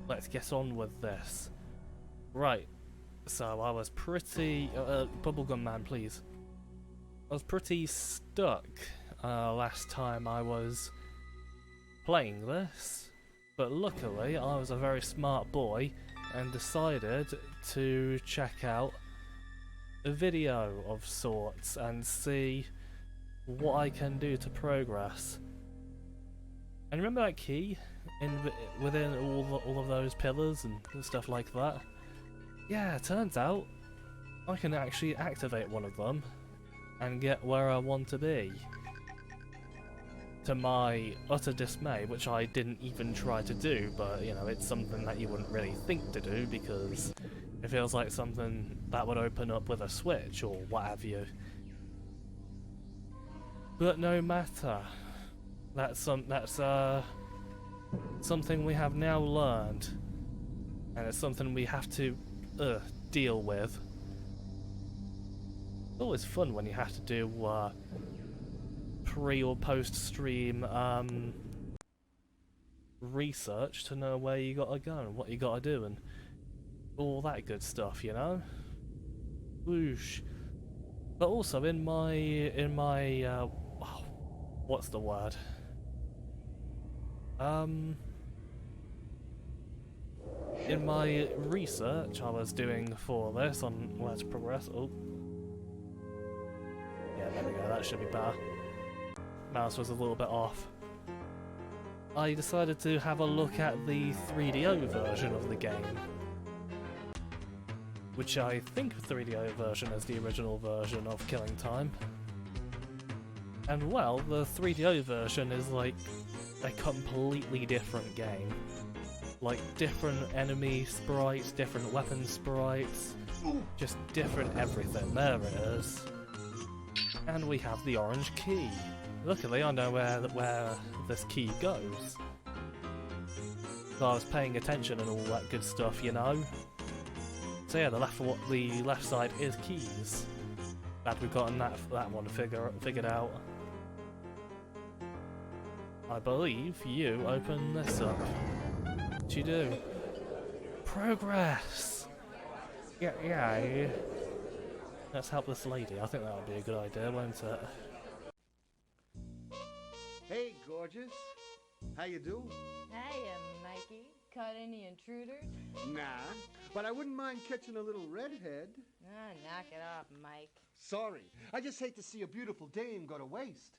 let's get on with this. Right, so I was pretty... Bubblegum man, please. I was pretty stuck last time I was playing this, but luckily I was a very smart boy and decided to check out a video of sorts and see what I can do to progress. And remember that key within all of those pillars and stuff like that? Yeah, it turns out I can actually activate one of them and get where I want to be. To my utter dismay, which I didn't even try to do, but you know, it's something that you wouldn't really think to do because it feels like something that would open up with a switch or what have you. But no matter. That's something we have now learned, and it's something we have to deal with. It's always fun when you have to do pre or post stream research to know where you gotta go and what you gotta do and all that good stuff, you know. Whoosh. But also in my what's the word? In my research I was doing for this on Let's Progress. Oh. Yeah, there we go, that should be better. Mouse was a little bit off. I decided to have a look at the 3DO version of the game, which I think the 3DO version is the original version of Killing Time. And well, the 3DO version is like a completely different game. Like different enemy sprites, different weapon sprites, just different everything. There it is. And we have the orange key. Luckily I know where this key goes. So I was paying attention and all that good stuff, you know. So yeah, the left side is keys. Glad we've gotten that one figured out. I believe you open this up. What you do? Progress! Yeah. Let's help this lady. I think that would be a good idea, won't it? Hey, gorgeous. How you do? Hiya, Mikey. Caught any intruders? Nah, but I wouldn't mind catching a little redhead. Ah, knock it off, Mike. Sorry, I just hate to see a beautiful dame go to waste.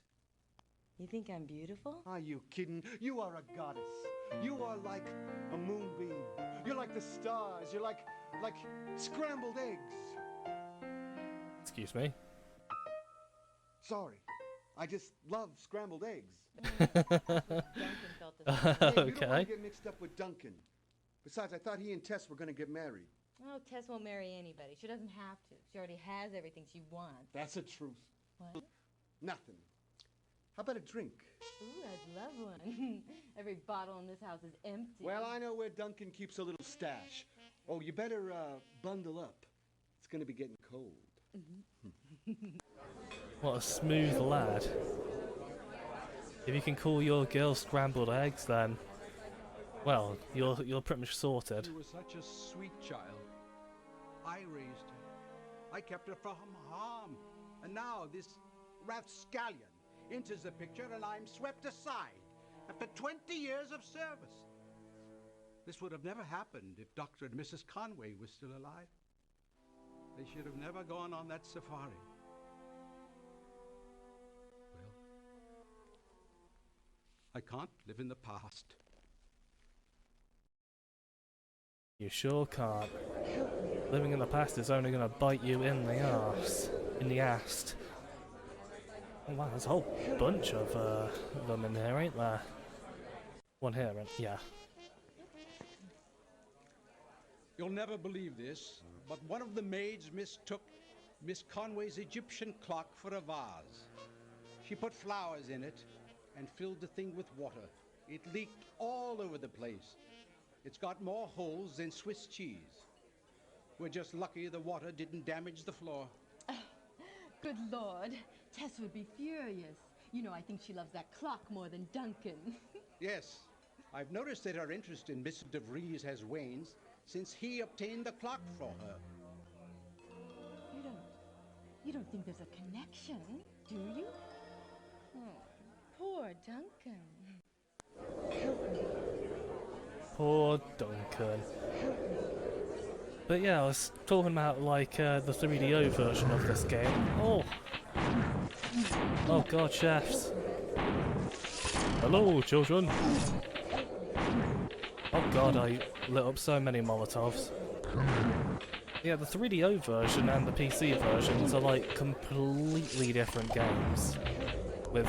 You think I'm beautiful? Are you kidding? You are a goddess. You are like a moonbeam. You're like the stars. You're like scrambled eggs. Excuse me. Sorry, I just love scrambled eggs. Duncan felt the same. Hey, you don't Okay. want to get mixed up with Duncan. Besides, I thought he and Tess were going to get married. Oh, Tess won't marry anybody. She doesn't have to. She already has everything she wants. That's the truth. What? Nothing. How about a drink? Ooh, I'd love one. Every bottle in this house is empty. Well, I know where Duncan keeps a little stash. Oh, you better bundle up. It's going to be getting cold. What a smooth lad. If you can call your girl scrambled eggs, then well, you're pretty much sorted. She was such a sweet child. I raised her. I kept her from harm. And now this rapscallion enters the picture and I'm swept aside after 20 years of service. This would have never happened if Dr. and Mrs. Conway were still alive. They should have never gone on that safari. Well, I can't live in the past. You sure can't. Living in the past is only gonna bite you in the arse. In the ass. Oh wow, there's a whole bunch of them in here, ain't there? One here, yeah. You'll never believe this, but one of the maids mistook Miss Conway's Egyptian clock for a vase. She put flowers in it and filled the thing with water. It leaked all over the place. It's got more holes than Swiss cheese. We're just lucky the water didn't damage the floor. Good Lord. Tess would be furious. You know, I think she loves that clock more than Duncan. Yes, I've noticed that her interest in Miss De Vries has waned since he obtained the clock for her. You don't think there's a connection, do you? Oh, poor Duncan. Help me. Poor Duncan. But yeah, I was talking about like the 3DO version of this game. Oh! Oh god, chefs. Hello, children. Oh god, I lit up so many Molotovs. Yeah, the 3DO version and the PC versions are like completely different games. With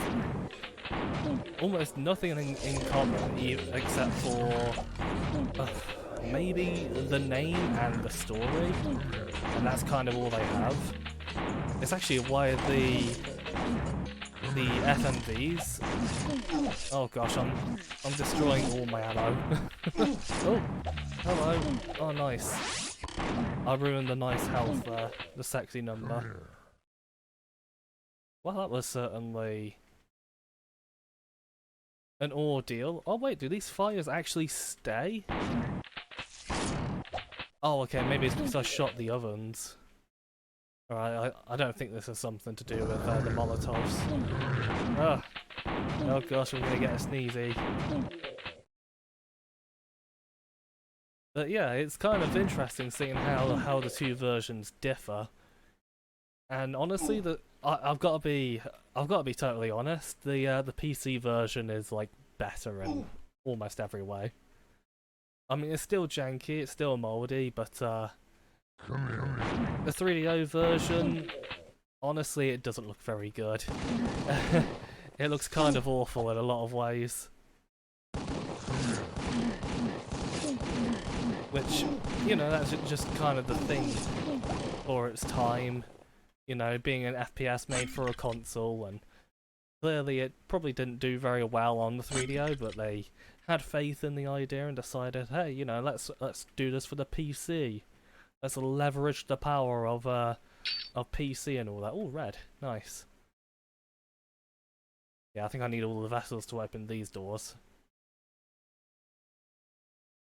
almost nothing in common except for maybe the name and the story. And that's kind of all they have. It's actually why the FMVs. Oh gosh, I'm destroying all my ammo. Oh, hello. Oh nice. I ruined the nice health there, the sexy number. Well, that was certainly an ordeal. Oh wait, do these fires actually stay? Oh okay, maybe it's because I shot the ovens. Alright, I don't think this has something to do with the Molotovs. Ugh. Oh gosh, I'm gonna get a sneezy. But yeah, it's kind of interesting seeing how the two versions differ. And honestly, I've got to be totally honest. The PC version is like better in almost every way. I mean, it's still janky, it's still mouldy, but the 3DO version, honestly, it doesn't look very good. It looks kind of awful in a lot of ways. Which, you know, that's just kind of the thing for its time. You know, being an FPS made for a console, and clearly it probably didn't do very well on the 3DO, but they had faith in the idea and decided, hey, you know, let's do this for the PC. Let's leverage the power of PC and all that. Oh, red, nice. Yeah, I think I need all the vessels to open these doors.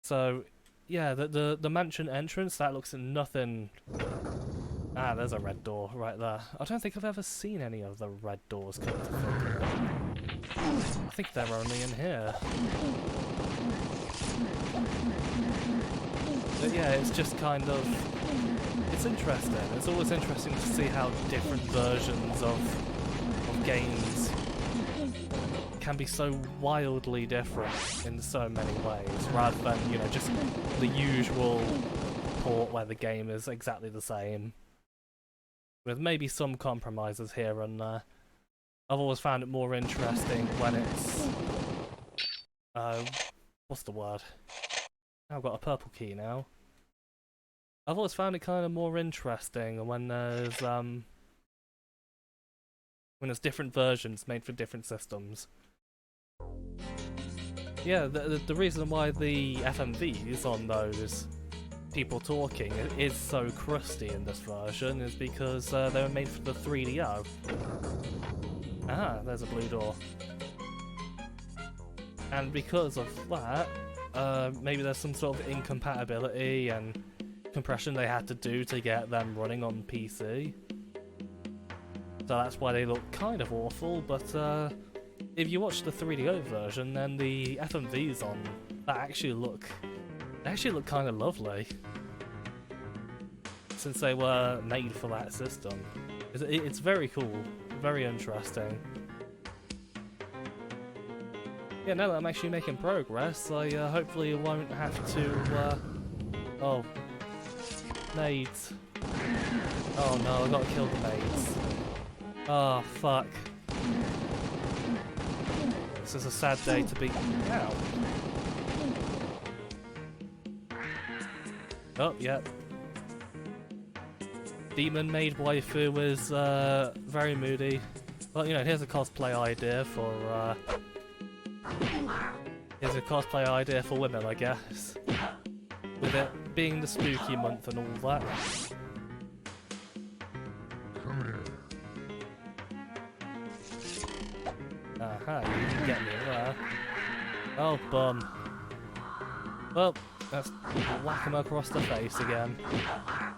So, yeah, the mansion entrance, that looks nothing. Ah, there's a red door right there. I don't think I've ever seen any of the red doors come to think of it. I think they're only in here. But yeah, it's just kind of... It's interesting. It's always interesting to see how different versions of games can be so wildly different in so many ways, rather than, you know, just the usual port where the game is exactly the same. With maybe some compromises here and there. I've always found it more interesting when it's... what's the word? I've got a purple key now. I've always found it kind of more interesting when there's different versions made for different systems. Yeah, the reason why the FMVs on those people talking is so crusty in this version is because they were made for the 3DO. Ah, there's a blue door. And because of that, maybe there's some sort of incompatibility and compression they had to do to get them running on PC. So that's why they look kind of awful, but if you watch the 3DO version, then the FMVs on that actually look kind of lovely. Since they were made for that system. It's very cool, very interesting. Yeah, now that I'm actually making progress, I hopefully won't have to, oh, nades. Oh no, I gotta kill the nades. Oh, fuck. This is a sad day to be... Ow. Oh, yep. Demon maid waifu is very moody. Well, you know, here's a cosplay idea for women, I guess. With it being the spooky month and all that. Aha, you can get me there. Oh, bum. Well, let's whack him across the face again.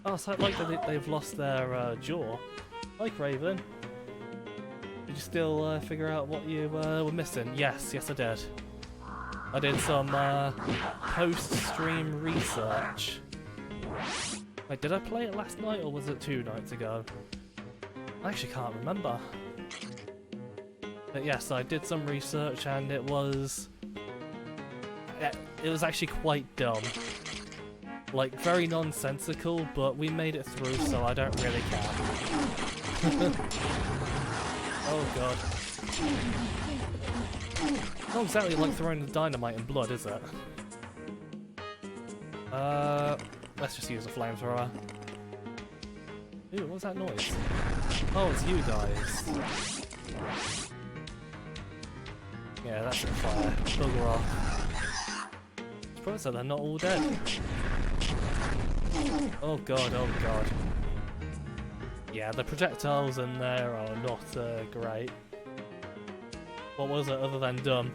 Oh, so like they've lost their jaw. Like Raven. Did you still figure out what you were missing? Yes, I did. I did some post-stream research. Wait, did I play it last night or was it 2 nights ago? I actually can't remember. But yes, I did some research and it was actually quite dumb. Like, very nonsensical, but we made it through, so I don't really care. Oh god. Not exactly like throwing the dynamite in blood, is it? Let's just use a flamethrower. Ooh, what's that noise? Oh, it's you guys. Yeah, that's a fire. Bugger off. Surprised that they're not all dead. Oh god, oh god. Yeah, the projectiles in there are not great. What was it other than dumb?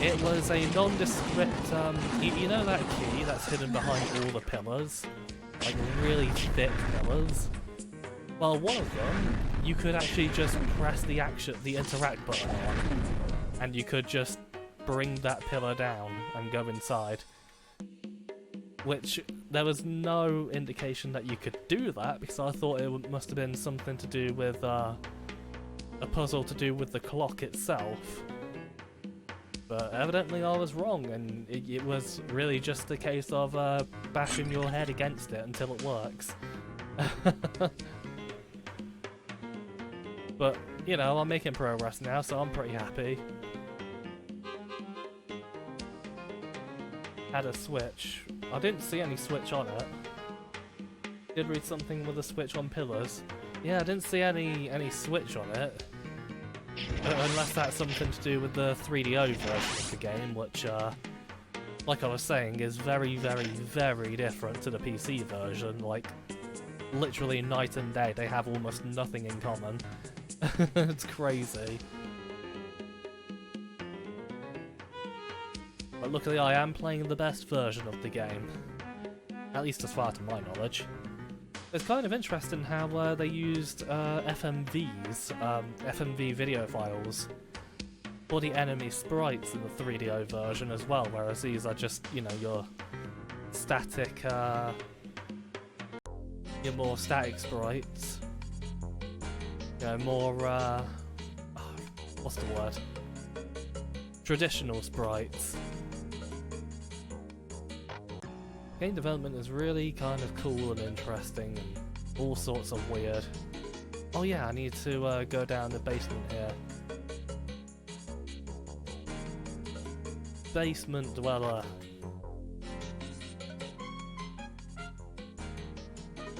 It was a nondescript, you know that key that's hidden behind all the pillars? Like really thick pillars? Well, one of them, you could actually just press the interact button on, and you could just bring that pillar down and go inside. Which, there was no indication that you could do that, because I thought it must have been something to do with, a puzzle to do with the clock itself. But evidently I was wrong, and it was really just a case of bashing your head against it until it works. But, you know, I'm making progress now, so I'm pretty happy. Had a switch. I didn't see any switch on it. Did read something with a switch on pillars. Yeah, I didn't see any switch on it. Unless that's something to do with the 3DO version of the game, which, like I was saying, is very, very, very different to the PC version. Like, literally night and day, they have almost nothing in common. It's crazy. But luckily I am playing the best version of the game. At least as far to my knowledge. It's kind of interesting how they used FMVs, FMV video files, for the enemy sprites in the 3DO version as well, whereas these are just, you know, your static, your more static sprites. You know, more, what's the word? Traditional sprites. Game development is really kind of cool and interesting and all sorts of weird. Oh yeah, I need to go down the basement here. Basement dweller.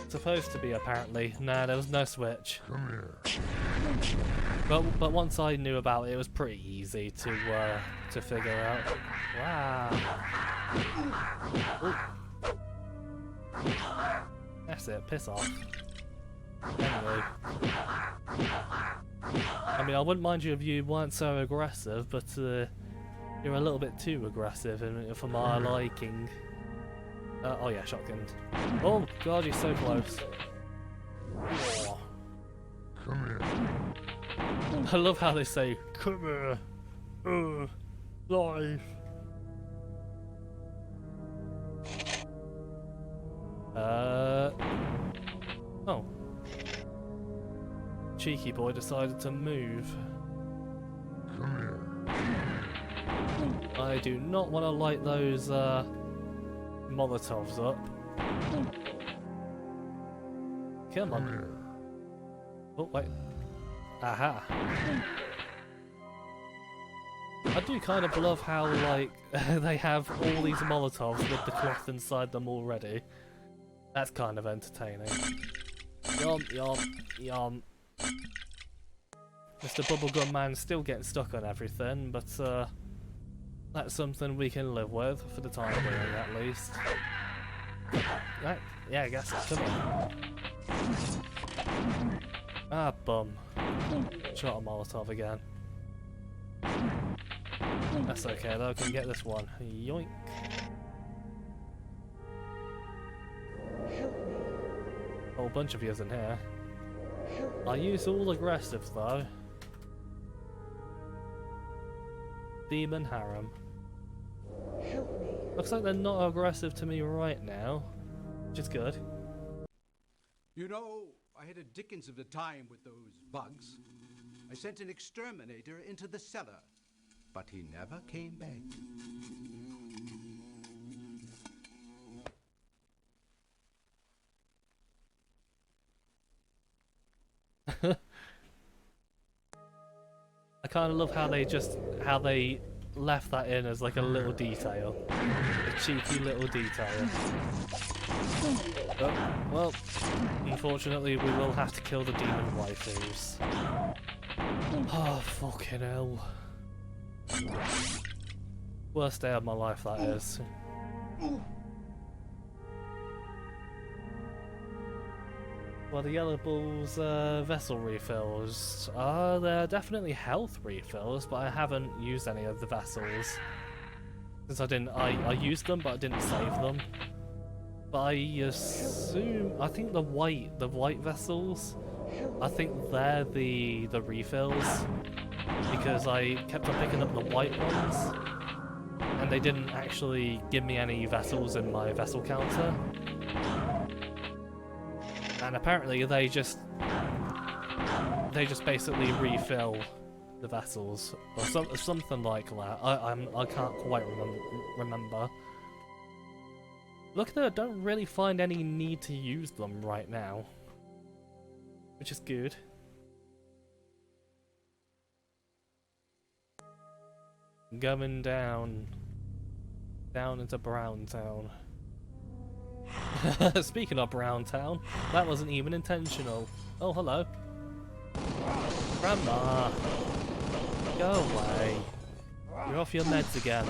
Supposed to be, apparently. Nah, there was no switch. Come here. But once I knew about it, it was pretty easy to figure out. Wow. Ooh. That's it, piss off. Anyway. I mean, I wouldn't mind you if you weren't so aggressive, but you're a little bit too aggressive for my liking. Oh yeah, shotgun. Oh god, you're so close. Oh. Come here. I love how they say, come here. Life. Oh. Cheeky boy decided to move. Come here. I do not want to light those Molotovs up. Come on. Come here. Oh, wait. Aha. I do kind of love how, like, they have all these Molotovs with the cloth inside them already. That's kind of entertaining. Yum, yum, yum. Mr. Bubblegum Man's still getting stuck on everything, but that's something we can live with for the time being, at least. Right, yeah, I guess so. Come on. Ah, bum. Shot a Molotov again. That's okay though, I can get this one. Yoink. bunch of yous in here. I use all aggressive though. Demon Harem. Help me. Looks like they're not aggressive to me right now, which is good. You know, I had a dickens of a time with those bugs. I sent an exterminator into the cellar, but he never came back. I kind of love how they left that in as like a little detail, a cheeky little detail. Oh, well, unfortunately we will have to kill the demon waifus. Oh, fucking hell. Worst day of my life, that is. Well, the yellow balls vessel refills. They're definitely health refills, but I haven't used any of the vessels. Since I used them, but I didn't save them. But I assume, I think the white vessels, I think they're the refills, because I kept on picking up the white ones, and they didn't actually give me any vessels in my vessel counter. And apparently they just basically refill the vessels or something like that. I can't quite remember. Look at that, I don't really find any need to use them right now, which is good. Going down into Brown Town. Speaking of Brown Town, that wasn't even intentional. Oh, hello. Grandma! Go away. You're off your meds again.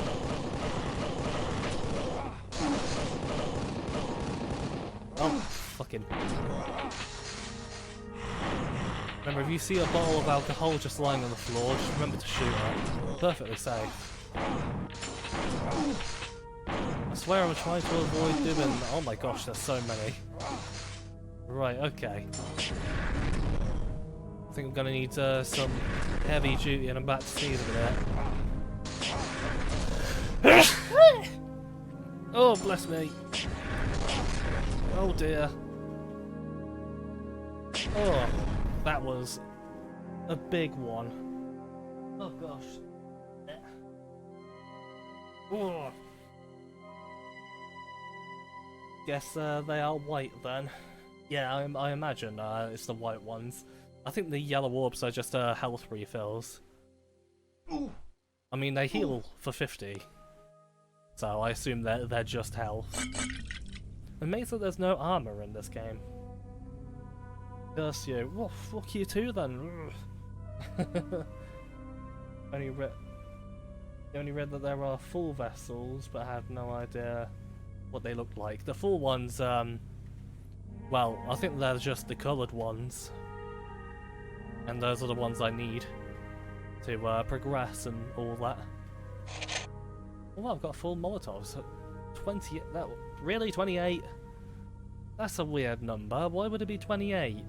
Oh, fucking. Remember, if you see a bottle of alcohol just lying on the floor, just remember to shoot her. Perfectly safe. I swear I'm trying to avoid doing... Oh my gosh, there's so many. Right, okay. I think I'm gonna need some heavy duty and I'm about to sneeze a minute. Oh, bless me. Oh dear. Oh, that was a big one. Oh gosh. Oh. Guess they are white then. Yeah, I imagine it's the white ones. I think the yellow orbs are just health refills. I mean, they heal for 50. So I assume they're just health. Amazing that there's no armor in this game. Curse you. Well, fuck you too then. only read that there are full vessels, but I had no idea what they looked like. The full ones, well, I think they're just the coloured ones. And those are the ones I need to progress and all that. Oh, I've got full Molotovs. 20, really? 28? That's a weird number. Why would it be 28?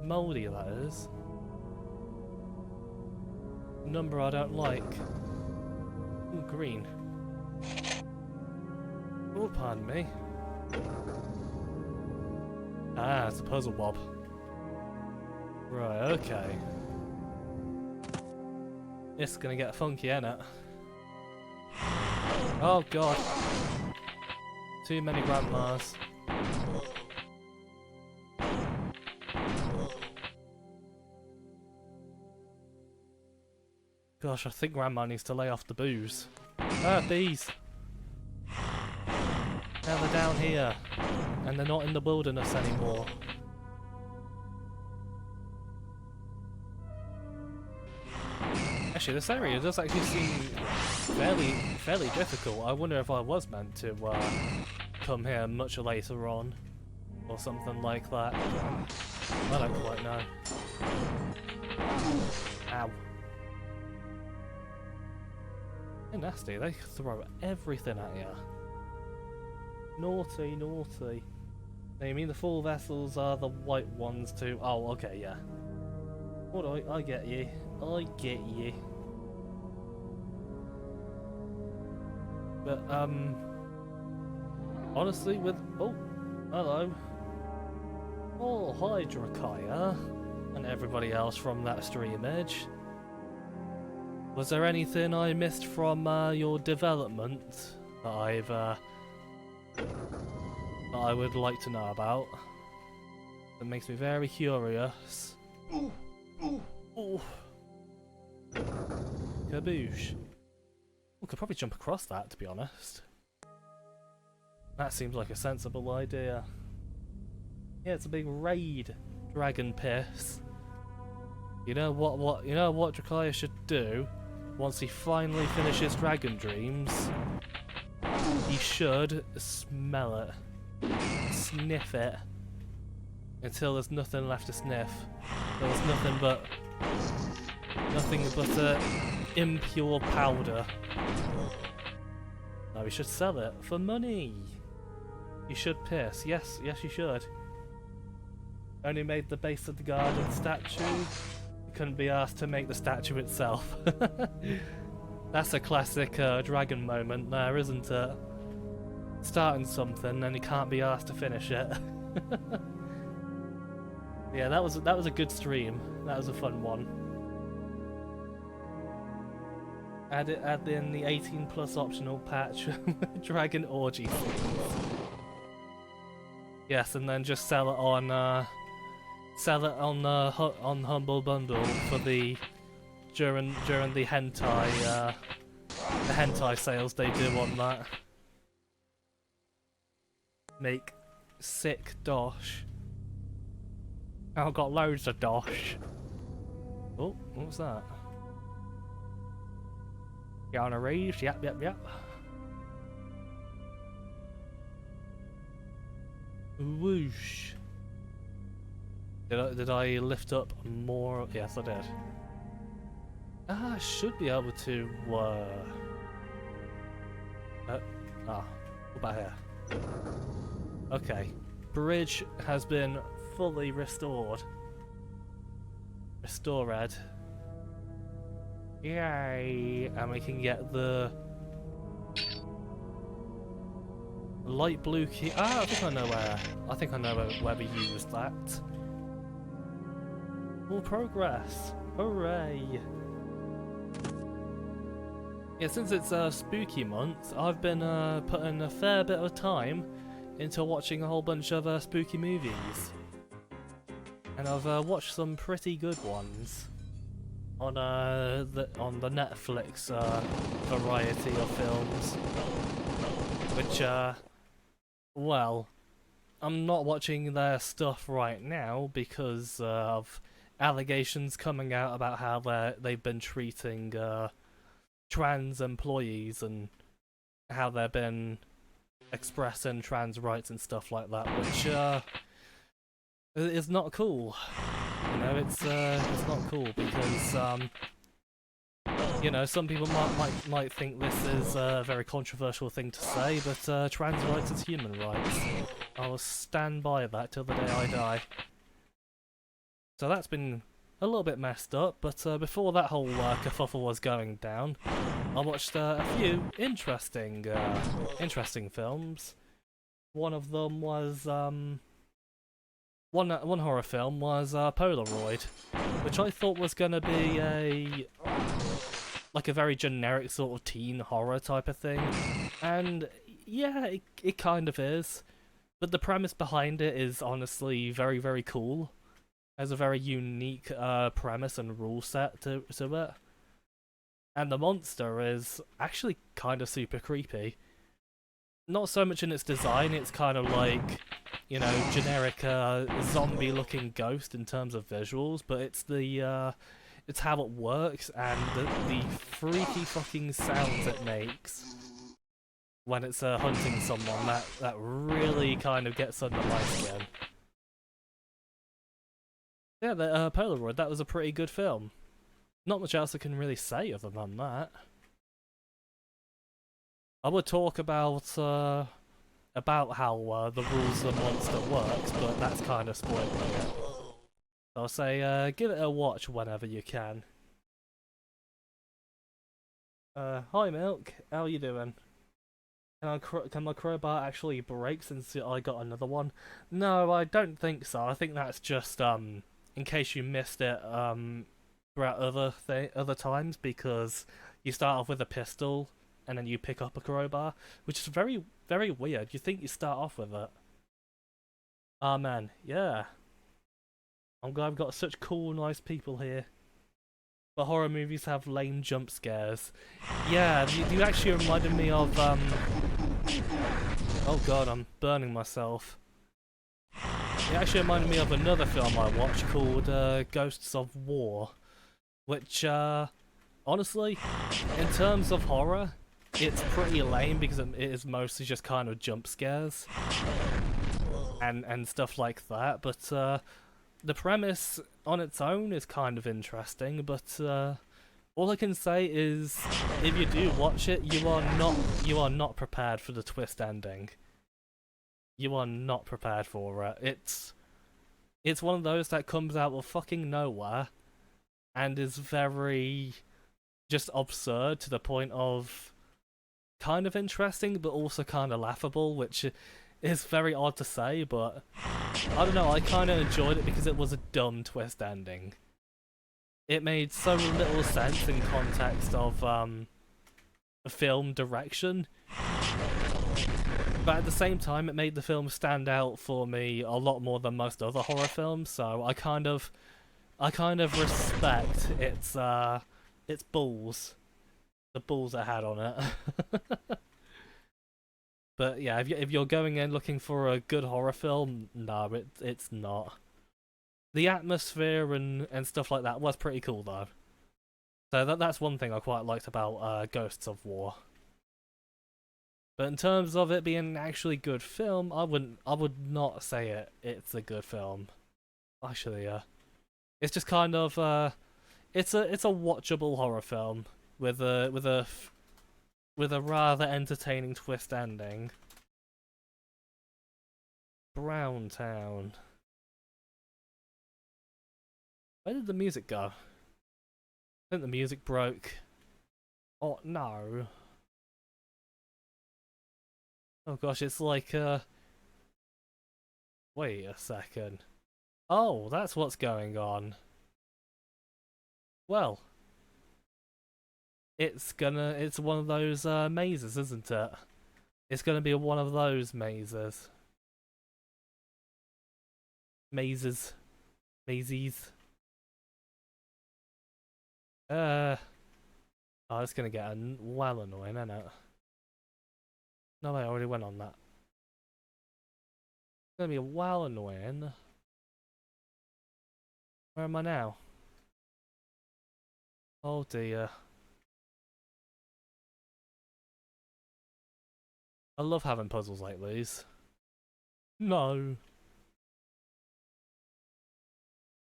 Mouldy, that is. Number I don't like. Ooh, green. Oh, pardon me. Ah, it's a puzzle bob. Right, okay. It's gonna get funky, ain't it? Oh god. Too many grandmas. Gosh, I think Grandma needs to lay off the booze. Ah, bees! Now they're down here, and they're not in the wilderness anymore. Actually, this area does actually seem fairly difficult. I wonder if I was meant to come here much later on, or something like that. I don't quite know. Ow. They're nasty, they throw everything at you. Naughty, naughty. Now, you mean the full vessels are the white ones too? Oh, okay, yeah. Alright, I get you. I get you. But, honestly, with... Oh, hello. Oh, hi, Drakaya. And everybody else from that streamage. Was there anything I missed from your development that I would like to know about? That makes me very curious. Ooh, ooh. Oh. Kaboosh. We could probably jump across that, to be honest. That seems like a sensible idea. Yeah, it's a big raid, Dragon Piss. You know what Drakaya should do once he finally finishes Dragon Dreams? He should smell it. Sniff it. Until there's nothing left to sniff. There's nothing but impure powder. Now we should sell it for money. You should piss. Yes, you should. Only made the base of the garden statue. You couldn't be asked to make the statue itself. That's a classic dragon moment there, isn't it? Starting something and you can't be asked to finish it. Yeah, that was a good stream. That was a fun one. Add in the 18+ optional patch Dragon Orgy scenes. Yes, and then just sell it on Humble Bundle for the during the hentai sales they do on that. Make sick dosh. I've got loads of dosh. Oh, what was that? Yana Reeves, yep. Whoosh. Did I lift up more? Yes, I did. I should be able to, what about here? Okay. Bridge has been fully restored. Restored. Yay! And we can get the light blue key. Ah, I think I know where we use that. More progress! Hooray! Yeah, since it's spooky month, I've been putting a fair bit of time into watching a whole bunch of spooky movies. And I've watched some pretty good ones on the Netflix variety of films, which well, I'm not watching their stuff right now because of allegations coming out about how they've been treating trans employees and how they've been expressing trans rights and stuff like that, which is not cool. You know, it's not cool because you know, some people might think this is a very controversial thing to say, but trans rights is human rights. I will stand by that till the day I die. So that's been a little bit messed up, but before that whole kerfuffle was going down, I watched a few interesting films. One of them was one horror film was Polaroid, which I thought was gonna be like a very generic sort of teen horror type of thing, and yeah, it kind of is, but the premise behind it is honestly very, very cool. Has a very unique premise and rule set to it. And the monster is actually kind of super creepy. Not so much in its design, it's kind of like, you know, generic zombie-looking ghost in terms of visuals, but it's the it's how it works and the freaky fucking sounds it makes when it's hunting someone that really kind of gets under my skin. Yeah, the Polaroid, that was a pretty good film. Not much else I can really say other than that. I would talk about about how the rules of the monster works, but that's kind of spoiling it. So I'll say give it a watch whenever you can. Hi Milk, how you doing? Can my crowbar actually break since I got another one? No, I don't think so. I think that's just in case you missed it throughout other times, because you start off with a pistol and then you pick up a crowbar, which is very weird. You think you start off with it. Ah man, yeah. I'm glad I've got such cool, nice people here. But horror movies have lame jump scares. Yeah, you actually reminded me of oh god, I'm burning myself. It actually reminded me of another film I watched called Ghosts of War, which honestly, in terms of horror, it's pretty lame because it is mostly just kind of jump scares and stuff like that. But the premise on its own is kind of interesting. But all I can say is, if you do watch it, you are not prepared for the twist ending. You are not prepared for it. It's one of those that comes out of fucking nowhere and is very just absurd to the point of kind of interesting but also kind of laughable, which is very odd to say, but I don't know, I kind of enjoyed it because it was a dumb twist ending. It made so little sense in context of film direction, but at the same time it made the film stand out for me a lot more than most other horror films, so I kind of respect its balls. The balls it had on it. But yeah, if you're going in looking for a good horror film, no, it's not. The atmosphere and stuff like that was pretty cool though. So that's one thing I quite liked about Ghosts of War. But in terms of it being an actually good film, I would not say it's a good film. Actually, it's just kind of it's a watchable horror film with a rather entertaining twist ending. Browntown. Where did the music go? I think the music broke. Oh no. Oh gosh, it's like wait a second. Oh, that's what's going on. Well, it's one of those mazes, isn't it? It's gonna be one of those mazes. Mazes. Mazes. Oh, it's gonna get well annoying, isn't it? No, I already went on that. It's gonna be well annoying. Where am I now? Oh dear. I love having puzzles like these. No.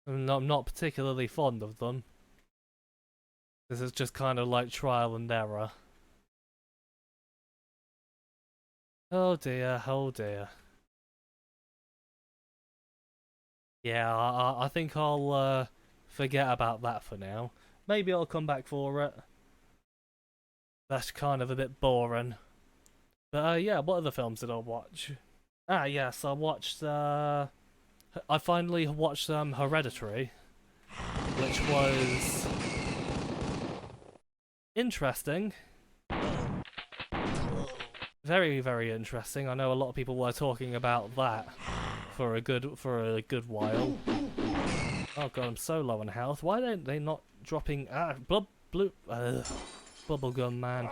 I'm not particularly fond of them. This is just kind of like trial and error. Oh dear, oh dear. Yeah, I think I'll forget about that for now. Maybe I'll come back for it. That's kind of a bit boring. But yeah, what other films did I watch? Ah yes, I watched I finally watched Hereditary, which was interesting. Very, very interesting. I know a lot of people were talking about that for a good while. Oh god, I'm so low on health. Why aren't they not dropping Bubblegum Man.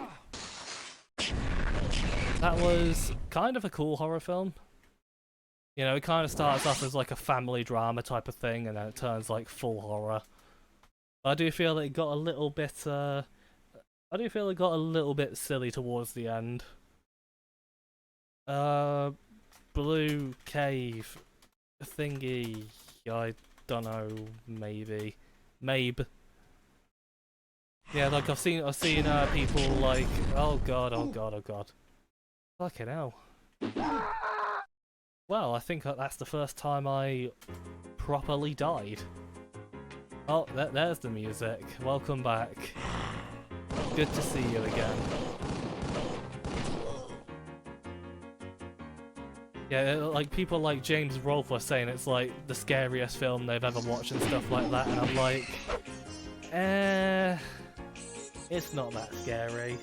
That was kind of a cool horror film. You know, it kind of starts off as like a family drama type of thing, and then it turns like full horror. I do feel it got a little bit silly towards the end. Blue cave thingy, I don't know, maybe. Maybe. Yeah, like I've seen people like, oh god. Fucking hell. Well, I think that's the first time I properly died. Oh, there's the music. Welcome back. Good to see you again. Yeah, like people like James Rolfe were saying it's like the scariest film they've ever watched and stuff like that, and I'm like, it's not that scary.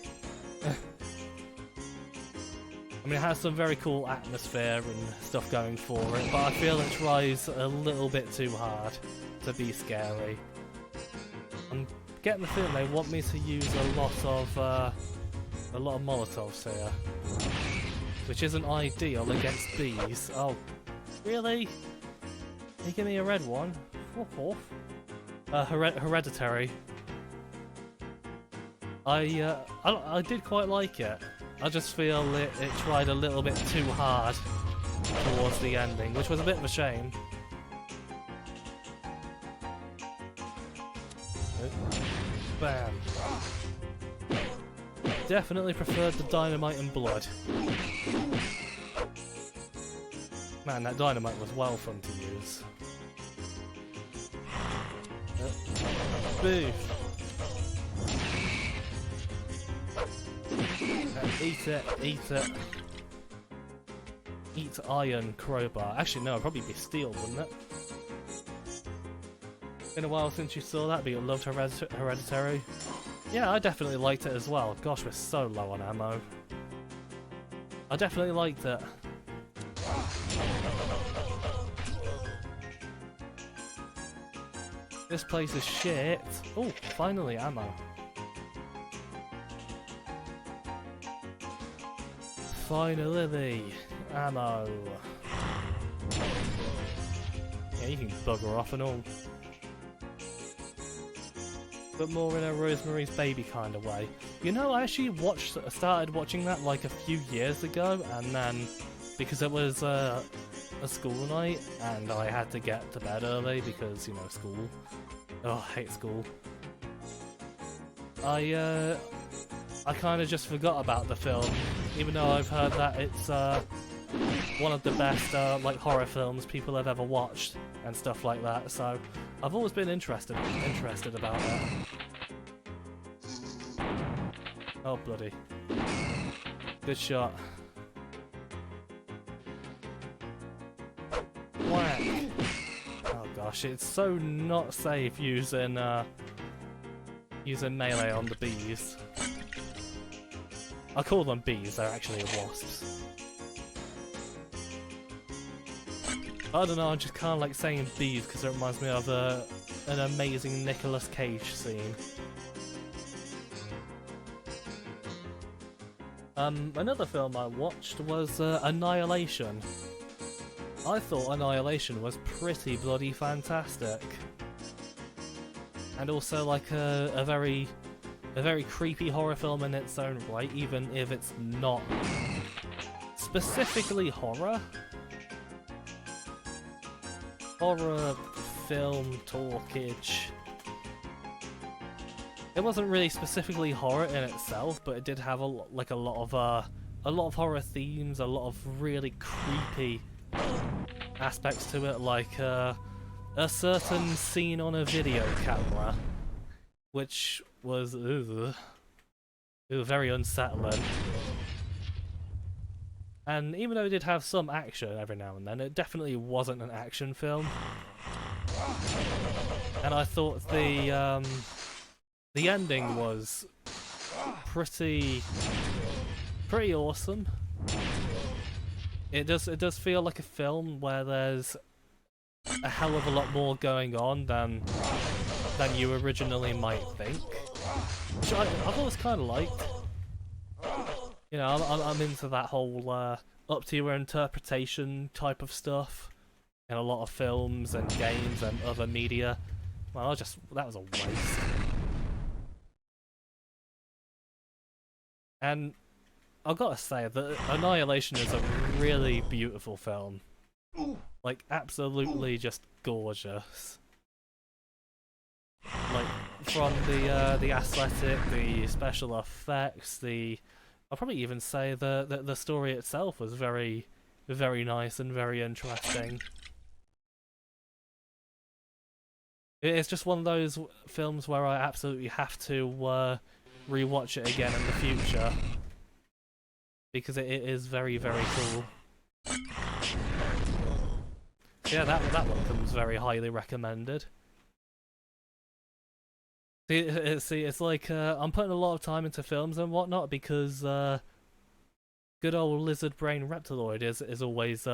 I mean, it has some very cool atmosphere and stuff going for it, but I feel it tries a little bit too hard to be scary. I'm getting the feeling they want me to use a lot of Molotovs here, which isn't ideal against bees. Oh, really? Can you give me a red one? Hereditary. I did quite like it. I just feel it tried a little bit too hard towards the ending, which was a bit of a shame. Bam. Definitely preferred the dynamite and blood. Man, that dynamite was well fun to use. Boo! Eat it, eat it. Eat iron crowbar. Actually, no, it'd probably be steel, wouldn't it? Been a while since you saw that, but you loved Hereditary. Yeah, I definitely liked it as well. Gosh, we're so low on ammo. I definitely liked it. This place is shit. Oh, finally ammo. Finally, ammo. Yeah, you can bugger off and all. But more in a Rosemary's Baby kind of way. You know, I actually started watching that like a few years ago, and then because it was a school night and I had to get to bed early because, you know, school. Oh, I hate school. I kind of just forgot about the film, even though I've heard that it's one of the best like horror films people have ever watched and stuff like that. So I've always been interested about it. Oh bloody! Good shot. Whack! Oh gosh, it's so not safe using using melee on the bees. I call them bees, they're actually wasps. I don't know, I just can't like saying bees because it reminds me of an amazing Nicolas Cage scene. Another film I watched was Annihilation. I thought Annihilation was pretty bloody fantastic. And also like a very creepy horror film in its own right, even if it's not specifically horror. Horror film talkage. It wasn't really specifically horror in itself, but it did have a lot of horror themes, a lot of really creepy aspects to it, like a certain scene on a video camera, which was very unsettling. And even though it did have some action every now and then, it definitely wasn't an action film. And I thought the ending was pretty awesome. It does feel like a film where there's a hell of a lot more going on than you originally might think, which I've always kind of liked. You know, I'm into that whole up to your interpretation type of stuff in a lot of films and games and other media. Well, that was a waste. And I've got to say that Annihilation is a really beautiful film. Like, absolutely just gorgeous. Like, from the aesthetic, the special effects, the I'll probably even say the story itself was very, very nice and very interesting. It's just one of those films where I absolutely have to rewatch it again in the future because it is very, very cool. Yeah, that one comes very highly recommended. See, it's like I'm putting a lot of time into films and whatnot because good old lizard brain Reptiloid is always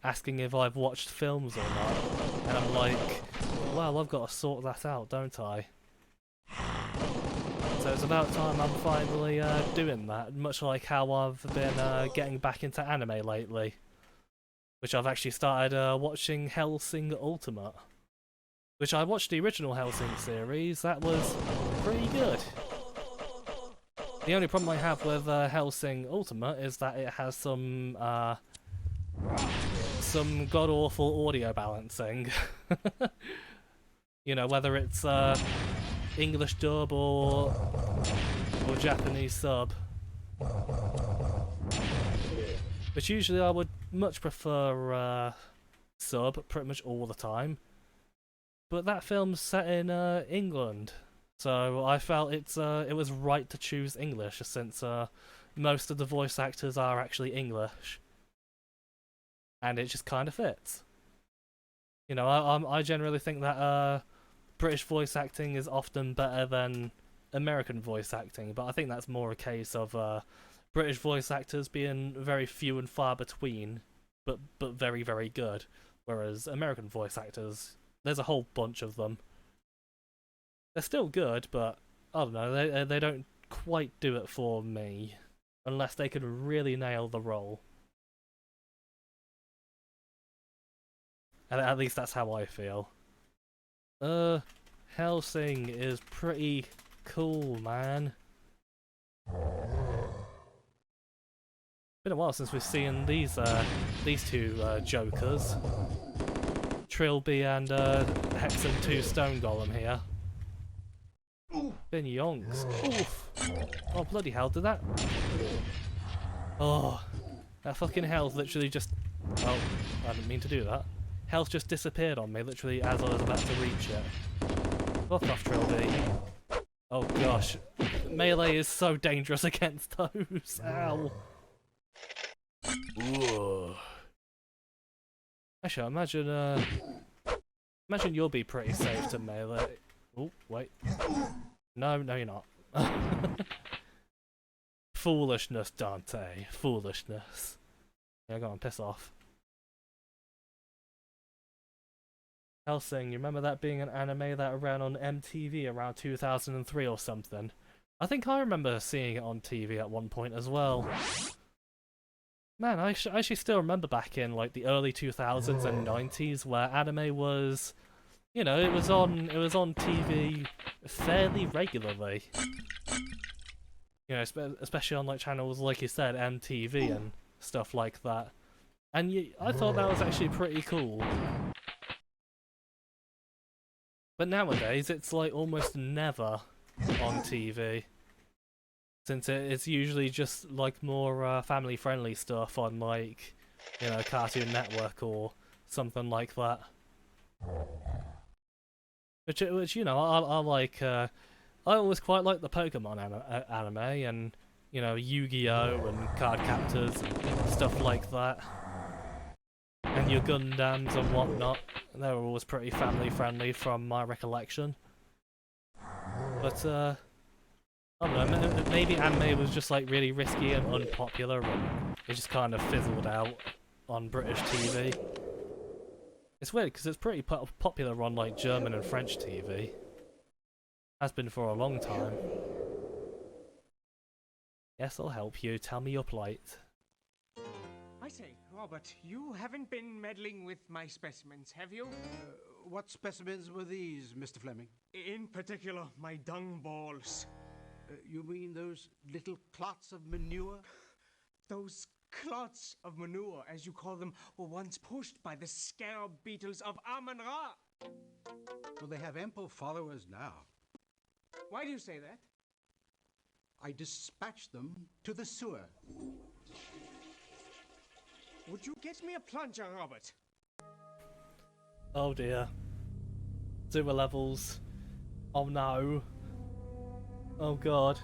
asking if I've watched films or not, and I'm like, well, I've got to sort that out, don't I? So it's about time I'm finally doing that, much like how I've been getting back into anime lately, which I've actually started watching Hellsing Ultimate, which I watched the original Hellsing series. That was pretty good. The only problem I have with Hellsing Ultimate is that it has some god-awful audio balancing. You know, whether it's English dub or Japanese sub. Which usually I would much prefer sub pretty much all the time. But that film's set in England, so I felt it was right to choose English since most of the voice actors are actually English, and it just kind of fits. You know, I generally think that British voice acting is often better than American voice acting, but I think that's more a case of British voice actors being very few and far between, but very, very good, whereas American voice actors, there's a whole bunch of them. They're still good, but I don't know, they don't quite do it for me, unless they can really nail the role. And at least that's how I feel. Hellsing is pretty cool, man. Been a while since we've seen these two jokers. Trilby and Hexen 2 Stone Golem here. Been yonks. Oof. Oh, bloody hell, did that... Oh, that fucking health literally just... Oh, I didn't mean to do that. Health just disappeared on me, literally, as I was about to reach it. Fuck off, Trilby. Oh gosh. Melee is so dangerous against those. Ow. Ooh. Actually, imagine you'll be pretty safe to melee. Oh, wait. No, you're not. Foolishness, Dante. Foolishness. Yeah, go on, piss off. Hellsing, you remember that being an anime that ran on MTV around 2003 or something? I think I remember seeing it on TV at one point as well. Man, I actually still remember back in like the early 2000s and 90s where anime was, you know, it was on TV fairly regularly. You know, especially on like channels like you said, MTV and stuff like that. And I thought that was actually pretty cool. But nowadays, it's like almost never on TV. Since it's usually just like more family-friendly stuff on like, you know, Cartoon Network or something like that. Which you know, I like. I always quite like the Pokemon anime and, you know, Yu-Gi-Oh! And Card Captors and stuff like that. And your Gundams and whatnot. They were always pretty family-friendly from my recollection. But, I don't know, maybe anime was just like really risky and unpopular and it just kind of fizzled out on British TV. It's weird because it's pretty popular on like German and French TV. Has been for a long time. Yes, I'll help you. Tell me your plight. I say, Robert, you haven't been meddling with my specimens, have you? What specimens were these, Mr. Fleming? In particular, my dung balls. You mean those little clots of manure? Those clots of manure, as you call them, were once pushed by the scarab beetles of Amun-Ra. Well, they have ample followers now. Why do you say that? I dispatched them to the sewer. Would you get me a plunger, Robert? Oh dear. Sewer levels. Oh no. Oh god.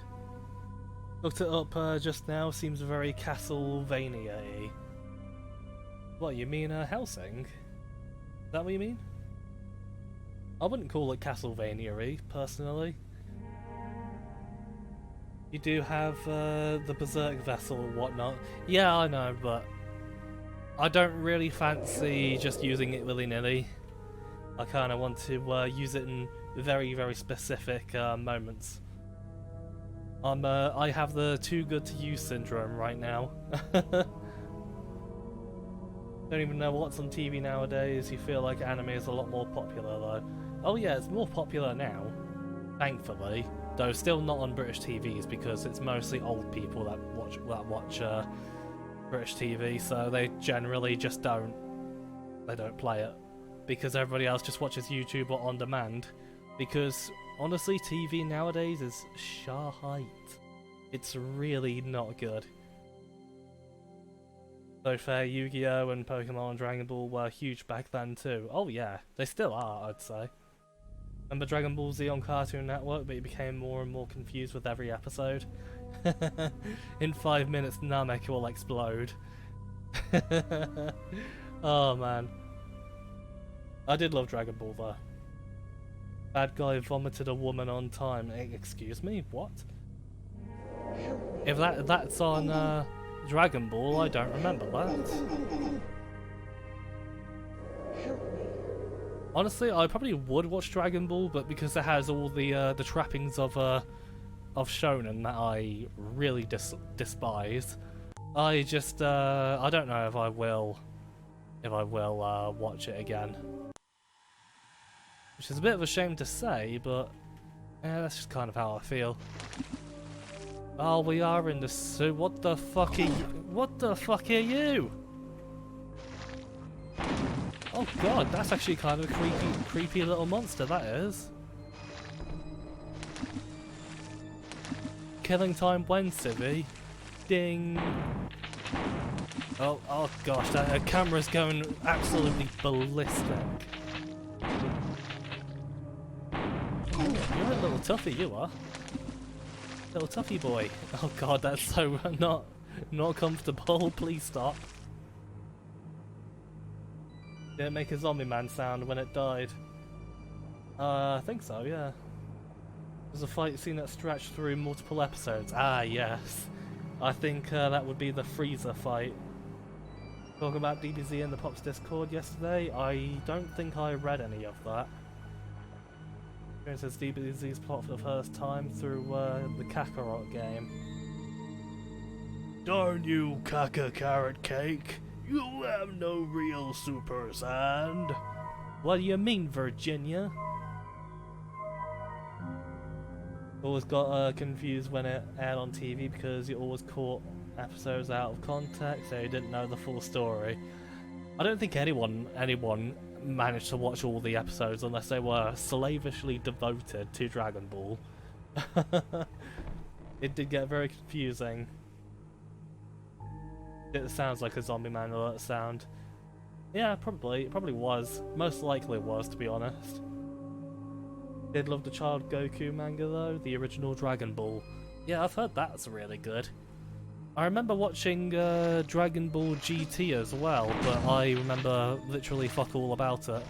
Looked it up just now, seems very Castlevania-y. What, you mean Helsing? Is that what you mean? I wouldn't call it Castlevania-y, personally. You do have the Berserk vessel and whatnot. Yeah, I know, but I don't really fancy just using it willy-nilly. I kind of want to use it in very, very specific moments. I have the too good to use syndrome right now. Don't even know what's on TV nowadays. You feel like anime is a lot more popular though. Oh yeah, it's more popular now, thankfully. Though still not on British TVs because it's mostly old people that watch British TV, so they generally just don't play it because everybody else just watches YouTube or on demand. Because honestly, TV nowadays is shite. It's really not good. So fair, Yu-Gi-Oh! And Pokemon and Dragon Ball were huge back then too. Oh yeah, they still are, I'd say. Remember Dragon Ball Z on Cartoon Network, but you became more and more confused with every episode? In 5 minutes, Namek will explode. Oh man. I did love Dragon Ball though. Bad guy vomited a woman on time. Excuse me, what? If that's on Dragon Ball, I don't remember that. Honestly, I probably would watch Dragon Ball, but because it has all the trappings of shonen that I really despise, I just I don't know if I will watch it again. Which is a bit of a shame to say, but yeah, that's just kind of how I feel. Oh, we are in the zoo. What the fuck are you? What the fuck are you? Oh god, that's actually kind of a creepy little monster, that is. Killing time when, Civvy? Ding! Oh gosh, that camera's going absolutely ballistic. You're a little toughie, you are. Little toughy boy. Oh god, that's so not comfortable. Please stop. Did it make a zombie man sound when it died? I think so, yeah. There's a fight scene that stretched through multiple episodes. Ah, yes. I think that would be the Freezer fight. Talking about DBZ in the Pops Discord yesterday, I don't think I read any of that. Experiences DBZ's plot for the first time through the Kakarot game. Darn you, Kaka Carrot Cake! You have no real Super Sand! What do you mean, Virginia? Always got confused when it aired on TV because you always caught episodes out of context, so you didn't know the full story. I don't think anyone managed to watch all the episodes unless they were slavishly devoted to Dragon Ball. It did get very confusing. It sounds like a zombie man alert sound. Yeah, probably. It probably was. Most likely it was, to be honest. Did love the Child Goku manga though, the original Dragon Ball. Yeah, I've heard that's really good. I remember watching Dragon Ball GT as well, but I remember literally fuck all about it.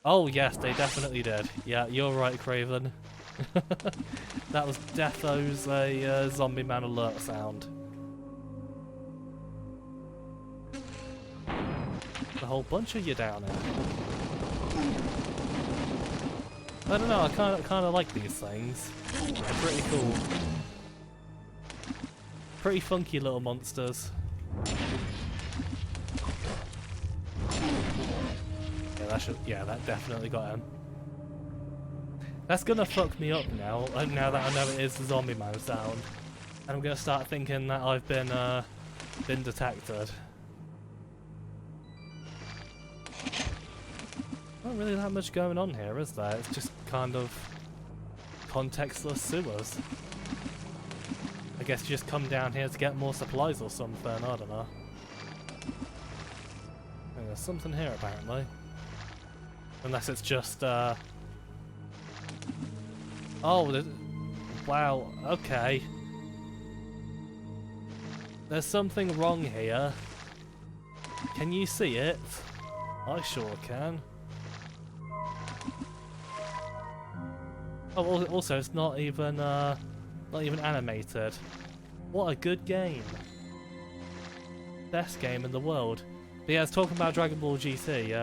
Oh yes, they definitely did. Yeah, you're right, Craven. That was Defo's zombie man alert sound. A whole bunch of you down there. I don't know, I kind of like these things. They're pretty cool. Pretty funky little monsters. Yeah, that definitely got him. That's gonna fuck me up now that I know it is the zombie man sound. And I'm gonna start thinking that I've been detected. Not really that much going on here, is there? It's just kind of contextless sewers. I guess you just come down here to get more supplies or something, I don't know. And there's something here apparently. Unless it's just, oh, wow, okay. There's something wrong here. Can you see it? I sure can. Oh, also, it's not even animated. What a good game. Best game in the world. But yeah, I was talking about Dragon Ball GT.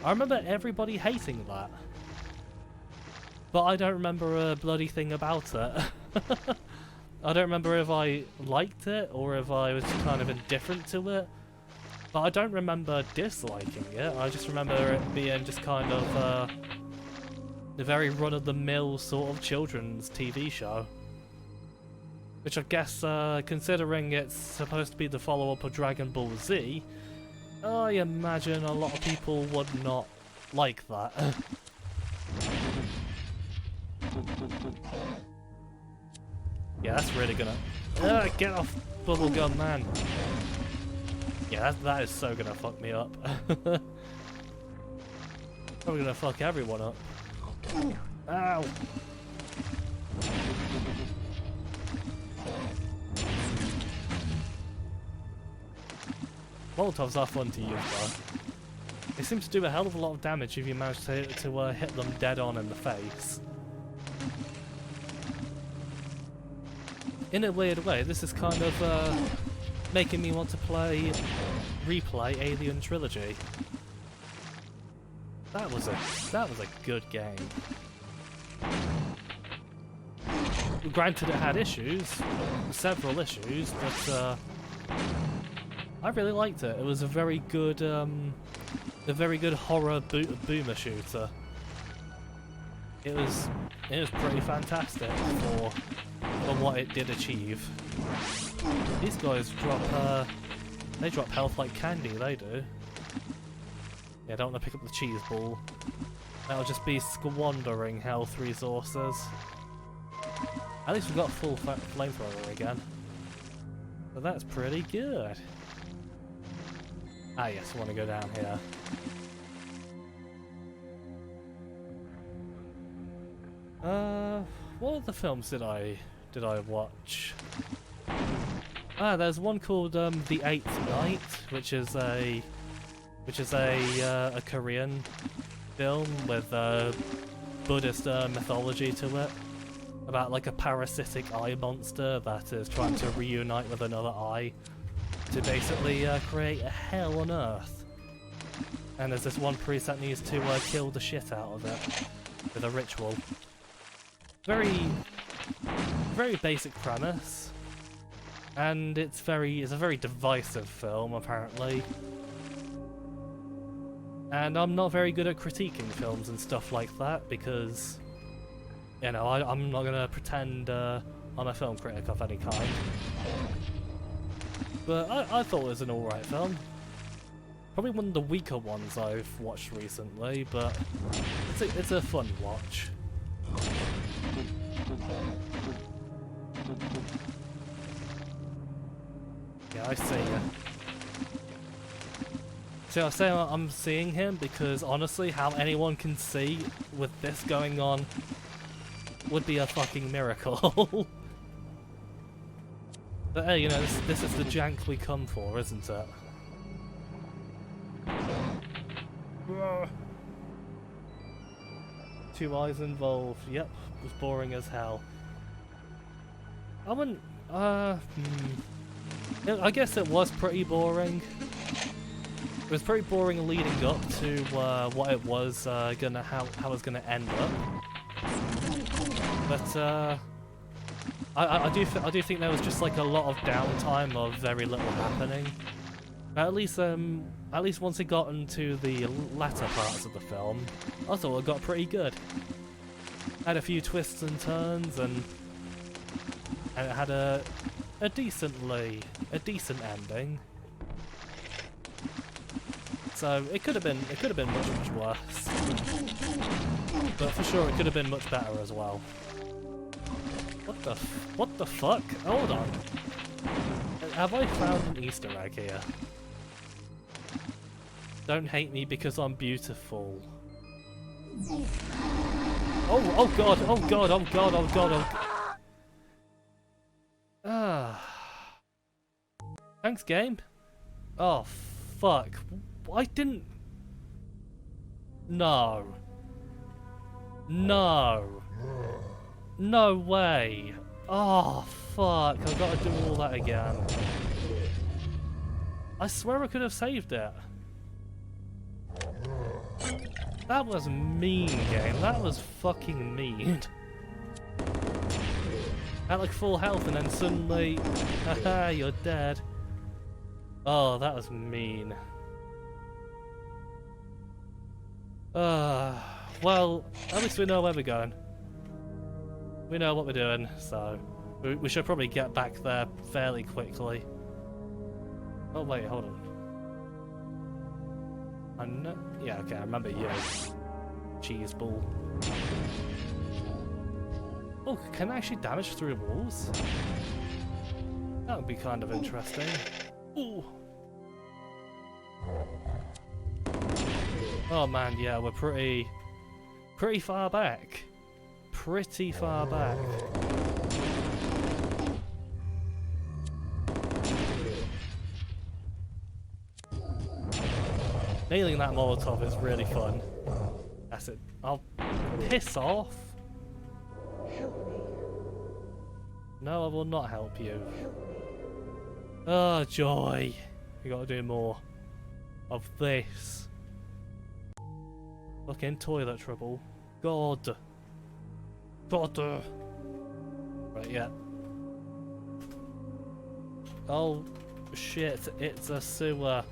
I remember everybody hating that. But I don't remember a bloody thing about it. I don't remember if I liked it or if I was kind of indifferent to it. But I don't remember disliking it. I just remember it being just kind of the very run-of-the-mill sort of children's TV show. Which I guess, considering it's supposed to be the follow-up of Dragon Ball Z, I imagine a lot of people would not like that. Yeah, that's really gonna... get off, Bubblegum Man! Yeah, that is so gonna fuck me up. Probably gonna fuck everyone up. Ow! Molotovs are fun to use though. They seem to do a hell of a lot of damage if you manage to hit them dead on in the face. In a weird way, this is kind of making me want to replay Alien Trilogy. That was a good game. Granted, it had issues, several issues, but I really liked it. It was a very good horror boomer shooter. It was pretty fantastic for what it did achieve. These guys drop health like candy. They do. Yeah, don't want to pick up the cheese ball. That'll just be squandering health resources. At least we've got full flamethrower again. So that's pretty good. Ah yes, I want to go down here. What other films did I watch? Ah, there's one called The Eighth Night, which is a Korean film with Buddhist mythology to it, about like a parasitic eye monster that is trying to reunite with another eye to basically create a hell on Earth. And there's this one priest that needs to kill the shit out of it with a ritual. Very basic premise, and it's a very divisive film apparently. And I'm not very good at critiquing films and stuff like that because, you know, I'm not gonna pretend I'm a film critic of any kind. But I thought it was an alright film. Probably one of the weaker ones I've watched recently, but it's a fun watch. Yeah, I see ya. See, I say I'm seeing him because honestly, how anyone can see with this going on would be a fucking miracle. But hey, you know, this is the jank we come for, isn't it? Two eyes involved. Yep, it was boring as hell. I wouldn't. I guess it was pretty boring. It was pretty boring leading up to what it was how it was gonna end up. But I do think there was just like a lot of downtime of very little happening. At least once it got into the latter parts of the film, I thought it got pretty good. Had a few twists and turns, and it had a decent ending. So it could have been much worse. But for sure it could have been much better as well. What the fuck? Hold on. Have I found an Easter egg here? Don't hate me because I'm beautiful. Oh god, oh god, oh god, oh god, oh god. Ah. Thanks, game. Oh, fuck. I didn't... No. No. No way. Oh, fuck. I've got to do all that again. I swear I could have saved it. That was mean, game. That was fucking mean. At like full health and then suddenly, haha, you're dead. Oh, that was mean. Well, at least we know where we're going. We know what we're doing, so we should probably get back there fairly quickly. Oh wait, hold on. I know. Yeah, okay, I remember you. Cheese ball. Oh, can I actually damage through walls? That would be kind of interesting. Ooh. Oh man, yeah, we're pretty far back. Pretty far back. Nailing that Molotov is really fun. That's it. I'll piss off. Help me. No, I will not help you. Oh, joy. We gotta do more of this. Fucking toilet trouble. God. God. Right, yeah. Oh, shit. It's a sewer.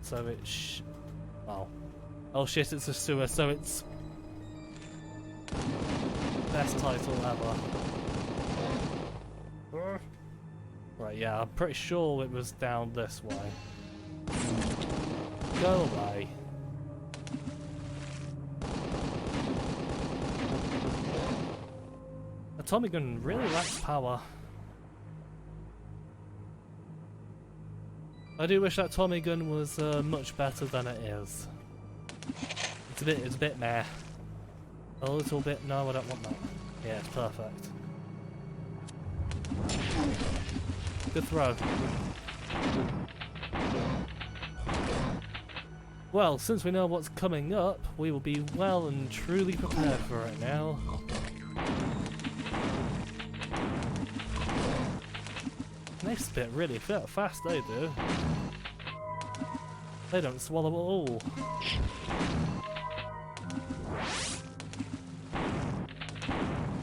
So it's... Oh. Oh shit, it's a sewer, so it's... Best title ever. Right, yeah, I'm pretty sure it was down this way. Go away. A Tommy gun really lacks power. I do wish that Tommy gun was much better than it is. It's a bit meh. A little bit. No, I don't want that. Yeah, it's perfect. Good throw. Well, since we know what's coming up, we will be well and truly prepared for it now. They spit really fast, they do. They don't swallow at all.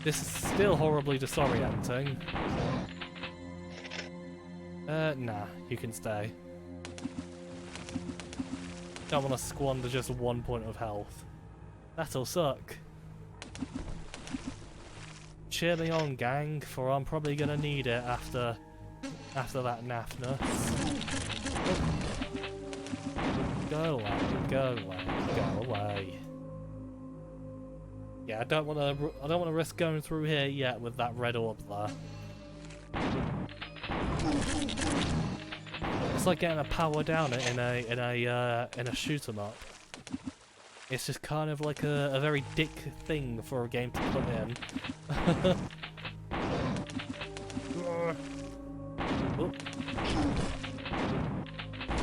This is still horribly disorienting. Nah, you can stay. Don't want to squander just 1 point of health. That'll suck. Cheer me on, gang, for I'm probably gonna need it after that naffness. Go away, go away, go away. Yeah, I don't want to risk going through here yet with that red orb there. It's like getting a power down in a shoot 'em up. It's just kind of like a very dick thing for a game to put in.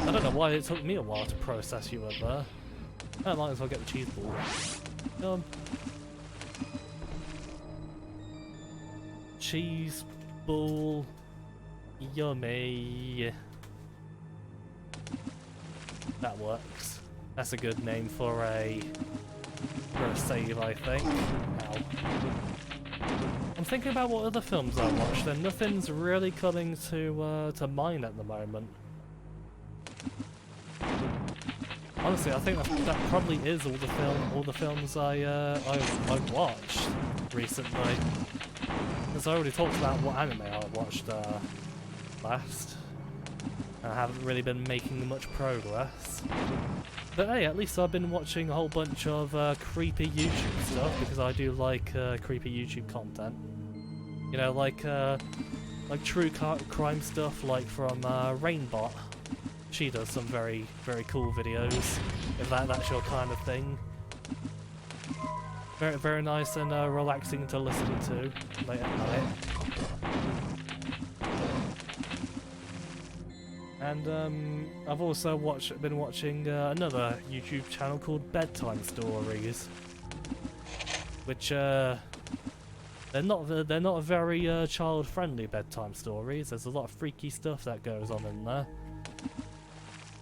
I don't know why it took me a while to process you up there. I might as well get the cheese ball. Cheese ball. Yummy. That works. That's a good name for a save, I think. Ow. I'm thinking about what other films I watched, and nothing's really coming to mind at the moment. Honestly, I think that probably is all the films I've watched recently. Because I already talked about what anime I watched last. I haven't really been making much progress. But hey, at least I've been watching a whole bunch of creepy YouTube stuff, because I do like creepy YouTube content. You know, like true crime stuff, like from Rainbot. She does some very, very cool videos, if that's your kind of thing. Very, very nice and relaxing to listen to late at night. And I've also been watching another YouTube channel called Bedtime Stories, which they're not very child-friendly bedtime stories. There's a lot of freaky stuff that goes on in there.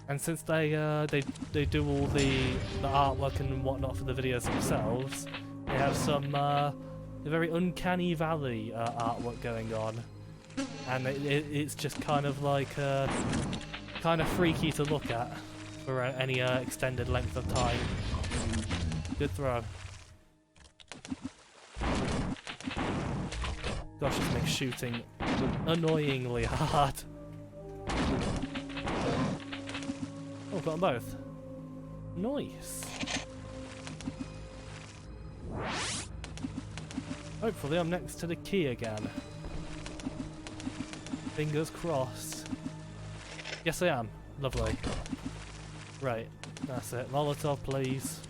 And since they do all the artwork and whatnot for the videos themselves, they have some very uncanny valley artwork going on, and it's just kind of like kind of freaky to look at for any extended length of time. Good throw. Gosh, this makes shooting annoyingly hard. Oh, got them both. Nice. Hopefully I'm next to the key again. Fingers crossed. Yes I am. Lovely. Right, that's it. Molotov, please.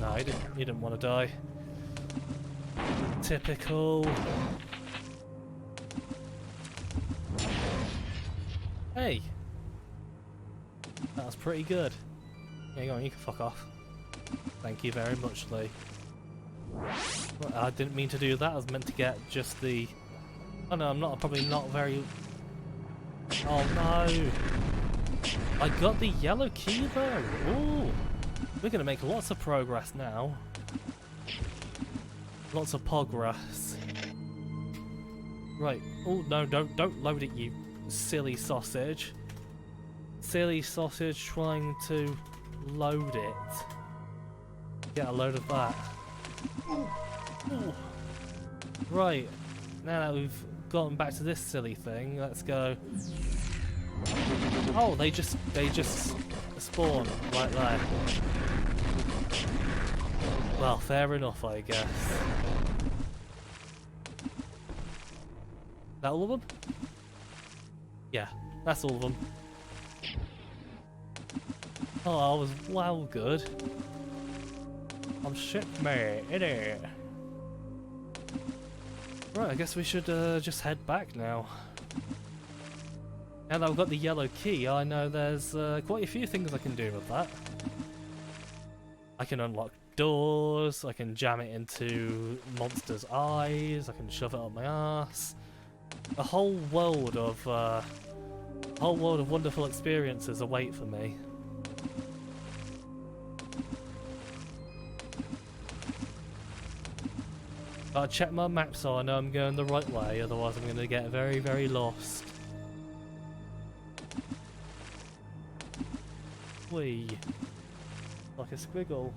No, you didn't want to die. Typical. Hey! That was pretty good. Yeah, go on, you can fuck off. Thank you very much, Lee. Well, I didn't mean to do that, I was meant to get just the... Oh no, I'm probably not very... Oh no! I got the yellow key though! Ooh! We're gonna make lots of progress now. Lots of progress. Right. Oh no, don't load it, you silly sausage. Silly sausage trying to load it. Get a load of that. Ooh. Right. Now that we've gotten back to this silly thing, let's go. Oh, they just spawn right there. Well, fair enough, I guess. That all of them? Yeah, that's all of them. Oh, I was well good. I'm shit, mate, innit? Right, I guess we should just head back now. Now that I've got the yellow key, I know there's quite a few things I can do with that. I can unlock doors, I can jam it into monsters' eyes, I can shove it up my ass. A whole world of wonderful experiences await for me. Gotta check my map so I know I'm going the right way, otherwise I'm gonna get very, very lost. Whee. Like a squiggle.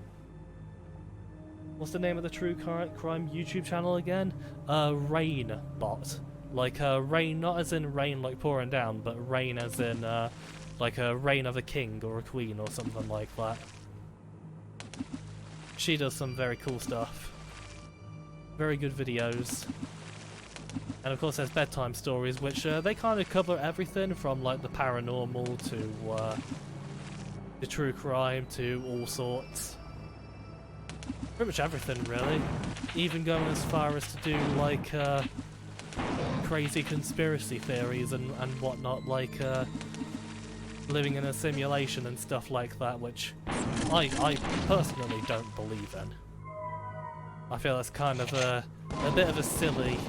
What's the name of the true crime YouTube channel again? Rainbot. Like rain, not as in rain like pouring down, but rain as in like a reign of a king or a queen or something like that. She does some very cool stuff. Very good videos. And of course there's bedtime stories, which they kind of cover everything from like the paranormal to the true crime to all sorts. Pretty much everything really. Even going as far as to do like crazy conspiracy theories and whatnot, like living in a simulation and stuff like that, which I personally don't believe in. I feel that's kind of a bit of a silly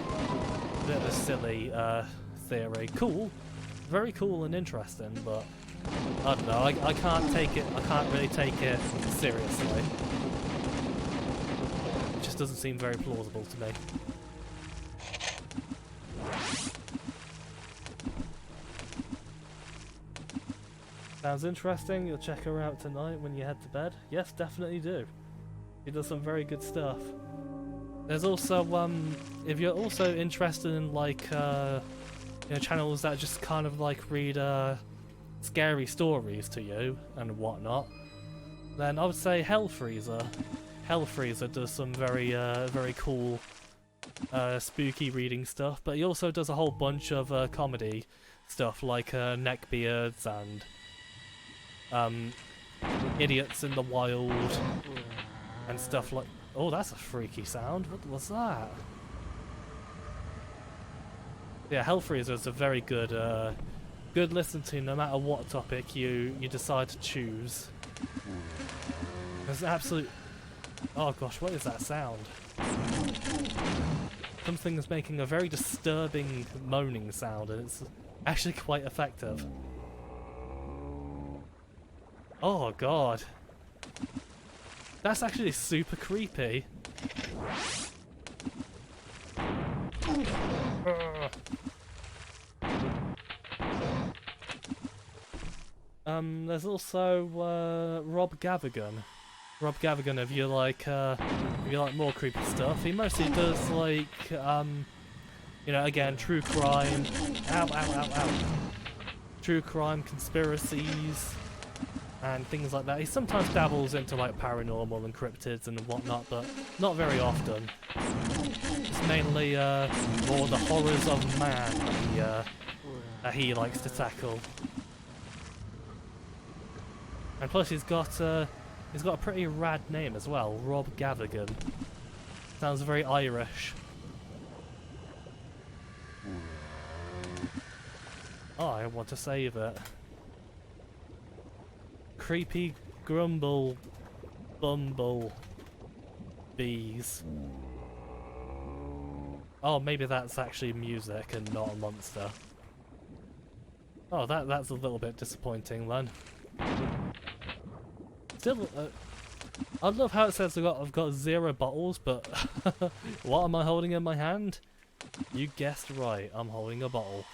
theory. Cool, very cool and interesting, but I don't know. I can't take it. I can't really take it seriously. It just doesn't seem very plausible to me. Sounds interesting. You'll check her out tonight when you head to bed. Yes, definitely do. She does some very good stuff. There's also if you're also interested in like you know, channels that just kind of like read scary stories to you and whatnot, then I would say Hell Freezer. Hellfreezer does some very cool spooky reading stuff, but he also does a whole bunch of comedy stuff like Neckbeards and Idiots in the Wild and stuff like. Oh, that's a freaky sound. What was that? Yeah, Hellfreezer is a very good good listen to no matter what topic you decide to choose. There's absolute. Oh gosh, what is that sound? Something's making a very disturbing moaning sound, and it's actually quite effective. Oh god. That's actually super creepy. There's also Rob Gavigan. Rob Gavigan, if you like more creepy stuff, he mostly does like you know, again, true crime. Ow, ow, ow, ow. True crime, conspiracies, and things like that. He sometimes dabbles into like paranormal and cryptids and whatnot, but not very often. It's mainly more the horrors of man that he likes to tackle. And plus, he's got a pretty rad name as well, Rob Gavigan. Sounds very Irish. Oh, I want to save it. Creepy grumble bumble bees. Oh, maybe that's actually music and not a monster. Oh, that's a little bit disappointing then. Still, I love how it says I've got 0 bottles, but what am I holding in my hand? You guessed right, I'm holding a bottle.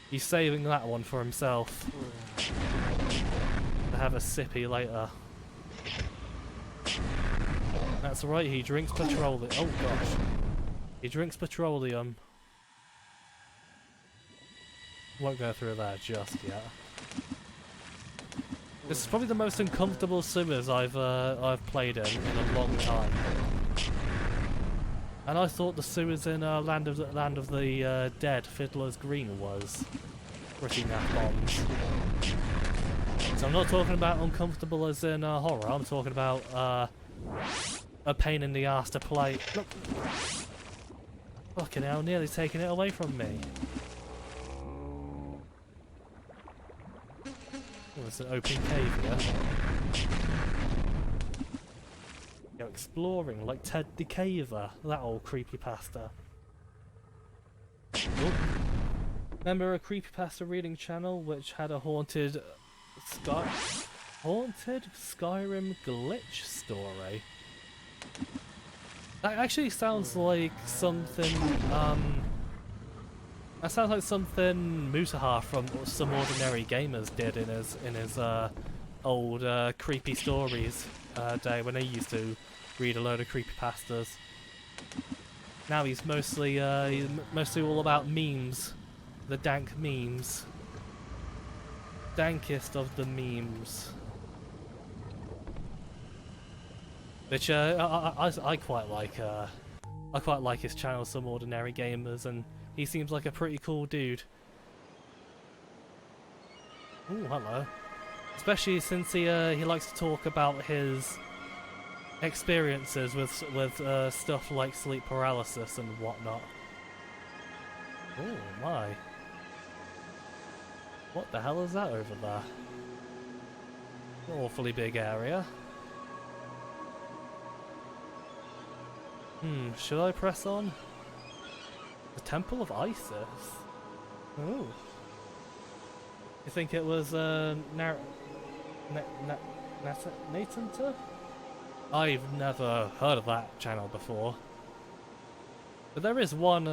He's saving that one for himself. To have a sippy later. That's right, he drinks petroleum. Oh gosh. He drinks petroleum. Won't go through that just yet. This is probably the most uncomfortable sewers I've played in a long time. And I thought the sewers in Land of the Dead, Fiddler's Green was pretty naff bombs. So I'm not talking about uncomfortable as in horror. I'm talking about a pain in the ass to play. Look, fucking hell! Nearly taking it away from me. Oh, it's an open cave here. You're exploring like Ted the Caver, that old creepypasta. Oh. Remember a creepypasta reading channel which had a haunted Skyrim glitch story? That actually sounds like something that sounds like something Mutaha from Some Ordinary Gamers did in his old creepy stories day when he used to read a load of creepypastas. Now he's mostly all about memes, the dank memes, dankest of the memes. Which I quite like. I quite like his channel, Some Ordinary Gamers, and he seems like a pretty cool dude. Ooh, hello. Especially since he likes to talk about his experiences with stuff like sleep paralysis and whatnot. Oh my! What the hell is that over there? Awfully big area. Should I press on? The Temple of Isis? Oh. You think it was Natanta? I've never heard of that channel before. But there is one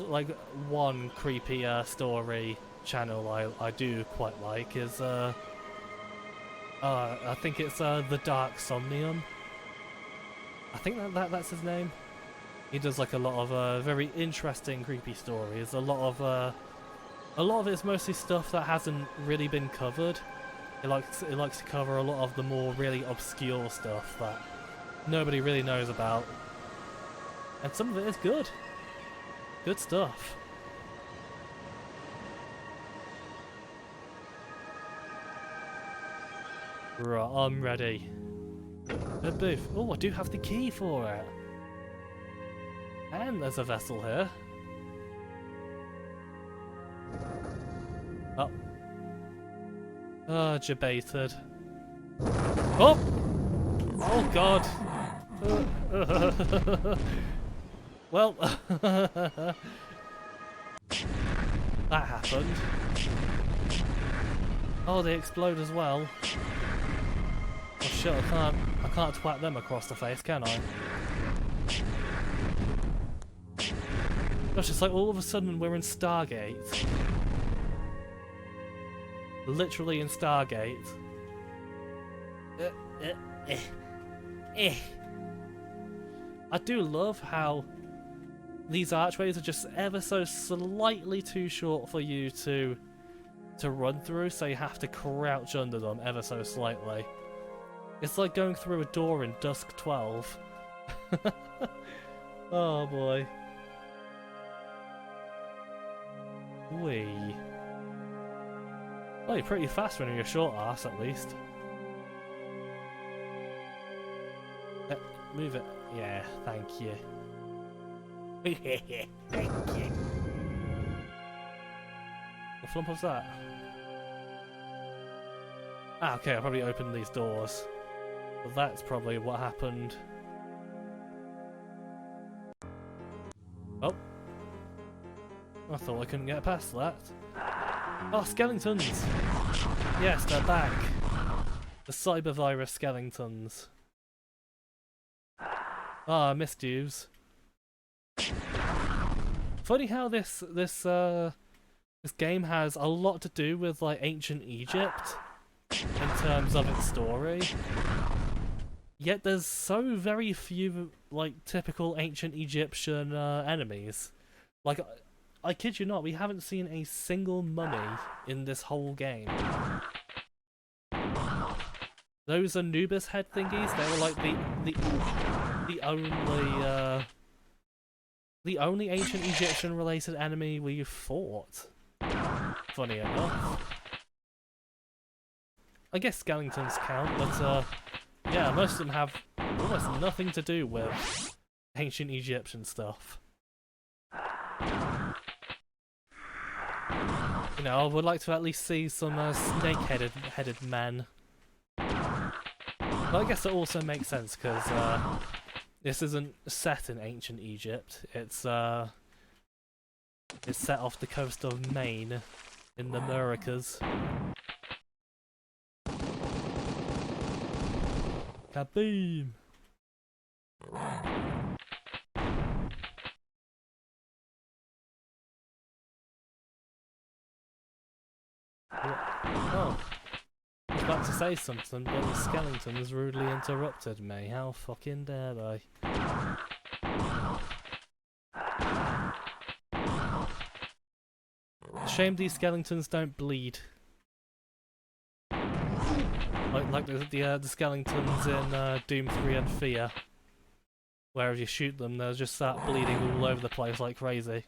like one creepy story channel I do quite like is I think it's the Dark Somnium. I think that's his name. He does like a lot of very interesting creepy stories. A lot of it's mostly stuff that hasn't really been covered. It likes to cover a lot of the more really obscure stuff that nobody really knows about, and some of it is good. Good stuff. Right, I'm ready. The booth. Oh, I do have the key for it. And there's a vessel here. Oh. Ah, debated. Oh! Oh god! Well, that happened. Oh, they explode as well. Oh shit, I can't twat them across the face, can I? Gosh, it's like all of a sudden we're in Stargate. Literally in Stargate. I do love how these archways are just ever so slightly too short for you to run through, so you have to crouch under them ever so slightly. It's like going through a door in Dusk 12. Oh boy. Wee. Oh, you're pretty fast when you're a short arse, at least. Move it. Yeah, thank you. Thank you. What flump was that? Ah, okay, I probably opened these doors. But that's probably what happened. Oh. I thought I couldn't get past that. Oh, skeletons! Yes, they're back. The cyber virus skeletons. Ah, missed yous. Funny how this game has a lot to do with like ancient Egypt in terms of its story. Yet there's so very few like typical ancient Egyptian enemies. Like, I kid you not, we haven't seen a single mummy in this whole game. Those Anubis head thingies, they were like the only ancient Egyptian related enemy we fought. Funny enough. I guess skeletons count, but yeah, most of them have almost nothing to do with ancient Egyptian stuff. You know, I would like to at least see some snake-headed men. But I guess it also makes sense because this isn't set in ancient Egypt. It's set off the coast of Maine in the Americas. Kaboom! Oh, I was about to say something, but the skeletons rudely interrupted me. How fucking dare they? Shame these skeletons don't bleed. Like the skeletons in Doom 3 and Fear. Where if you shoot them, they'll just start bleeding all over the place like crazy.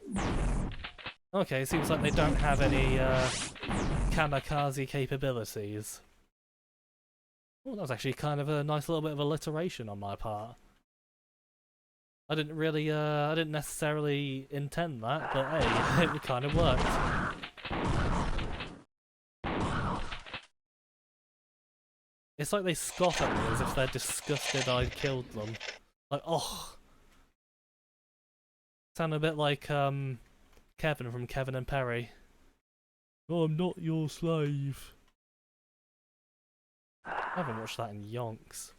Okay, it seems like they don't have any kamikaze capabilities. Oh, that was actually kind of a nice little bit of alliteration on my part. I didn't necessarily intend that, but hey, it kind of worked. It's like they scoff at me as if they're disgusted I killed them. Like, oh. Sound a bit like, Kevin from Kevin and Perry. Oh, I'm not your slave. I haven't watched that in yonks.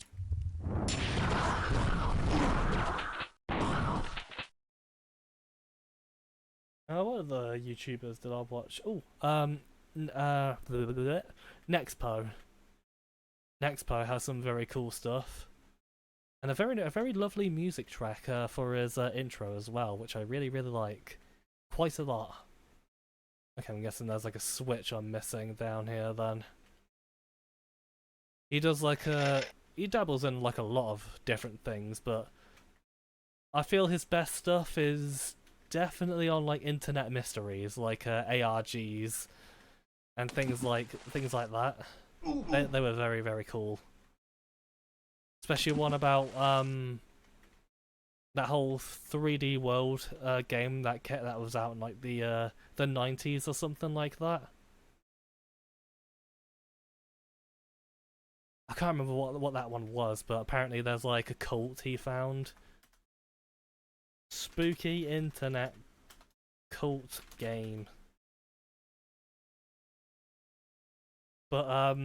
What other YouTubers did I watch? Oh, Nexpo. Nexpo has some very cool stuff. And a very lovely music track for his intro as well, which I really like. Quite a lot. Okay, I'm guessing there's like a switch I'm missing down here then. He does like he dabbles in like a lot of different things, but I feel his best stuff is definitely on like internet mysteries, like ARGs and things like that. They were very, very cool. Especially one about that whole 3D world game that was out in like the 90s or something like that. I can't remember what that one was, but apparently there's like a cult he found. Spooky internet cult game. But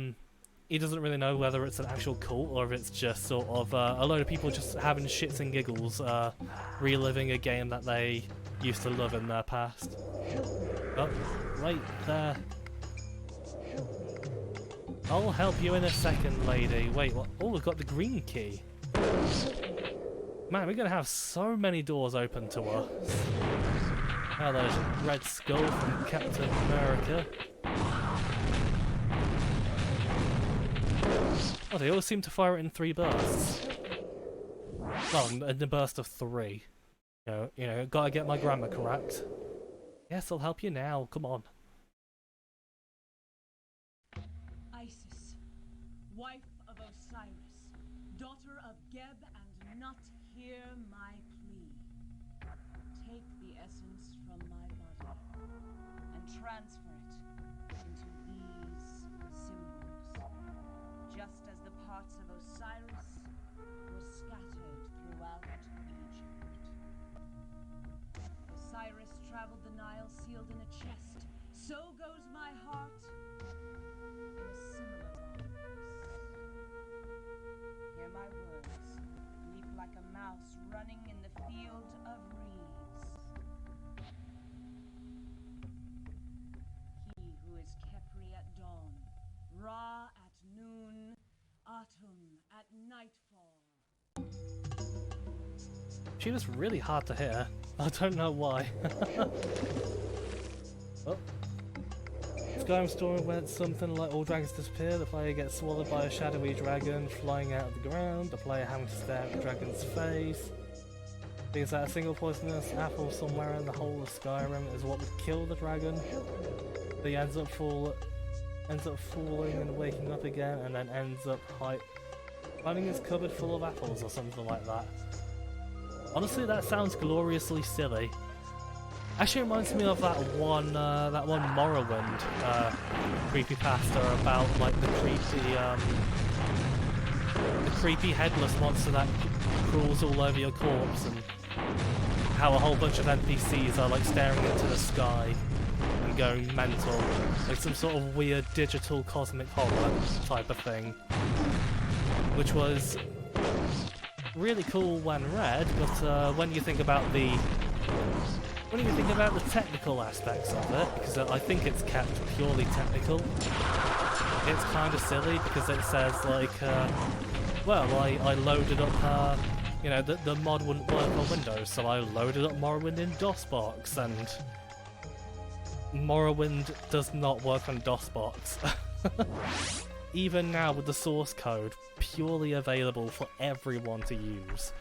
he doesn't really know whether it's an actual cult or if it's just sort of a load of people just having shits and giggles, reliving a game that they used to love in their past. Oh, wait there. I'll help you in a second, lady. Wait, what? Oh, we've got the green key. Man, we're gonna have so many doors open to us. Oh, there's Red Skull from Captain America. Oh, they always seem to fire it in 3 bursts. Well, in a burst of 3. You know, gotta get my grammar correct. Yes, I'll help you now. Come on. Isis, wife of Osiris, daughter of Geb, and not hear my plea. Take the essence from my body and transfer it into these symbols, just as the parts of Osiris were scattered throughout Egypt. Osiris traveled the Nile sealed in a chest. So goes my heart in a similar box. Hear my words. Leap like a mouse running in the field of reeds. He who is Khepri at dawn, Ra at noon, Atum at nightfall. She was really hard to hear. I don't know why. Oh. Skyrim story went something like all dragons disappear, the player gets swallowed by a shadowy dragon flying out of the ground, the player having to stare at the dragon's face. Thinks that a single poisonous apple somewhere in the whole of Skyrim is what would kill the dragon. He ends up falling and waking up again, and then ends up finding his cupboard full of apples or something like that. Honestly, that sounds gloriously silly. Actually reminds me of that one Morrowind creepypasta about like the creepy headless monster that crawls all over your corpse, and how a whole bunch of NPCs are like staring into the sky and going mental, like some sort of weird digital cosmic horror type of thing, which was really cool when read, but when you think about the technical aspects of it, because I think it's kept purely technical, it's kind of silly because it says like, well, I loaded up, you know, the mod wouldn't work on Windows, so I loaded up Morrowind in DOSBox, and Morrowind does not work on DOSBox. Even now with the source code purely available for everyone to use,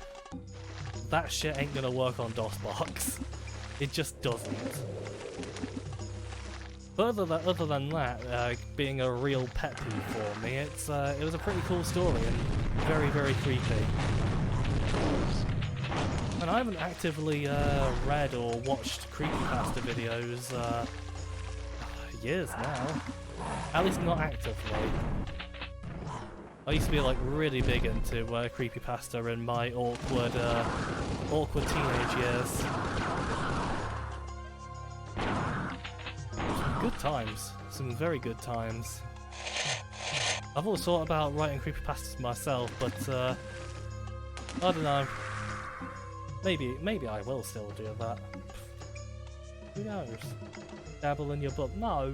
that shit ain't gonna work on DOSBox. It just doesn't. But other than that, being a real pet peeve for me, it was a pretty cool story and very, very creepy. And I haven't actively read or watched creepypasta videos years now. At least not actively. I used to be like really big into creepypasta in my awkward teenage years. Good times, some very good times. I've always thought about writing creepypastas myself, but I don't know. Maybe I will still do that. Who knows? Dabble in your butt? No.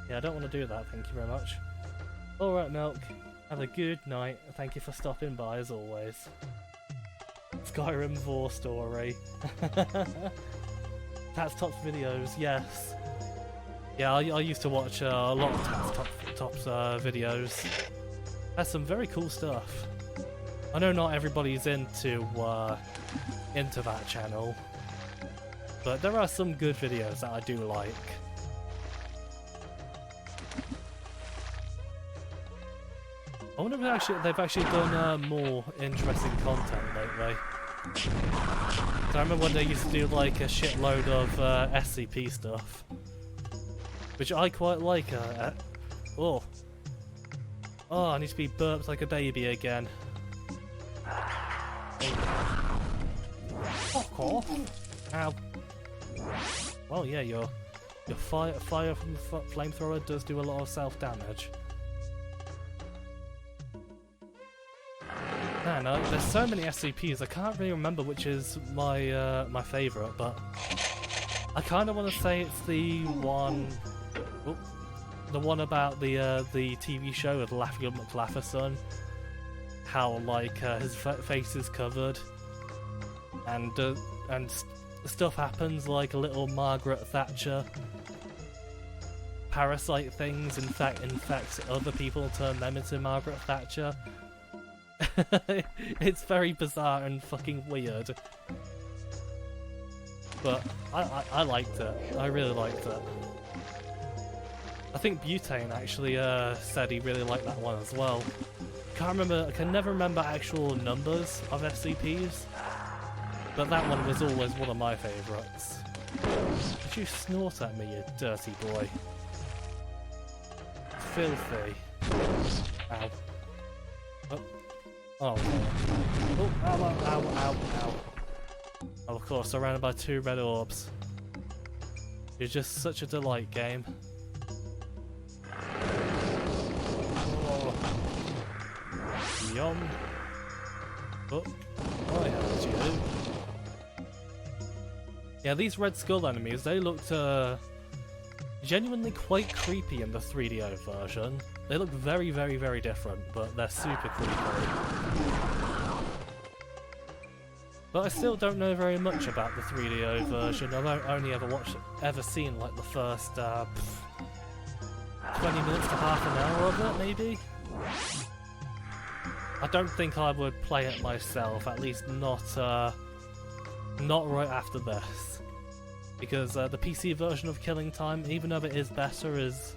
Yeah, I don't want to do that. Thank you very much. All right, Milk. Have a good night. Thank you for stopping by as always. Skyrim Vor story. Tats Tops videos, yes. Yeah, I used to watch a lot of Tats Tops videos. Has some very cool stuff. I know not everybody's into that channel, but there are some good videos that I do like. I wonder if they've actually done more interesting content lately. So I remember when they used to do like a shitload of SCP stuff, which I quite like. Oh, I need to be burped like a baby again. Fuck off! Ow. Well, yeah, your fire from the flamethrower does do a lot of self-damage. Man, there's so many SCPs. I can't really remember which is my my favourite, but I kind of want to say it's the one about the TV show with Laughing McLaughlin. How like his face is covered, and stuff happens like a little Margaret Thatcher parasite things infect other people, turn them into Margaret Thatcher. It's very bizarre and fucking weird, but I liked it. I really liked it. I think Butane actually said he really liked that one as well. I can never remember actual numbers of SCPs, but that one was always one of my favourites. Did you snort at me, you dirty boy? Filthy. Ow. Oh. Oh, oh, ow, ow, ow, ow, ow. Oh, of course, surrounded by 2 red orbs. You're just such a delight, game. Oh. Yum. Oh, I heard you. Yeah, these Red Skull enemies, they looked genuinely quite creepy in the 3DO version. They look very, very, very different, but they're super creepy. But I still don't know very much about the 3DO version. I've only ever seen like the first 20 minutes to half an hour of it, maybe? I don't think I would play it myself, at least not right after this. Because the PC version of Killing Time, even though it is better, is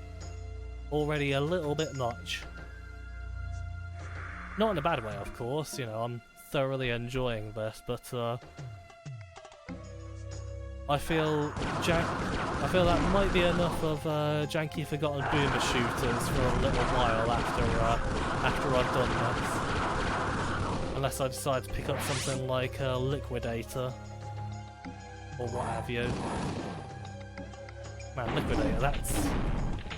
already a little bit much. Not in a bad way, of course, you know, I'm thoroughly enjoying this, but I feel that might be enough of janky forgotten boomer shooters for a little while after I've done this. Unless I decide to pick up something like Liquidator or what have you. Man, Liquidator,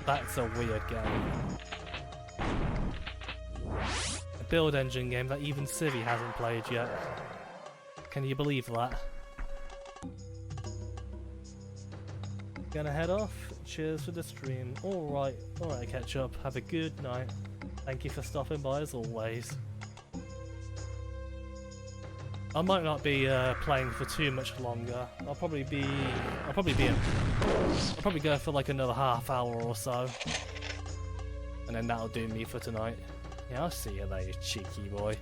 that's a weird game. A build engine game that even Civi hasn't played yet. Can you believe that? Gonna head off. Cheers for the stream. Alright, Ketchup. Have a good night. Thank you for stopping by as always. I might not be playing for too much longer. I'll probably go for like another half hour or so, and then that'll do me for tonight. Yeah, I'll see you there, you cheeky boy.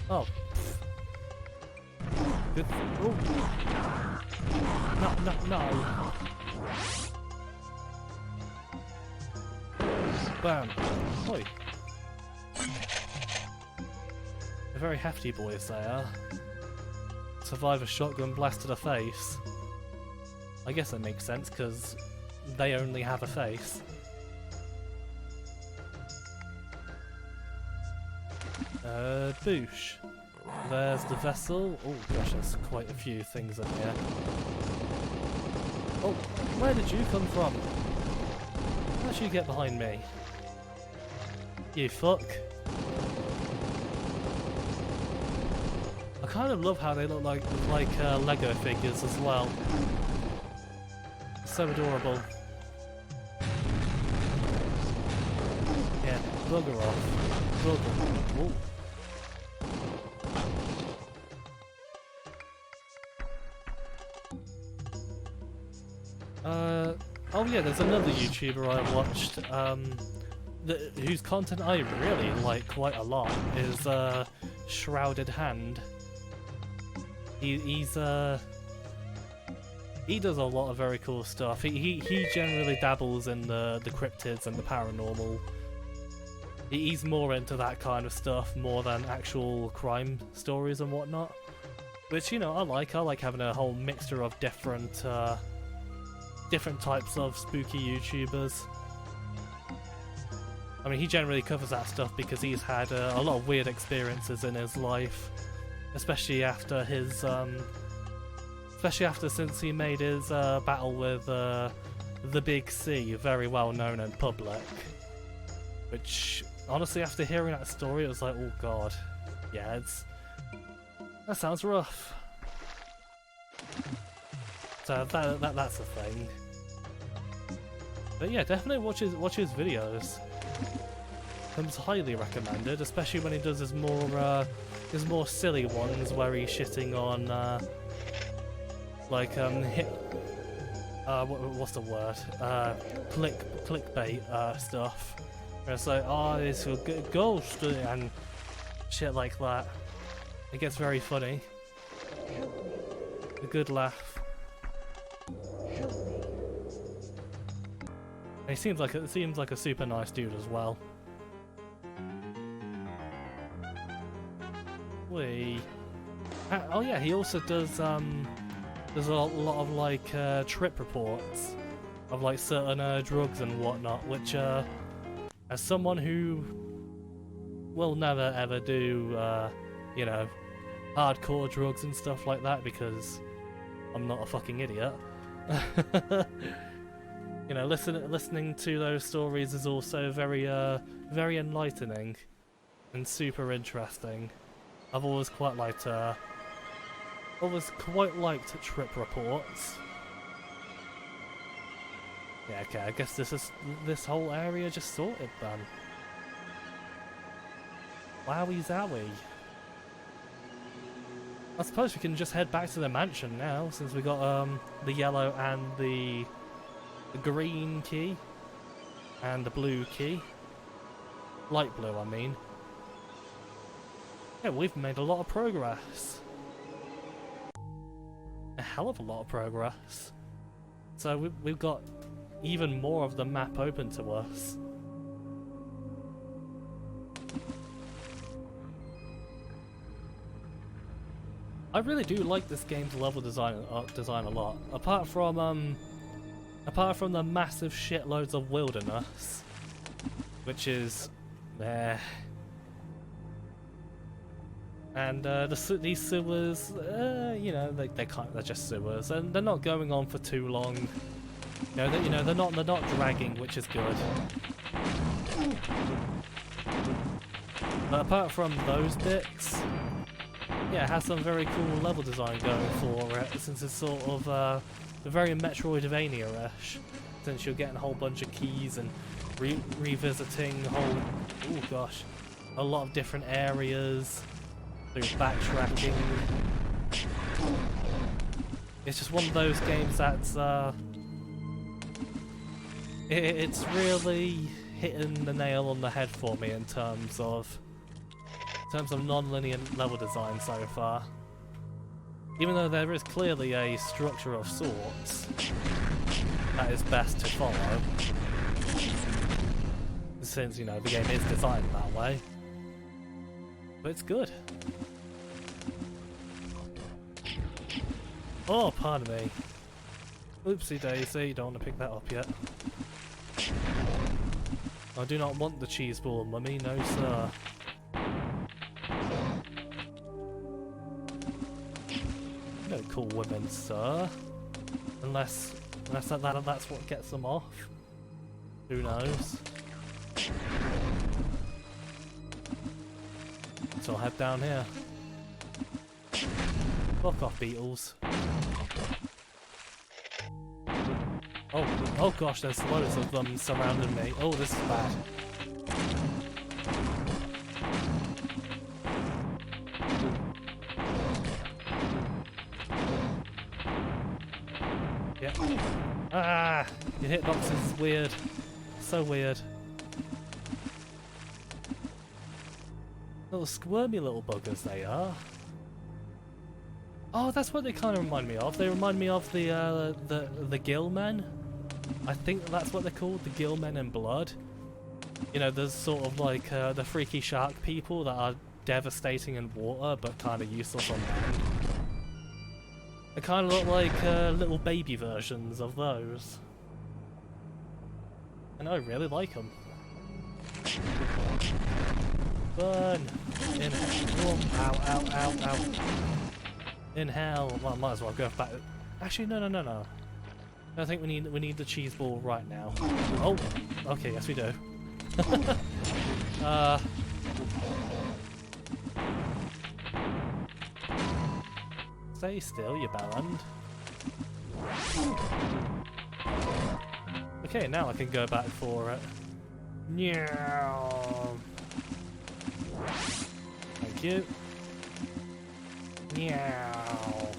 Oh. Good. Ooh. No. Bam. Oi. Very hefty boys they are. Survive a shotgun blast to the face. I guess that makes sense because they only have a face. Boosh. There's the vessel. Oh gosh, there's quite a few things in here. Oh, where did you come from? How'd you get behind me? You fuck. I kind of love how they look like Lego figures as well. So adorable. Yeah, bugger off. Bugger. Ooh. Oh yeah, there's another YouTuber I watched whose content I really like quite a lot is Shrouded Hand. He does a lot of very cool stuff. He generally dabbles in the cryptids and the paranormal. He's more into that kind of stuff more than actual crime stories and whatnot. Which, you know, I like. I like having a whole mixture of different types of spooky YouTubers. I mean, he generally covers that stuff because he's had a lot of weird experiences in his life, especially after his, since he made his battle with the Big C, very well known in public. Which, honestly, after hearing that story, it was like, oh god, yeah, that sounds rough. So that's the thing. But yeah, definitely watch his videos. Comes highly recommended, especially when he does his more silly ones where he's shitting on what's the word? Clickbait stuff. Where it's like, oh, it's a ghost and shit like that. It gets very funny. A good laugh. And he seems like a super nice dude as well. Oh yeah, he also does a lot of like trip reports of like certain drugs and whatnot, which as someone who will never ever do you know, hardcore drugs and stuff like that because I'm not a fucking idiot. You know, listening to those stories is also very enlightening and super interesting. I've always quite liked trip reports. Yeah, okay, I guess this whole area just sorted then. Wowie zowie. I suppose we can just head back to the mansion now, since we got the yellow and the green key and the blue key. Light blue, I mean. Yeah, we've made a lot of progress. A hell of a lot of progress. So we've got even more of the map open to us. I really do like this game's level design a lot. Apart from the massive shitloads of wilderness, which is there. And these sewers, you know, they're just sewers, and they're not going on for too long. They're not dragging, which is good. But apart from those bits, yeah, it has some very cool level design going for it, since it's sort of very Metroidvania-ish. Since you're getting a whole bunch of keys and revisiting a lot of different areas. Through backtracking. It's just one of those games that's it's really hitting the nail on the head for me in terms of non-linear level design so far. Even though there is clearly a structure of sorts that is best to follow, since, you know, the game is designed that way. But it's good. Oh, pardon me. Oopsie daisy, don't want to pick that up yet. I do not want the cheese ball, mummy, no sir. No cool women, sir. Unless that's what gets them off. Who knows? So I'll head down here. Fuck off, beetles. Oh gosh, there's loads of them surrounding me. Oh, this is bad. Yeah. Ah! Your hitbox is weird. So weird. Little squirmy little buggers they are. Oh, that's what they kind of remind me of. They remind me of the gill men. I think that's what they're called, the gill men in Blood. You know, there's sort of like the freaky shark people that are devastating in water but kind of useless on land. They kind of look like little baby versions of those. And I really like them. Burn! In hell. Ow, ow, ow, ow. In hell. Well, I might as well go back. Actually, no. I think we need the cheese ball right now. Oh, okay, yes we do. Stay still, you bellend. Okay, now I can go back for it. Meow. Thank you. Meow.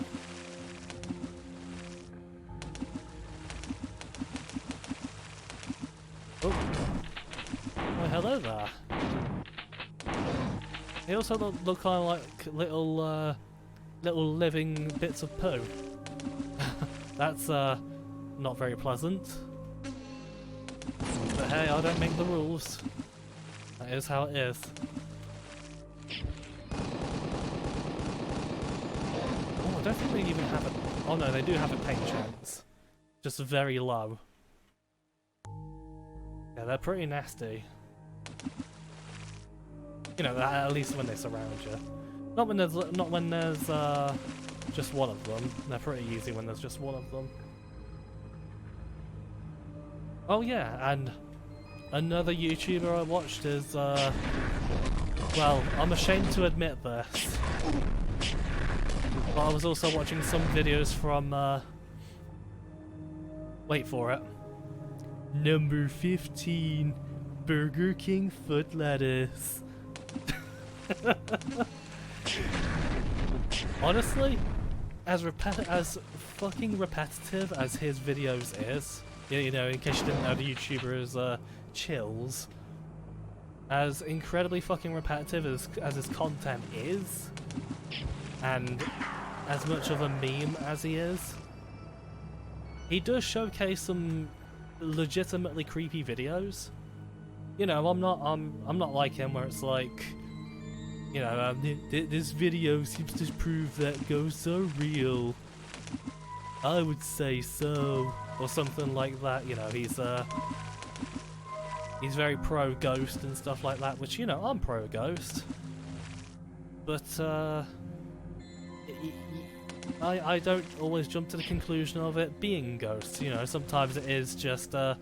Oh. Oh, hello there. They also look kind of like little living bits of poo. That's not very pleasant. But hey, I don't make the rules. That is how it is. Oh, I don't think they even have a... Oh no, they do have a paint chance. Just very low. Yeah, they're pretty nasty. You know, at least when they surround you. Not when there's just one of them. They're pretty easy when there's just one of them. Oh yeah, and another YouTuber I watched is well, I'm ashamed to admit this, but I was also watching some videos from wait for it. Number 15, Burger King foot lettuce. Honestly, as fucking repetitive as his videos is, you know, in case you didn't know, the YouTuber is Chills, as incredibly fucking repetitive as his content is, and as much of a meme as he is, he does showcase some legitimately creepy videos. You know, I'm not like him where it's like, you know, this video seems to prove that ghosts are real. I would say so, or something like that. You know, he's very pro ghost and stuff like that, which, you know, I'm pro ghost. But I don't always jump to the conclusion of it being ghosts. You know, sometimes it is just a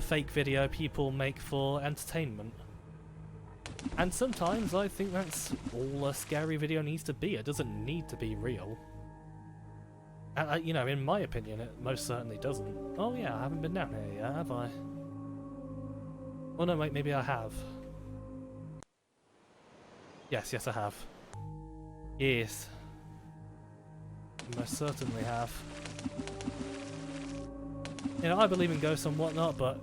fake video people make for entertainment. And sometimes I think that's all a scary video needs to be. It doesn't need to be real. And, you know, in my opinion, it most certainly doesn't. Oh yeah, I haven't been down here yet, have I? Oh no, wait, maybe I have. Yes, I have. Yes. I most certainly have. You know, I believe in ghosts and whatnot, but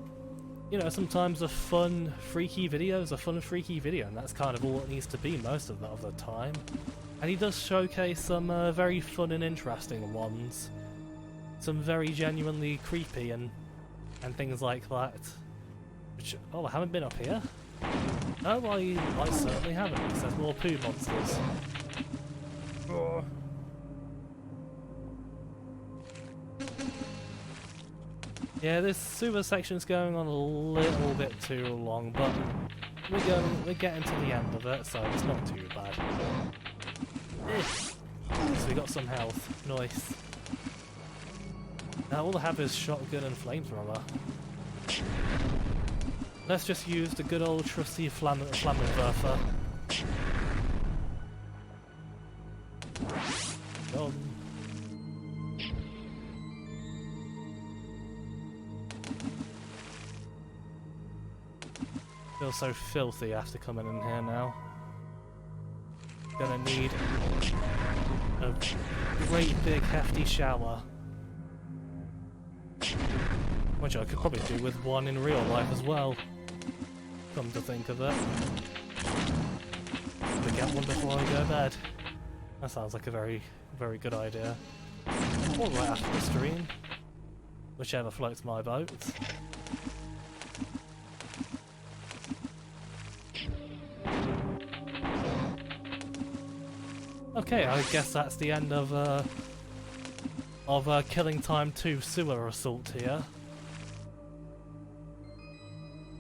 you know, sometimes a fun, freaky video is a fun, freaky video, and that's kind of all it needs to be most of the time. And he does showcase some very fun and interesting ones. Some very genuinely creepy and things like that. Which, oh, I haven't been up here? No, I certainly haven't, because there's more poo monsters. Oh. Yeah, this sewer section's going on a little bit too long, but we're getting to the end of it, so it's not too bad. So we got some health. Nice. Now all I have is shotgun and flamethrower. Let's just use the good old trusty flammenwerfer. Feel so filthy after coming in here now. Gonna need a great big hefty shower. Which I could probably do with one in real life as well. Come to think of it. get one before I go to bed. That sounds like a very, very good idea. Or right after the stream. Whichever floats my boat. Okay, I guess that's the end of Killing Time 2 Sewer Assault here.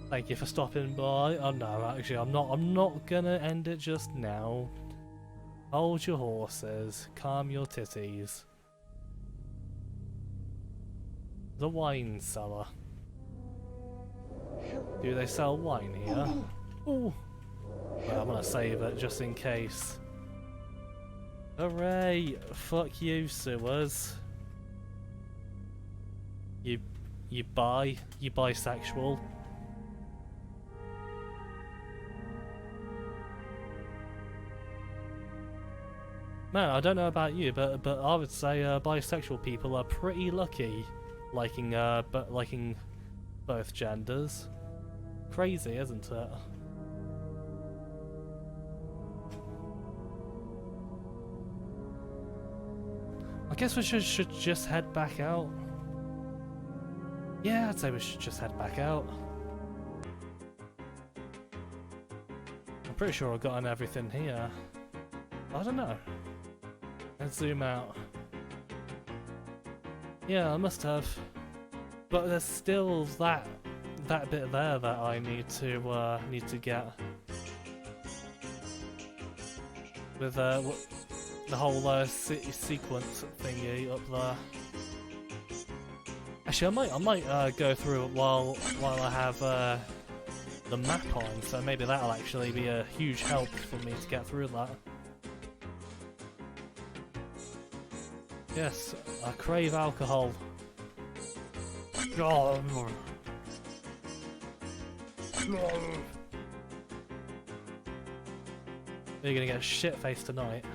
Thank you for stopping by. Oh no, actually I'm not gonna end it just now. Hold your horses, calm your titties. The wine cellar. Do they sell wine here? Ooh. Well, I'm gonna save it just in case. Hooray! Fuck you, sewers. You bisexual. Man, I don't know about you, but I would say bisexual people are pretty lucky, liking both genders. Crazy, isn't it? I guess we should just head back out. Yeah, I'd say we should just head back out. I'm pretty sure I've gotten everything here. I don't know. Let's zoom out. Yeah, I must have. But there's still that bit there that I need to get. With the whole sequence thingy up there. Actually, I might go through it while I have the map on, so maybe that'll actually be a huge help for me to get through that. Yes, I crave alcohol. Oh. You're gonna get shit-faced tonight.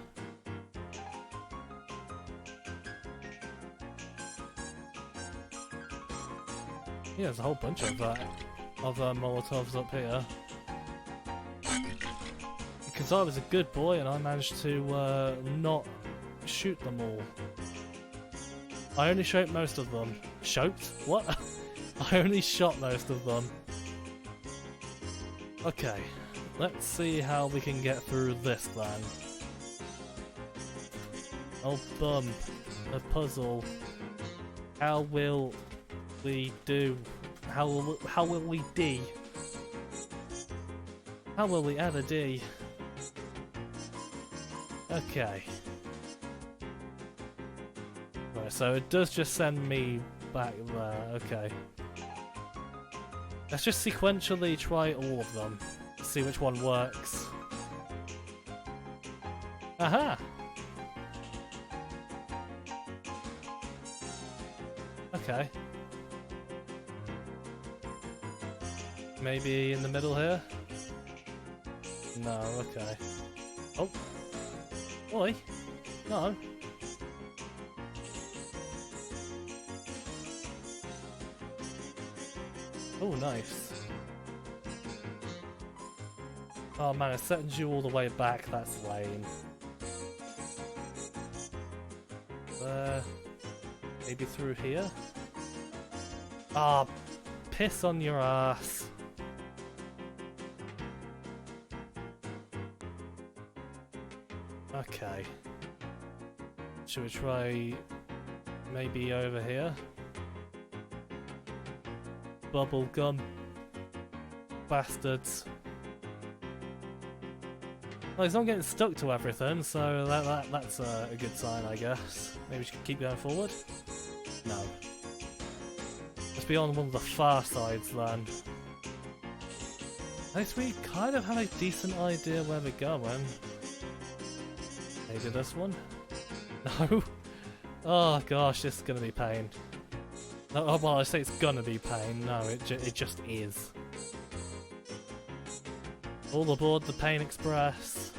Yeah, there's a whole bunch of Molotovs up here. Because I was a good boy and I managed to not shoot them all. I only shot most of them. Shot? What? I only shot most of them. Okay, let's see how we can get through this then. Oh bum, a puzzle. How will we do? How will we D? How will we add a D? Okay. Right, so it does just send me back there, okay. Let's just sequentially try all of them. See which one works. Aha! Okay. Maybe in the middle here? No, okay. Oh! Oi! No! Oh, nice. Oh man, it sends you all the way back, that's lame. Maybe through here? Ah, piss on your ass. Okay. Should we try maybe over here? Bubblegum bastards. Well, he's not getting stuck to everything, so that's a good sign, I guess. Maybe we should keep going forward? No. Let's be on one of the far sides then. At least we kind of have a decent idea where we're going. Maybe this one? No? Oh gosh, this is gonna be pain. Oh, well, I say it's gonna be pain. No, it just is. All aboard the Pain Express.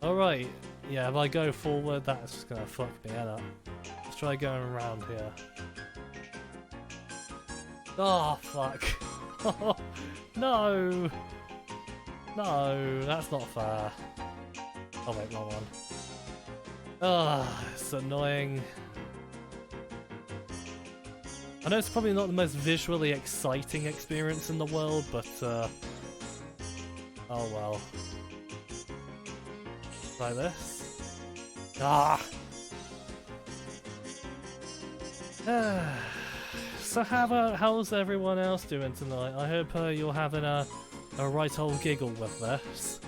Alright, yeah, if I go forward, that's just gonna fuck me up. Let's try going around here. Oh, fuck. Oh, no! No, that's not fair. Oh wait, wrong one. Ah, it's annoying. I know it's probably not the most visually exciting experience in the world, but oh well. Like this. Ah! So how's everyone else doing tonight? I hope you're having a right old giggle with this.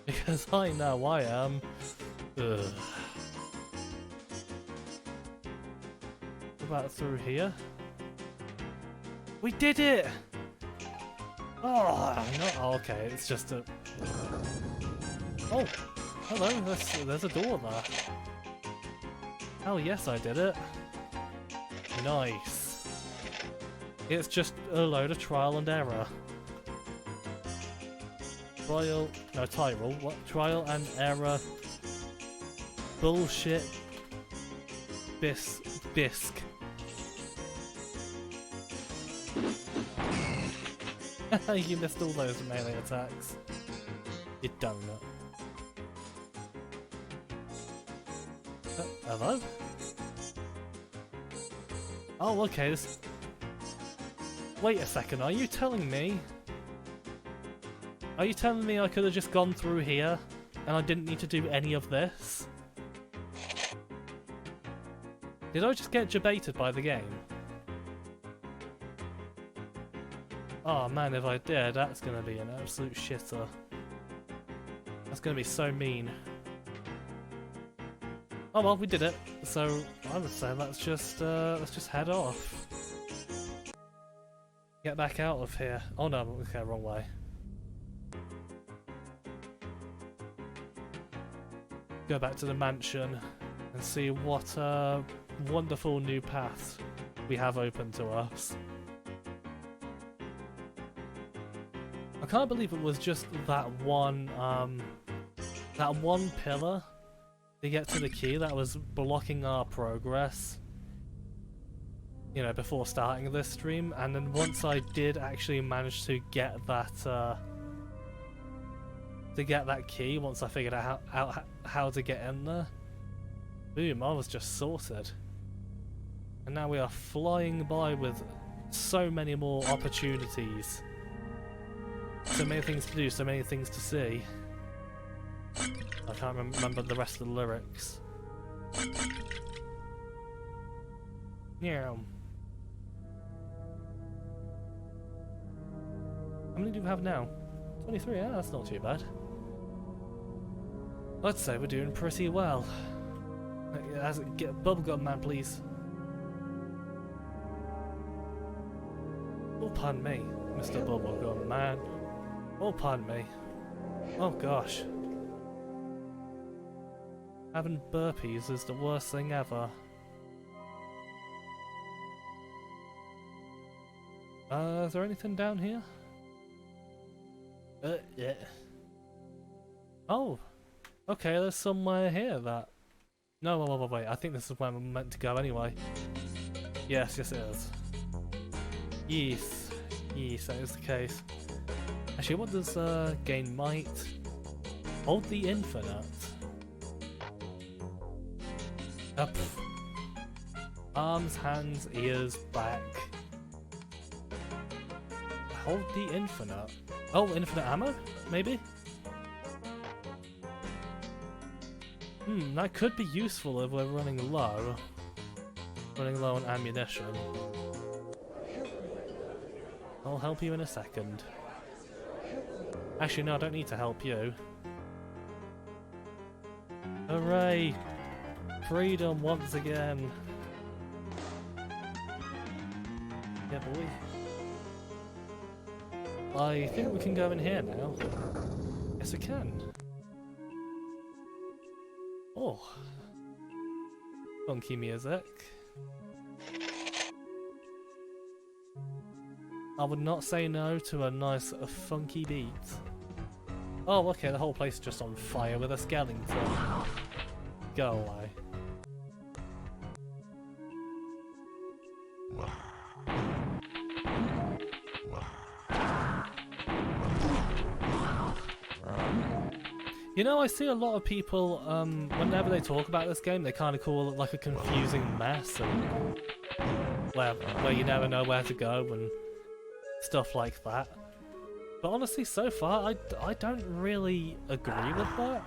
Because I know I am. Ugh. What about through here? We did it! Oh, no, oh, okay, it's just a... Oh, hello, there's a door there. Oh yes, I did it. Nice. It's just a load of trial and error. Tyrol, what? Trial and error. Bullshit. Bisque. You missed all those melee attacks. You donut. Hello? Oh, okay, this... Wait a second, are you telling me... Are you telling me I could have just gone through here, and I didn't need to do any of this? Did I just get debated by the game? Oh man, if I did, that's gonna be an absolute shitter. That's gonna be so mean. Oh well, we did it. So I would say let's just head off. Get back out of here. Oh no, okay, wrong way. Go back to the mansion and see what wonderful new paths we have open to us. I can't believe it was just that one pillar to get to the key that was blocking our progress, you know, before starting this stream, and then once I did actually manage to get that key, once I figured out how to get in there, boom, I was just sorted. And now we are flying by with so many more opportunities. So many things to do, so many things to see. I can't remember the rest of the lyrics. Yeah. How many do we have now? 23, yeah, that's not too bad. I'd say we're doing pretty well. Get a bubblegum man, please. Oh, pardon me, Mr. Bubblegum man. Oh, pardon me. Oh gosh. Having burpees is the worst thing ever. Is there anything down here? Yeah. Oh! Okay, there's somewhere here that... No, wait, I think this is where I'm meant to go anyway. Yes, it is. Yes, that is the case. Actually, what does gain might? Hold the infinite. Up. Arms, hands, ears, back. Hold the infinite. Oh, infinite ammo? Maybe? That could be useful if we're running low. Running low on ammunition. I'll help you in a second. Actually, no, I don't need to help you. Hooray! Freedom once again! Yeah, boy. I think we can go in here now. Yes, we can. Oh. Funky music. I would not say no to a nice funky beat. Oh, okay, the whole place is just on fire with a skeleton. Go away. You know, I see a lot of people, whenever they talk about this game, they kind of call it like a confusing mess, and where you never know where to go and stuff like that. But honestly, so far, I don't really agree with that.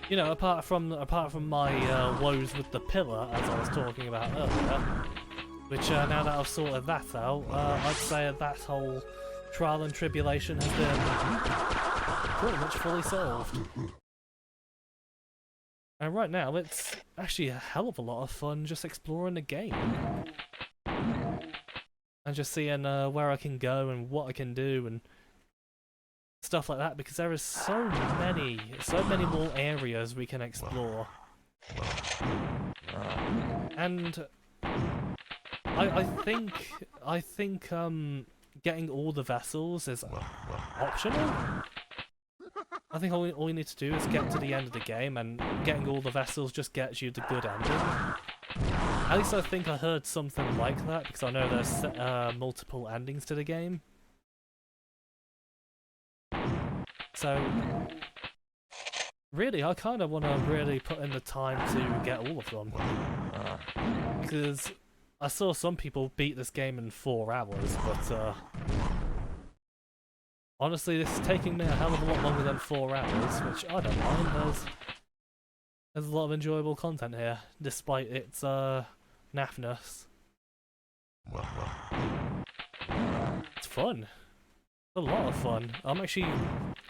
You know, apart from my woes with the pillar, as I was talking about earlier, which now that I've sorted that out, I'd say that whole trial and tribulation has been pretty much fully solved. And right now, it's actually a hell of a lot of fun just exploring the game. And just seeing where I can go and what I can do and stuff like that, because there is so many more areas we can explore. And I think getting all the vessels is optional. I think all you need to do is get to the end of the game, and getting all the vessels just gets you the good ending. At least I think I heard something like that, because I know there's multiple endings to the game. So, really, I kind of want to really put in the time to get all of them. Because I saw some people beat this game in 4 hours, but honestly, this is taking me a hell of a lot longer than 4 hours, which I don't mind. There's a lot of enjoyable content here, despite its naffness. It's fun. A lot of fun. I'm actually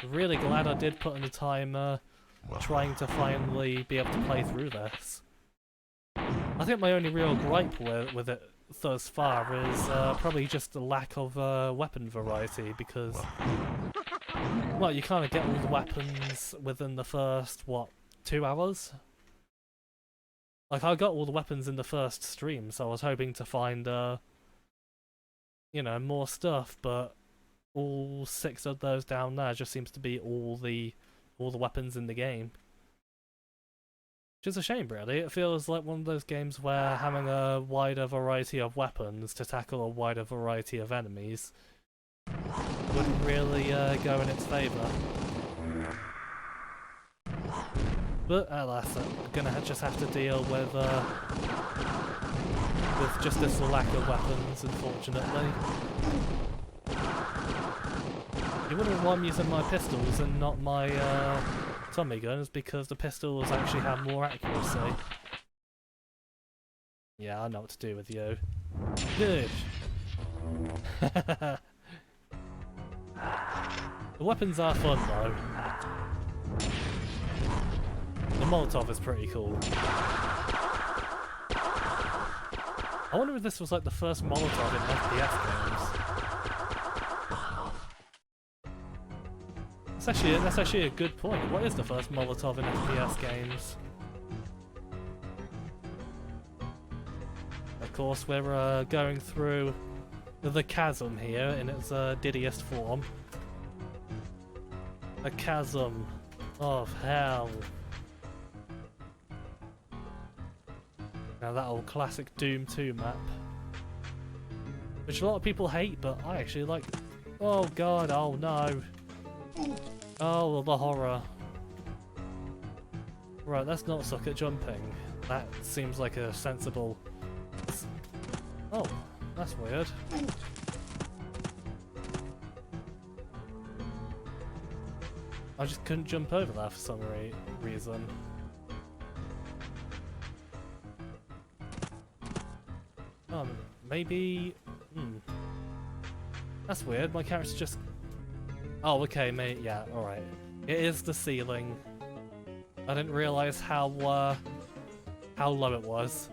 really glad I did put in the time trying to finally be able to play through this. I think my only real gripe with it thus far is probably just the lack of weapon variety, because, well, you kind of get all the weapons within the first, what, 2 hours? Like, I got all the weapons in the first stream, so I was hoping to find, you know, more stuff, but all 6 of those down there just seems to be all the weapons in the game. Which is a shame, really. It feels like one of those games where having a wider variety of weapons to tackle a wider variety of enemies would really go in its favour. But alas, I'm gonna just have to deal with just this lack of weapons, unfortunately. You wonder why I'm using my pistols and not my Tommy guns, because the pistols actually have more accuracy. Yeah, I know what to do with you. Good. The weapons are fun though. The Molotov is pretty cool. I wonder if this was like the first Molotov in FPS games. That's actually a good point. What is the first Molotov in FPS games? Of course, we're going through the chasm here in its diddiest form. A chasm of hell. Now that old classic Doom 2 map, which a lot of people hate, but I actually like. Oh god! Oh no! Oh, the horror. Right, let's not suck at jumping. That seems like a sensible... Oh, that's weird. I just couldn't jump over that for some reason. Maybe... That's weird, my character just... Oh, okay, mate, yeah, alright. It is the ceiling. I didn't realise how low it was.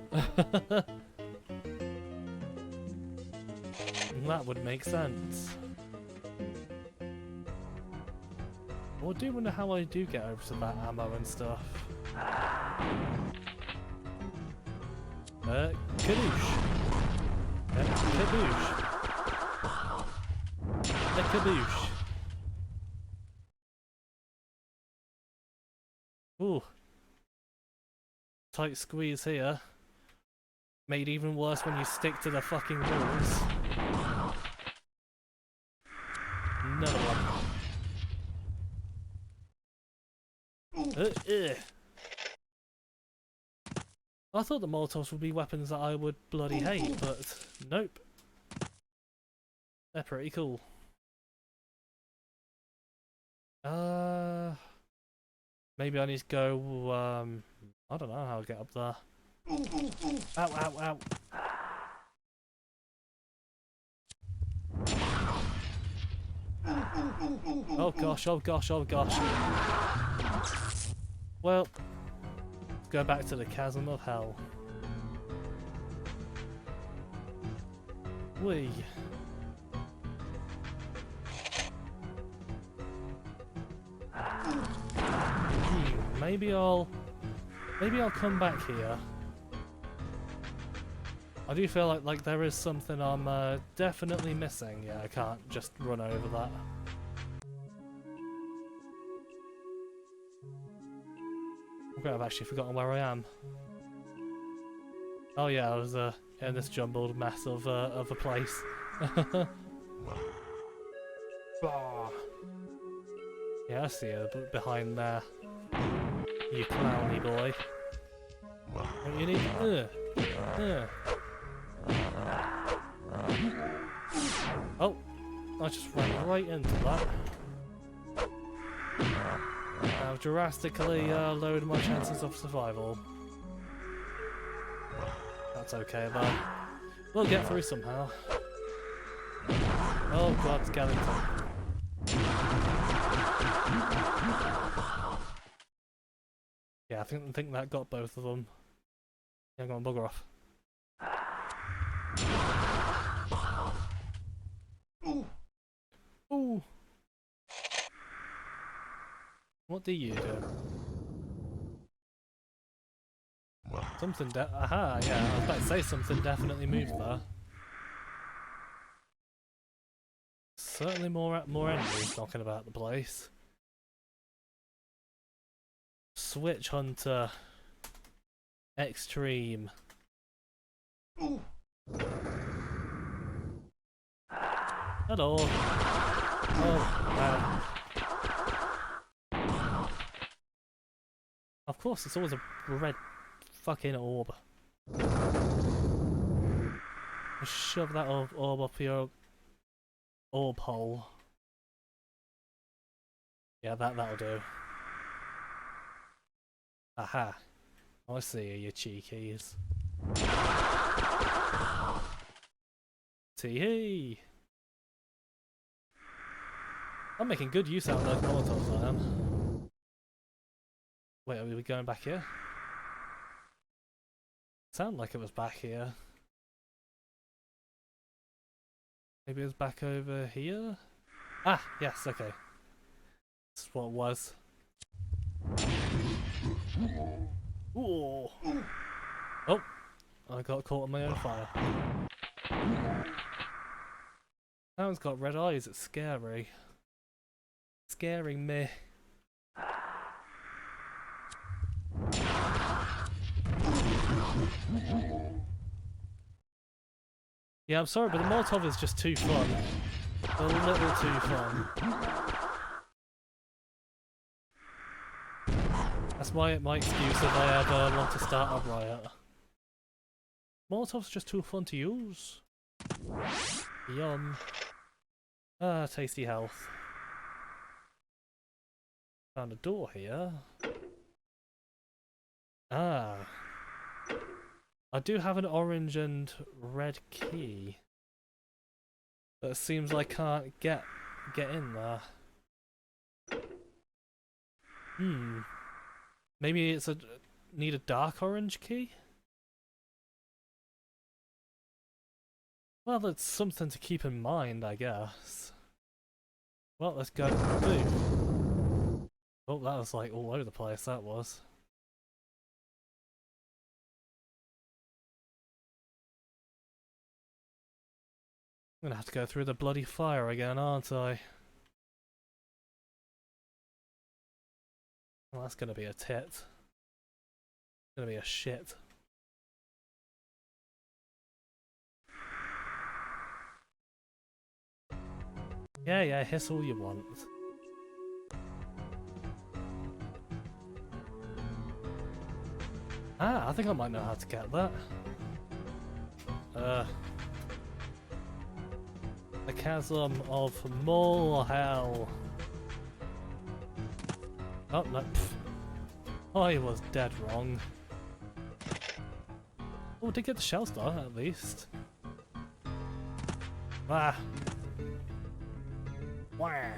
That would make sense. I do wonder how I do get over to that ammo and stuff. Kadoosh! Kadoosh! Kadoosh! Ooh. Tight squeeze here. Made even worse when you stick to the fucking walls. Another one. I thought the Molotovs would be weapons that I would bloody hate, but nope. They're pretty cool. Maybe I need to go, I don't know how to get up there. Ow, ow, ow. Oh gosh, oh gosh, oh gosh. Well, let's go back to the chasm of hell. Whee. Maybe I'll come back here. I do feel like there is something I'm definitely missing. Yeah, I can't just run over that. Okay, I've actually forgotten where I am. Oh yeah, I was in this jumbled mess of a place. Yeah, I see you behind there. You clowny boy. What you need? Oh, I just ran right into that. I've drastically lowered my chances of survival. That's okay though. We'll get through somehow. Oh god, skeleton. Yeah, I think that got both of them. Yeah, go on, bugger off. Ooh. What do you do? Something aha, yeah, I was about to say something definitely moved there. Certainly more enemies knocking about the place. Switch Hunter Extreme. Hello. Oh, man. Of course, it's always a red fucking orb. Shove that orb up your orb hole. Yeah, that'll do. Aha. I see you cheekies. Tee-hee! I'm making good use out of those Molotovs, I am. Wait, are we going back here? Sounded like it was back here. Maybe it was back over here? Ah, yes, okay. That's what it was. Ooh. Oh, I got caught on my own fire. That one's got red eyes, it's scary. Scaring me. Yeah, I'm sorry, but the Molotov is just too fun. A little too fun. That's my excuse if I ever want to start a riot. Molotov's just too fun to use. Yum. Ah, tasty health. Found a door here. Ah. I do have an orange and red key. But it seems I can't get in there. Maybe it's need a dark orange key? Well, that's something to keep in mind, I guess. Well, let's go. Boom. Oh, that was like all over the place, that was. I'm gonna have to go through the bloody fire again, aren't I? Well, that's gonna be a tit. It's gonna be a shit. Yeah, hiss all you want. Ah, I think I might know how to get that. The chasm of more hell. Oh no! I was dead wrong. Oh, did get the shell star at least. Ah! Wah!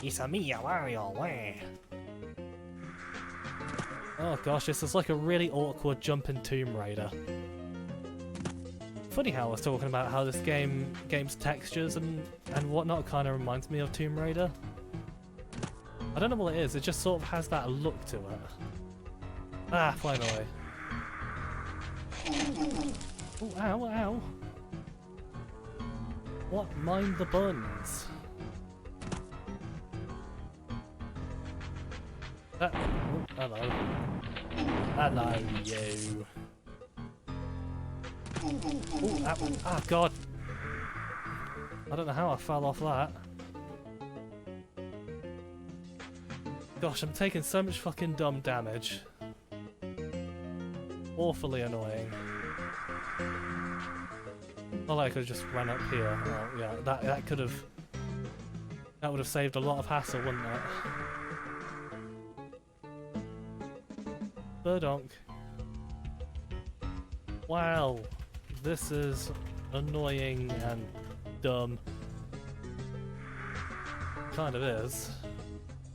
It's a me, Wario, wah! Oh gosh, this is like a really awkward jump in Tomb Raider. Funny how I was talking about how this game's textures and whatnot kind of reminds me of Tomb Raider. I don't know what it is, it just sort of has that look to it. Ah, finally. Oh, ow, ow. What? Mind the buns. Oh, hello. Hello, you. Oh, ah, God. I don't know how I fell off that. Gosh, I'm taking so much fucking dumb damage. Awfully annoying. Well, I could have just run up here. Oh, yeah, that could have... That would have saved a lot of hassle, wouldn't it? Burdonk. Wow. This is annoying and dumb. Kind of is.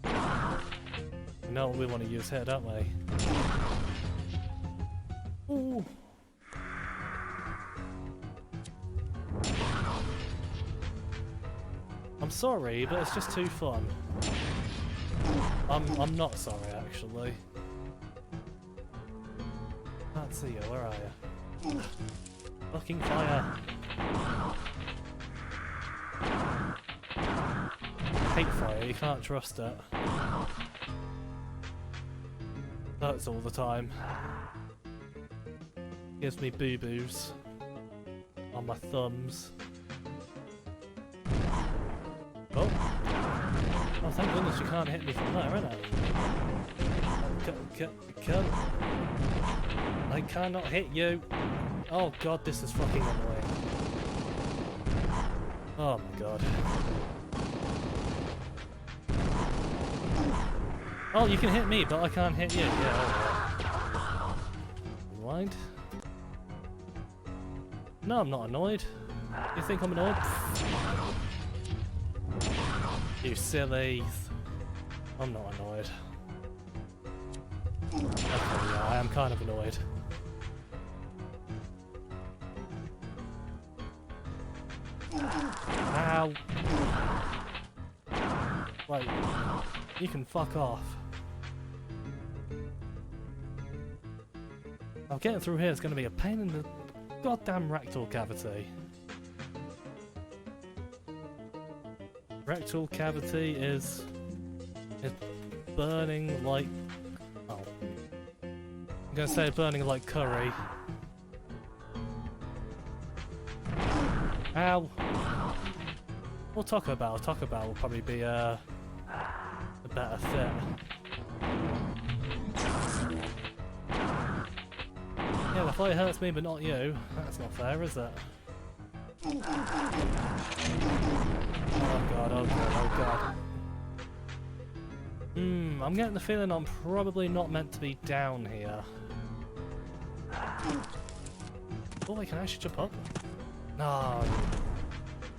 We know what we want to use here, don't we? Ooh. I'm sorry, but it's just too fun. I'm not sorry, actually. Can't see you. Where are you? Fucking fire! Hate fire. You can't trust it. That's all the time. Gives me boo-boos on my thumbs. Oh! Oh, thank goodness you can't hit me from there, innit? I cannot hit you! Oh god, this is fucking annoying. Oh my god. Oh, you can hit me, but I can't hit you. Yeah, alright. Mind? No, I'm not annoyed. You think I'm annoyed? You silly. I'm not annoyed. Okay, yeah, I am kind of annoyed. Ow! Wait, you can fuck off. Oh, getting through here is going to be a pain in the goddamn rectal cavity. Rectal cavity is burning like... Oh. I'm going to say burning like curry. Ow! Or Taco Bell. Taco Bell will probably be a better fit. Yeah, the fire hurts me but not you. That's not fair, is it? Oh god, oh god, oh god. I'm getting the feeling I'm probably not meant to be down here. Oh, I can actually jump up. No.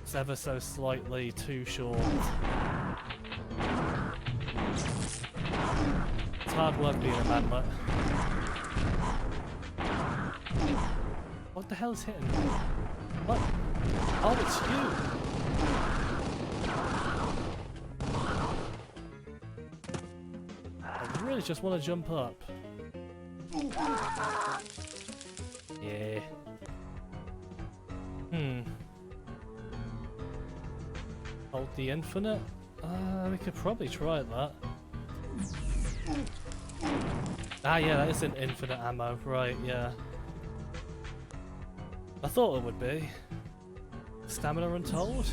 It's ever so slightly too short. It's hard work being a manlet. What the hell is hitting me? What? Oh, it's you! I really just want to jump up. Yeah. Hold the infinite? We could probably try that. Ah, yeah, that isn't infinite ammo, right, yeah. I thought it would be. Stamina untold?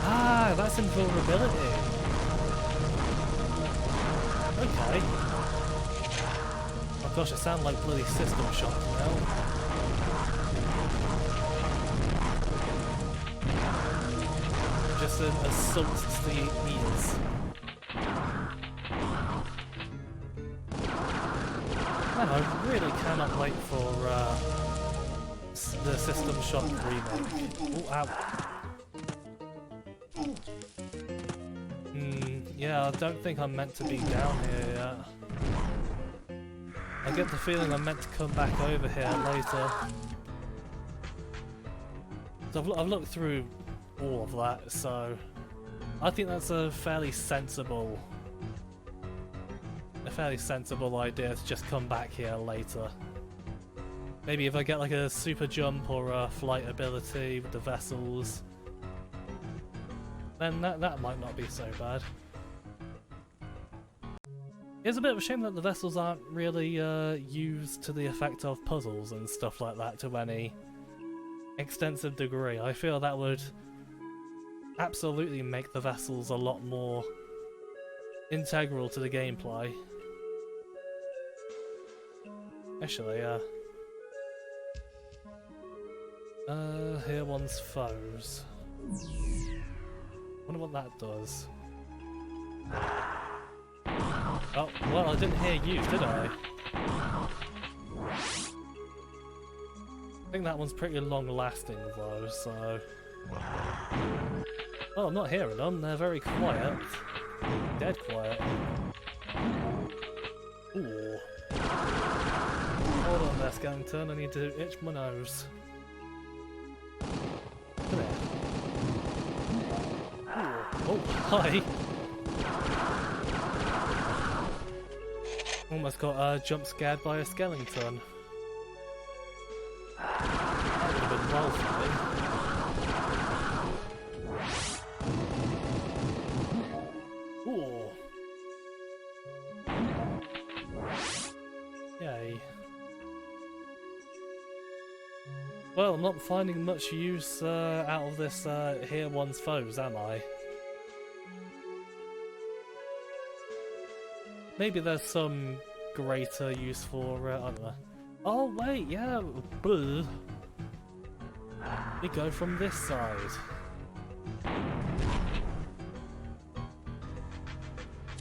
Ah, that's invulnerability. Okay. Gosh, it sounds like bloody System Shock now. Just an assault to the ears. Man, I really cannot wait for the System Shock remake. Oh, ow. Yeah, I don't think I'm meant to be down here yet. I get the feeling I'm meant to come back over here later. So I've looked through all of that, so I think that's a fairly sensible idea to just come back here later. Maybe if I get like a super jump or a flight ability with the vessels, then that might not be so bad. It's a bit of a shame that the vessels aren't really used to the effect of puzzles and stuff like that to any extensive degree. I feel that would absolutely make the vessels a lot more integral to the gameplay. Actually, here one's foes. Wonder what that does. Oh, well, I didn't hear you, did I? I think that one's pretty long-lasting, though, so... Oh, I'm not hearing them, they're very quiet. Dead quiet. Ooh. Hold on there, Skellington, I need to itch my nose. Come here. Ooh. Oh, hi! Almost got jump scared by a skeleton. That would have been well for me. Ooh. Yay. Well, I'm not finding much use out of this here one's foes, am I? Maybe there's some greater use for, I don't know. Oh wait, yeah, bleh. We go from this side.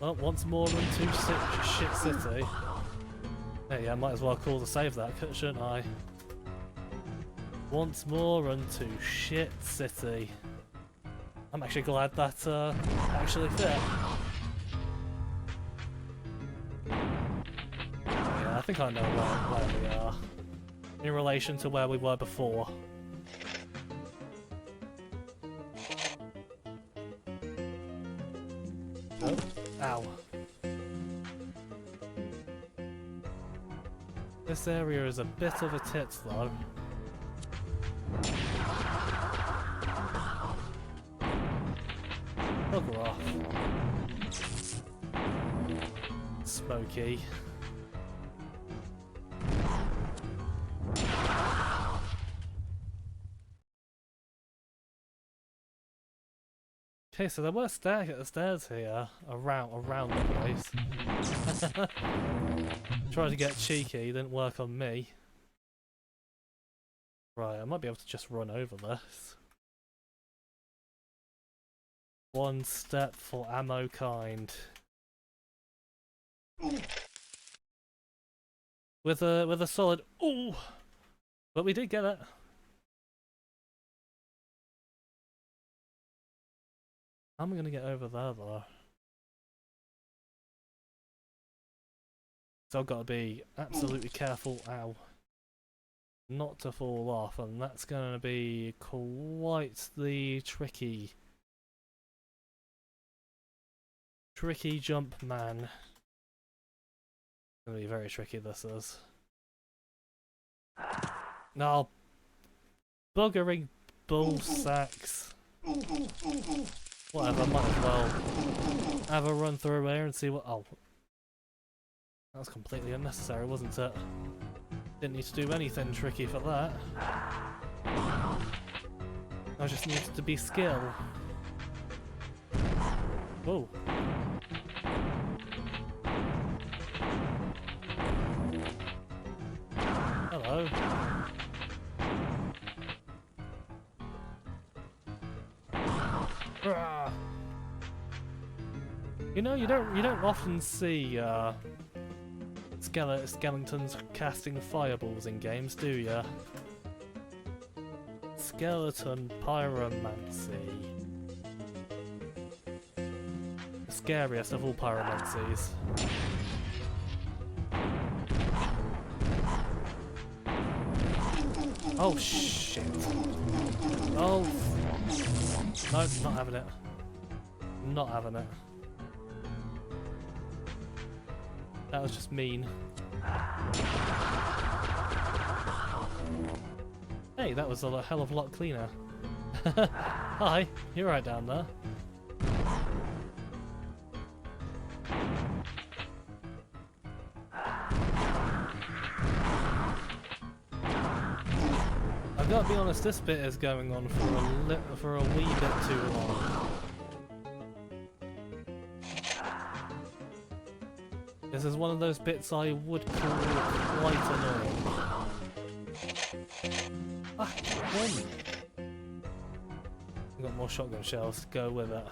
Well, once more into Shit City. Hey, yeah, might as well call to save that, shouldn't I? Once more into Shit City. I'm actually glad that actually fit. I think I know where we are in relation to where we were before. Oh, ow. This area is a bit of a tit though. Bugger off. Smoky. Okay, so there were stairs here around the place. Tried to get cheeky, didn't work on me. Right, I might be able to just run over this. One step for ammo kind. With a solid ooh, but we did get it. How am I gonna get over there though? So I've got to be absolutely careful, ow, not to fall off, and that's gonna be quite the tricky jump, man. It's gonna be very tricky, this is. No, buggering bull sacks. Whatever, might as well have a run through here and see what. Oh, that was completely unnecessary, wasn't it? Didn't need to do anything tricky for that. I just needed to be skill. Whoa. Ah. You know, you don't often see skeletons casting fireballs in games, do ya? Skeleton pyromancy. The scariest of all pyromancies. Oh shit. Oh. No, not having it. Not having it. That was just mean. Hey, that was a hell of a lot cleaner. Hi, you're right down there. I've got to be honest, this bit is going on for a wee bit too long. This is one of those bits I would call quite annoying. Ah, one. I've got more shotgun shells to go with it.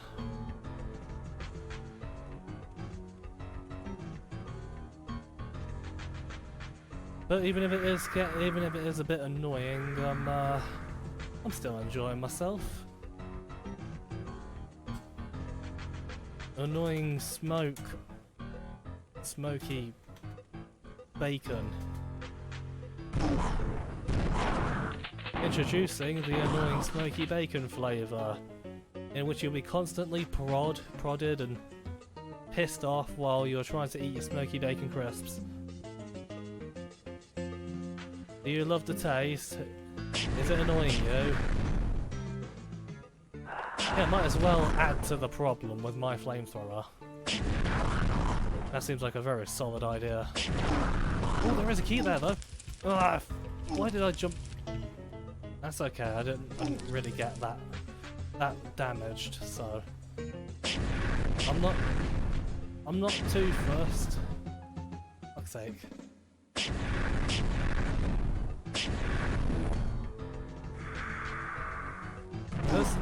But even if it is a bit annoying, I'm still enjoying myself. Annoying smoky bacon. Introducing the annoying smoky bacon flavour, in which you'll be constantly prodded and pissed off while you're trying to eat your smoky bacon crisps. Do you love the taste? Is it annoying you? Yeah, might as well add to the problem with my flamethrower. That seems like a very solid idea. Oh, there is a key there though. Ugh, why did I jump? That's okay. I didn't really get that damaged, so I'm not too fussed. Fuck's sake.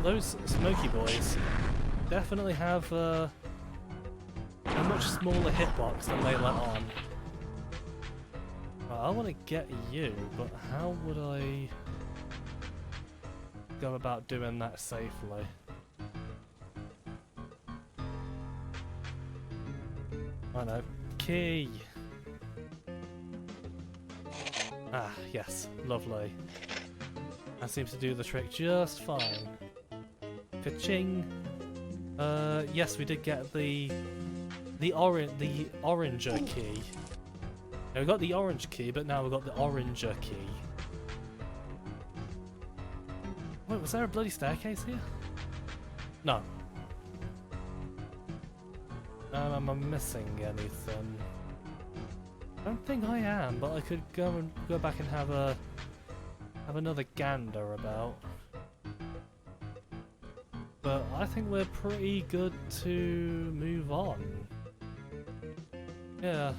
Those smoky boys definitely have a much smaller hitbox than they let on. Right, I want to get you, but how would I go about doing that safely? I know. Key! Ah, yes. Lovely. That seems to do the trick just fine. Ka-ching! Yes, we did get the oranger key. Now, we got the orange key, but now we've got the oranger key. Wait, was there a bloody staircase here? No. Am I missing anything? I don't think I am, but I could go back and have another gander about. But I think we're pretty good to move on. Yeah.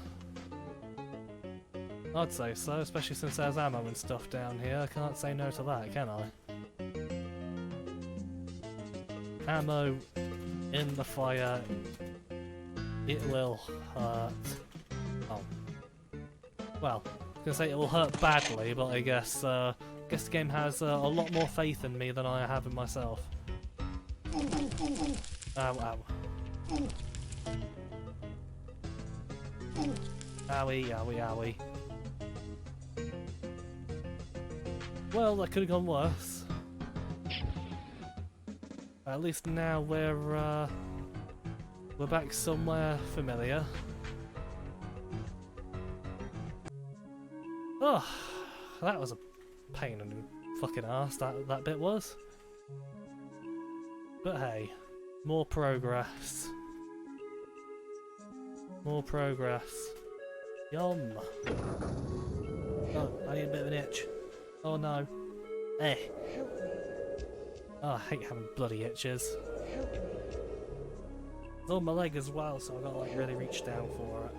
I'd say so, especially since there's ammo and stuff down here. I can't say no to that, can I? Ammo in the fire. It will hurt. Oh. Well, I was gonna say it will hurt badly, but I guess the game has a lot more faith in me than I have in myself. Ow, ow. Owie, owie, owie. Well, that could have gone worse. At least now we're back somewhere familiar. Oh, that was a pain in the fucking ass, that bit was. But hey, more progress. More progress. Yum. Oh, I need a bit of an itch. Oh no. Eh. Oh, I hate having bloody itches. It's on my leg as well, so I've got to like really reach down for it.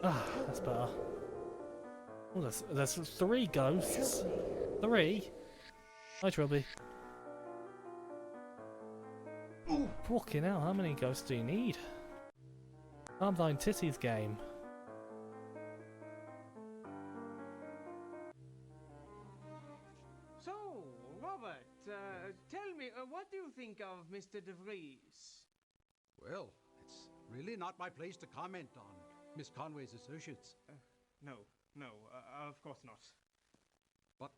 Ah, that's better. Oh, there's 3 ghosts. 3? Hi, Trilby. Fucking hell, how many ghosts do you need? Calm thine titties game. So, Robert, tell me, what do you think of Mr. De Vries? Well, it's really not my place to comment on Miss Conway's associates. No, of course not. But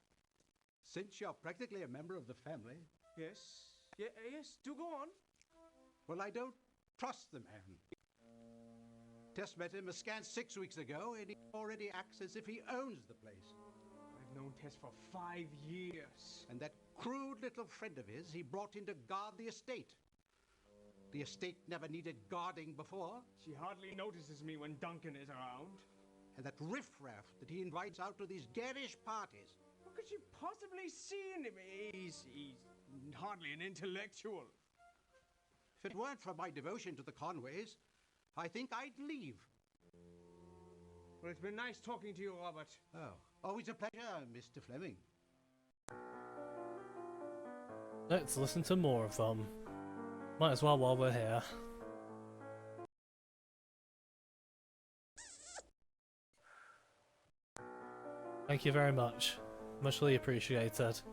since you're practically a member of the family, Yes, yes, do go on. well, I don't trust the man. Tess met him a scant 6 weeks ago, and he already acts as if he owns the place. I've known Tess for 5 years. And that crude little friend of his he brought in to guard the estate. The estate never needed guarding before. She hardly notices me when Duncan is around. And that riffraff that he invites out to these garish parties. How could she possibly see in him? He's hardly an intellectual. If it weren't for my devotion to the Conways, I think I'd leave. Well, it's been nice talking to you, Robert. Oh, always a pleasure, Mr. Fleming. Let's listen to more of them. Might as well while we're here. Thank you very much. Muchly appreciated. So,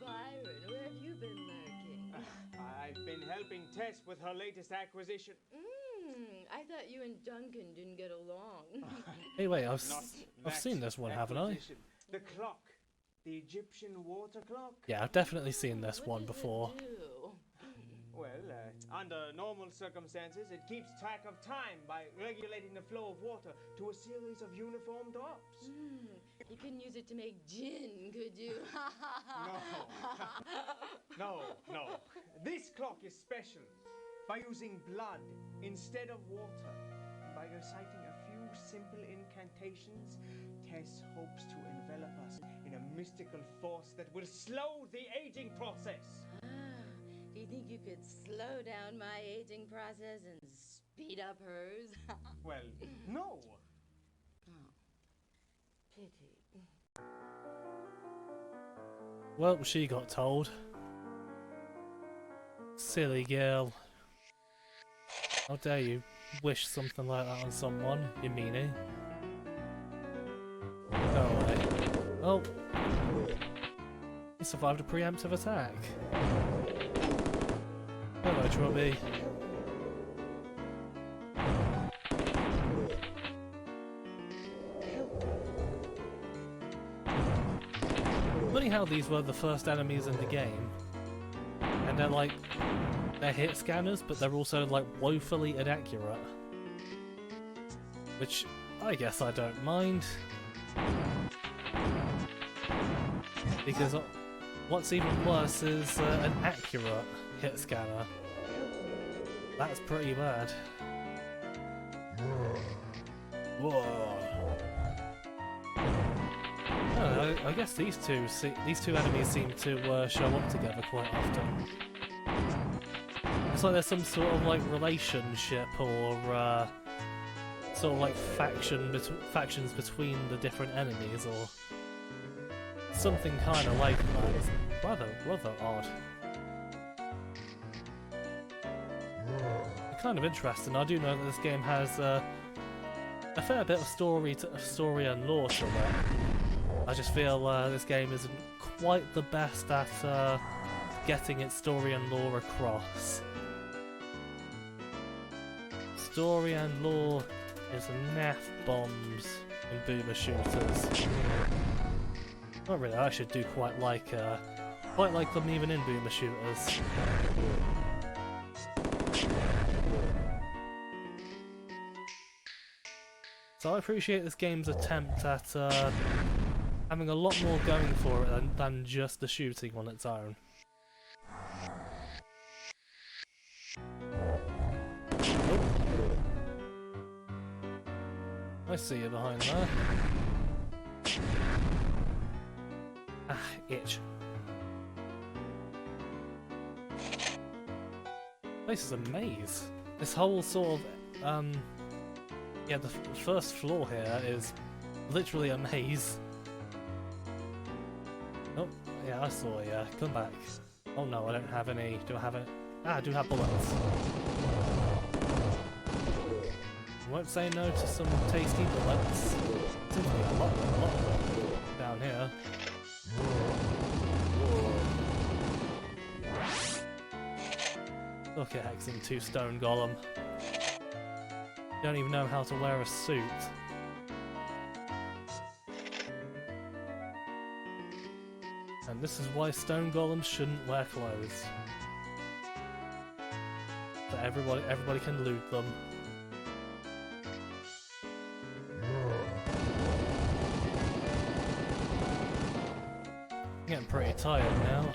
Byron, where have you been lurking? I've been helping Tess with her latest acquisition. I thought you and Duncan didn't get along. Hey, wait, I've Not seen that this one, haven't I? acquisition. The clock. The Egyptian water clock. Yeah, I've definitely seen this What one does it before. do? Well, under normal circumstances, it keeps track of time by regulating the flow of water to a series of uniform drops. You couldn't use it to make gin, could you? No. This clock is special. By using blood instead of water, and by reciting a few simple incantations, Tess hopes to envelop us in a mystical force that will slow the aging process. Do you think you could slow down my aging process and speed up hers? Well, no. Pity. Well, she got told. Silly girl. How dare you wish something like that on someone, you meanie. Go away. Oh. He survived a preemptive attack. Hello, Trubby. Funny how these were the first enemies in the game. And they're like, they're hit scanners, but they're also like woefully inaccurate. Which, I guess I don't mind. Because what's even worse is an accurate hit scanner. That's pretty bad. Whoa. I guess these two enemies seem to show up together quite often. It's like there's some sort of like relationship or sort of like factions between the different enemies or something kind of like that. It's rather odd. Kind of interesting. I do know that this game has a fair bit of story and lore to it. I just feel this game isn't quite the best at getting its story and lore across. Story and lore is naff bombs and boomer shooters. Not really. I should do quite like them even in boomer shooters. So I appreciate this game's attempt at having a lot more going for it than just the shooting on its own. Oh. I see you behind there. Ah, itch. This is a maze. This whole sort of yeah, the first floor here is literally a maze. Oh, Yeah, I saw you. Come back. Oh no, I don't have any. Do I have it? Ah, I do have bullets. Won't say no to some tasty bullets. Seems to be a lot of them down here. Look at Hexen 2 stone golem. Don't even know how to wear a suit. And this is why stone golems shouldn't wear clothes. So everybody can loot them. I'm getting pretty tired now.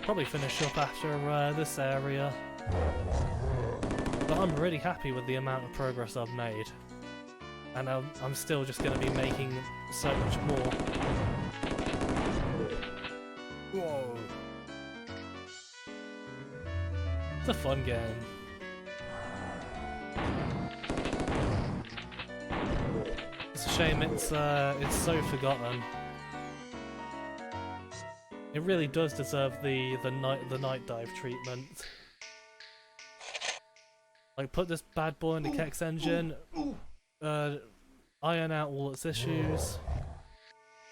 Probably finish up after this area. But I'm really happy with the amount of progress I've made. And I'm still just going to be making so much more. Whoa! It's a fun game. It's a shame it's so forgotten. It really does deserve the night dive treatment. Like, put this bad boy in the Kex engine, iron out all its issues,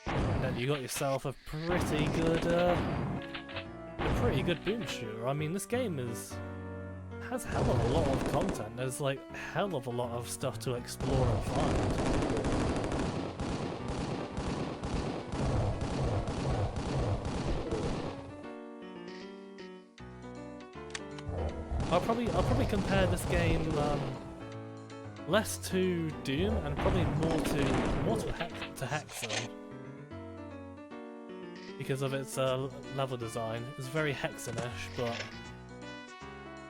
and then you got yourself a pretty good boom shooter. I mean, this game has a hell of a lot of content. There's like a hell of a lot of stuff to explore and find. I'll probably compare this game less to Doom and probably more to Hexen because of its level design. It's very Hexen-ish, but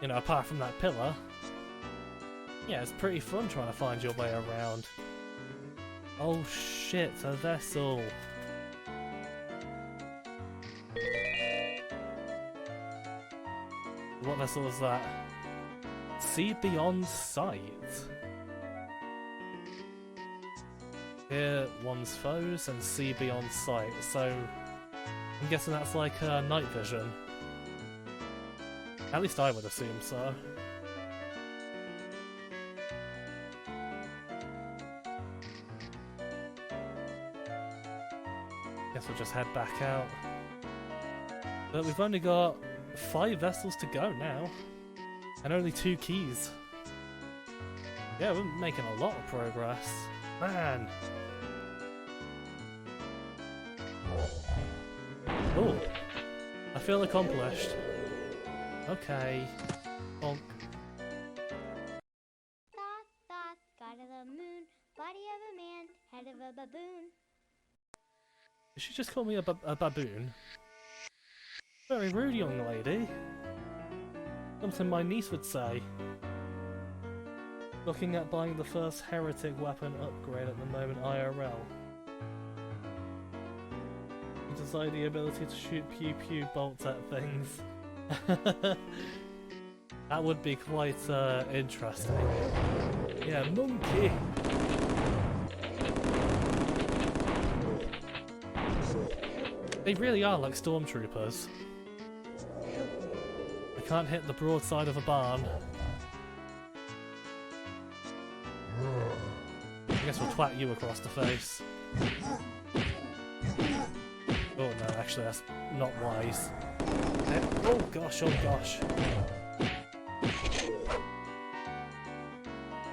you know, apart from that pillar, yeah, it's pretty fun trying to find your way around. Oh shit, a vessel. What vessel is that? See beyond sight. Hear one's foes and see beyond sight. So I'm guessing that's like night vision. At least I would assume so. Guess we'll just head back out. But we've only got 5 vessels to go now, and only 2 keys. Yeah, we're making a lot of progress. Man! Oh! I feel accomplished. Okay. Bonk. Thought, God of the moon, body of a man, head of a baboon. Did she just call me a baboon? Very rude, young lady. Something my niece would say. Looking at buying the first heretic weapon upgrade at the moment IRL. You decide the ability to shoot pew pew bolts at things. That would be quite interesting. Yeah, monkey! They really are like stormtroopers. I can't hit the broadside of a barn. I guess we'll twat you across the face. Oh no, actually that's not wise. Oh gosh, oh gosh.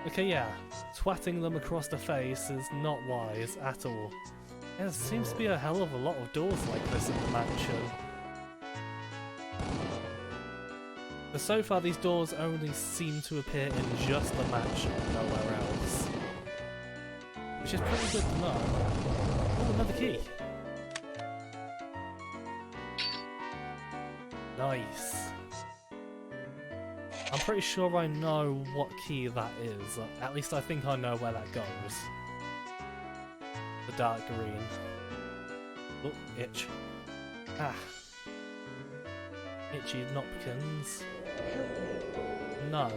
Okay, yeah. Twatting them across the face is not wise at all. Yeah, there seems to be a hell of a lot of doors like this in the mansion. But so far these doors only seem to appear in just the mansion, nowhere else. Which is pretty good to know. Oh, another key! Nice. I'm pretty sure I know what key that is. At least I think I know where that goes. The dark green. Oh, itch. Ah. Itchy Nopkins. No.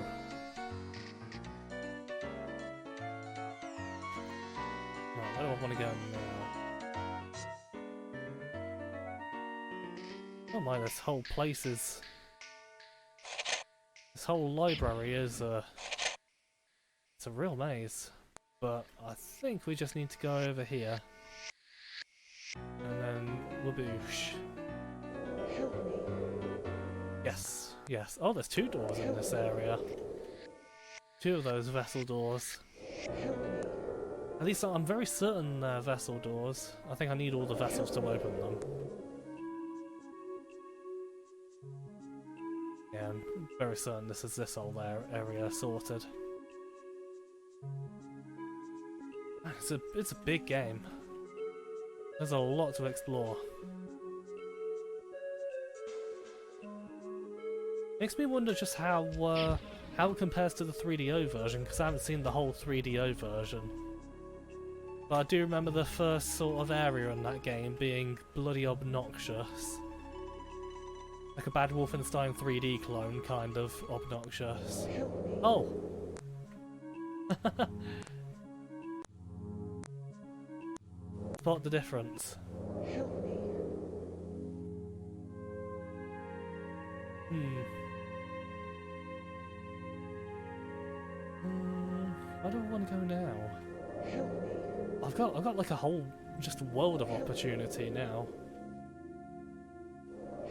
Right, where do I want to go now? Oh my, this whole place is... This whole library is it's a real maze. But I think we just need to go over here. And then waboosh. Help me. Yes, yes. Oh, there's 2 doors in this area. 2 of those vessel doors. Help me. At least I'm very certain they're vessel doors. I think I need all the vessels to open them. Yeah, I'm very certain this is this whole area sorted. It's a big game. There's a lot to explore. Makes me wonder just how it compares to the 3DO version, because I haven't seen the whole 3DO version. But I do remember the first sort of area in that game being bloody obnoxious. Like a bad Wolfenstein 3D clone, kind of obnoxious. Help me. Oh! Spot the difference. Help me. I don't want to go now. Help me. I've got like a whole just world of opportunity now.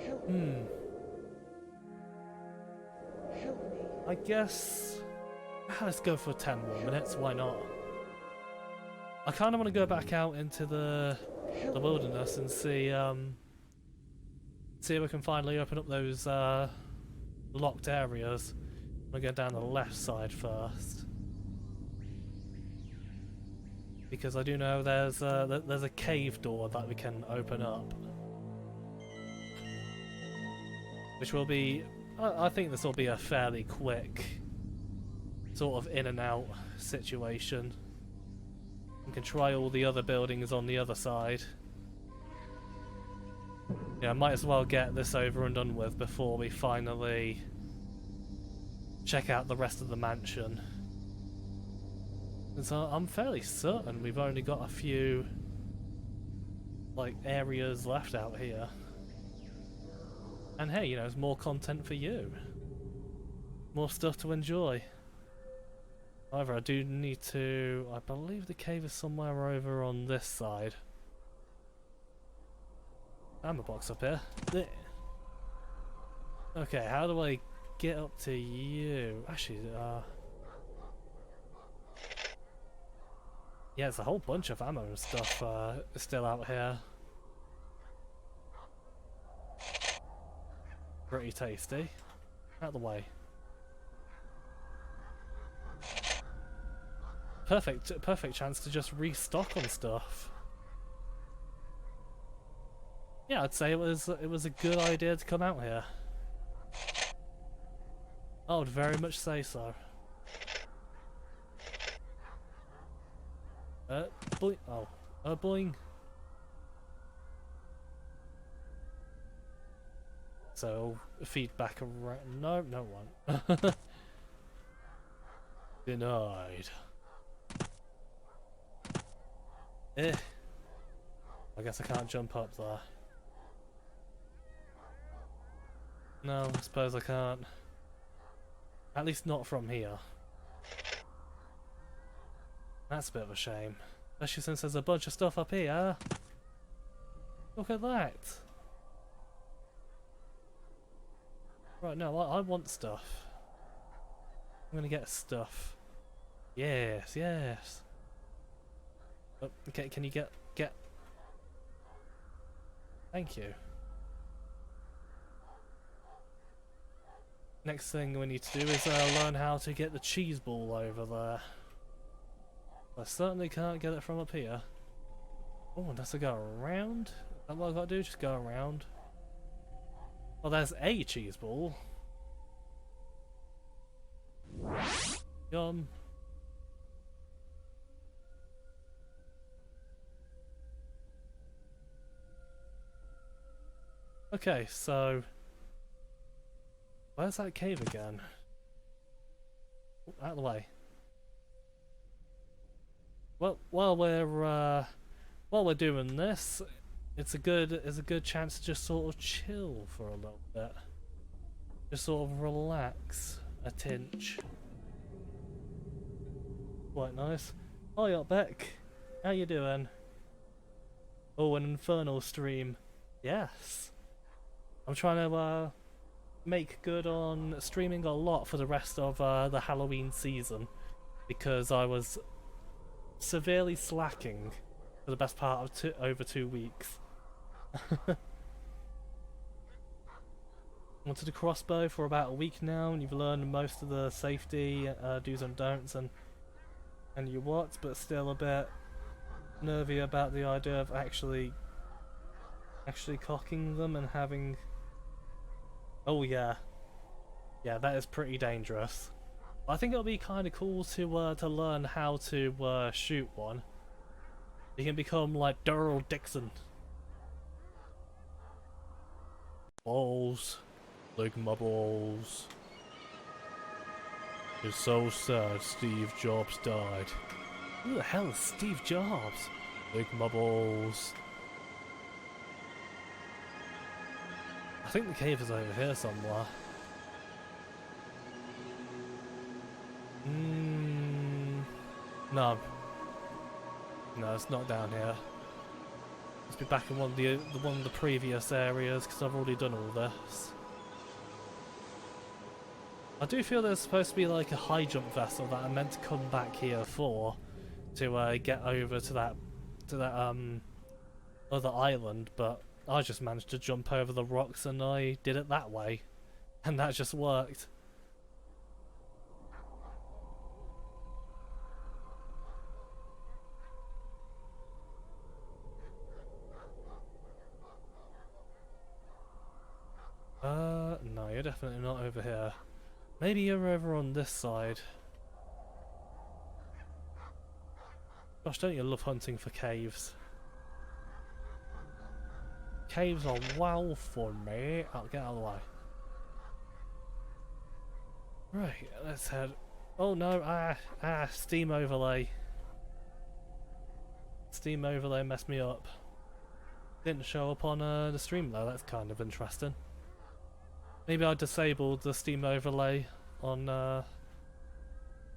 Help me. Help me. I guess let's go for 10 more minutes. Why not? I kind of want to go back out into the wilderness and see if we can finally open up those locked areas. I'm gonna go down the left side first, because I do know there's a cave door that we can open up, which will be, I think this will be a fairly quick sort of in and out situation. We can try all the other buildings on the other side. Yeah, I might as well get this over and done with before we finally check out the rest of the mansion. And so I'm fairly certain we've only got a few like areas left out here. And hey, you know, there's more content for you. More stuff to enjoy. However, I do need to... I believe the cave is somewhere over on this side. Ammo box up here. There. Okay, how do I get up to you? Actually, yeah, there's a whole bunch of ammo and stuff still out here. Pretty tasty. Out of the way. Perfect chance to just restock on stuff. Yeah, I'd say it was a good idea to come out here. I would very much say so. Boing. Oh, boing. So feedback around. No, no one. Denied. I guess I can't jump up there. No, I suppose I can't. At least not from here. That's a bit of a shame. Especially since there's a bunch of stuff up here. Look at that. Right, no, I want stuff. I'm gonna get stuff. Yes, yes. Oh, okay, can you get... Thank you. Next thing we need to do is learn how to get the cheese ball over there. I certainly can't get it from up here. Oh, and that's to go around? Is that what I've got to do? Just go around? Well, there's a cheese ball. Yum. Okay, so... Where's that cave again? Oh, out of the way. Well, while we're doing this, it's a good chance to just sort of chill for a little bit. Just sort of relax a tinge. Quite nice. Hi up Beck. How you doing? Oh, an Infernal stream. Yes. I'm trying to make good on streaming a lot for the rest of the Halloween season, because I was severely slacking for the best part of over 2 weeks. Wanted a crossbow for about a week now, and you've learned most of the safety do's and don'ts and your what's, but still a bit nervy about the idea of actually cocking them and having. Oh yeah, that is pretty dangerous. I think it'll be kind of cool to learn how to shoot one. You can become like Daryl Dixon. Balls, like my balls. It's so sad Steve Jobs died. Who the hell is Steve Jobs? Like my balls. I think the cave is over here somewhere. No. No, it's not down here. Let's be back in one of the previous areas, because I've already done all this. I do feel there's supposed to be like a high jump vessel that I meant to come back here for, to get over to that other island, but I just managed to jump over the rocks and I did it that way, and that just worked. No, you're definitely not over here. Maybe you're over on this side. Gosh, don't you love hunting for caves? Caves are well fun, mate. I'll get out of the way. Right, let's head. Oh no, steam overlay. Steam overlay messed me up. Didn't show up on the stream though, that's kind of interesting. Maybe I disabled the Steam overlay on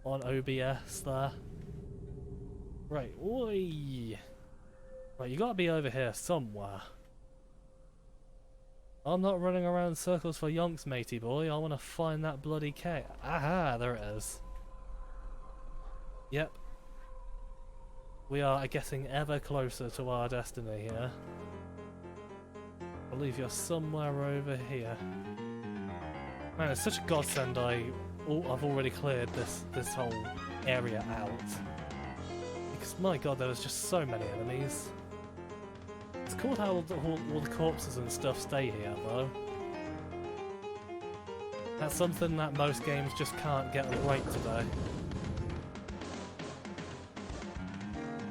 OBS there. Right, oi! Right, you gotta be over here somewhere. I'm not running around in circles for yonks, matey boy. I wanna find that bloody cave. Aha, there it is. Yep. We are getting ever closer to our destiny here. I believe you're somewhere over here. Man, it's such a godsend I've already cleared this whole area out. Because my god, there was just so many enemies. It's cool how all the corpses and stuff stay here though. That's something that most games just can't get right today.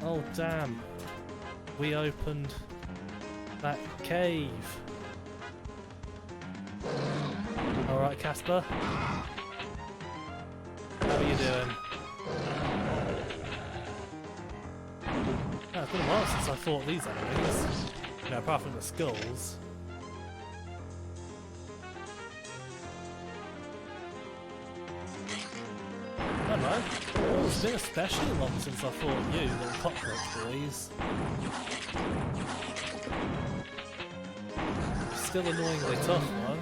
Oh damn. We opened that cave. Alright, Casper. How are you doing? Oh, it's been a while since I fought these enemies. You know, apart from the skulls. I don't know. Oh, it's been especially long since I fought you, little cockroach boys. Still annoyingly tough, though.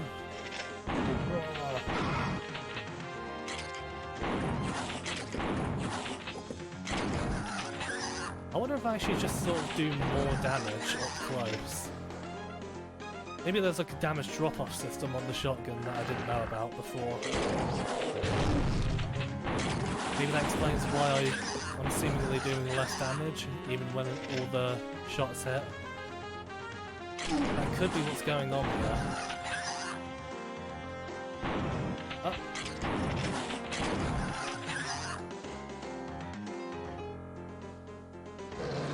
I wonder if I actually just sort of do more damage up close. Maybe there's like a damage drop-off system on the shotgun that I didn't know about before. Maybe that explains why I'm seemingly doing less damage, even when all the shots hit. That could be what's going on here. Oh.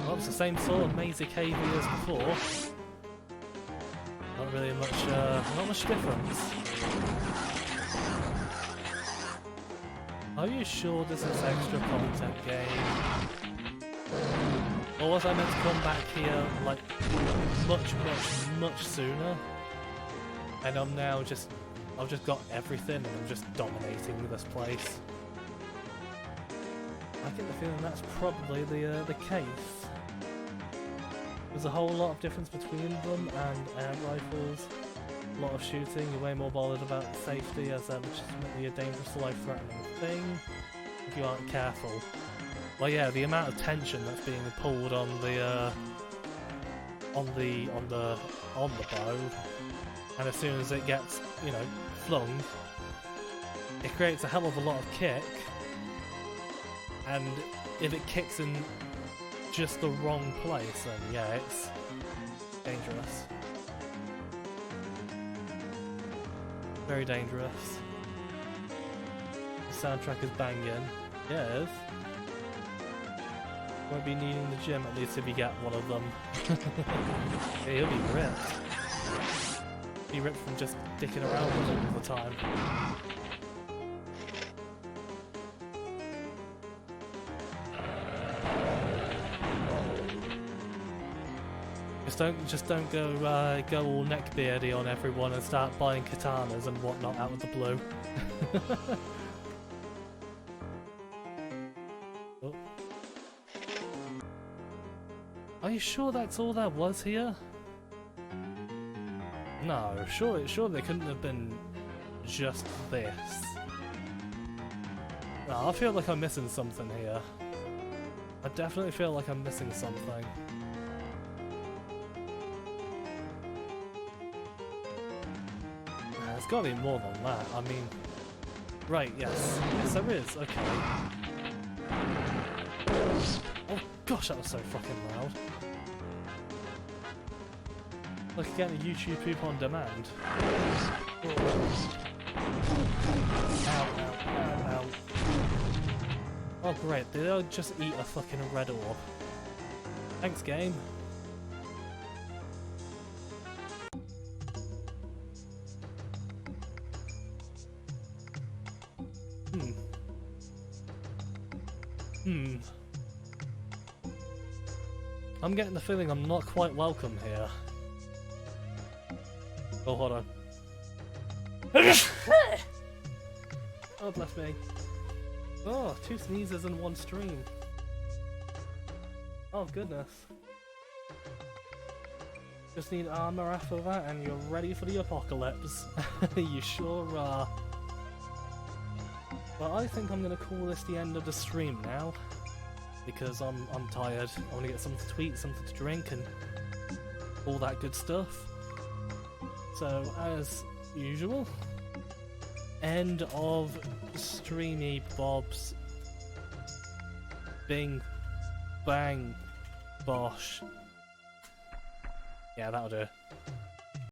Well, it's the same sort of mazy cavey as before. Not really much, not much difference. Are you sure this is extra content game? Or was I meant to come back here like much sooner? And I'm now I've just got everything and I'm just dominating this place. I get the feeling that's probably the case. There's a whole lot of difference between them and air rifles. A lot of shooting, you're way more bothered about safety as they're legitimately a dangerous life-threatening thing if you aren't careful. Well, yeah, the amount of tension that's being pulled on the bow, and as soon as it gets, you know, flung, it creates a hell of a lot of kick. And if it kicks in just the wrong place, then yeah, it's dangerous. Very dangerous. The soundtrack is banging. Yeah, it is. Won't be needing the gym, at least if you get one of them. Yeah, he'll be ripped. Be ripped from just dicking around with them all the time. Just don't go all neckbeardy on everyone and start buying katanas and whatnot out of the blue. Oh. Are you sure that's all there was here? No, sure they couldn't have been just this. No, I feel like I'm missing something here. I definitely feel like I'm missing something. There's gotta be more than that. I mean, right, yes. Yes, there is. Okay. Oh gosh, that was so fucking loud. Like getting a YouTube poop on demand. Oh. Ow, ow, ow, ow. Oh great, did I just eat a fucking red orb? Thanks, game. I'm getting the feeling I'm not quite welcome here. Oh, hold on. Oh, bless me. Oh, 2 sneezes in 1 stream. Oh, goodness. Just need armor after that and you're ready for the apocalypse. You sure are. Well, I think I'm gonna call this the end of the stream now. Because I'm tired. I want to get something to eat, something to drink, and all that good stuff. So, as usual, end of streamy bobs. Bing, bang, bosh. Yeah, that'll do.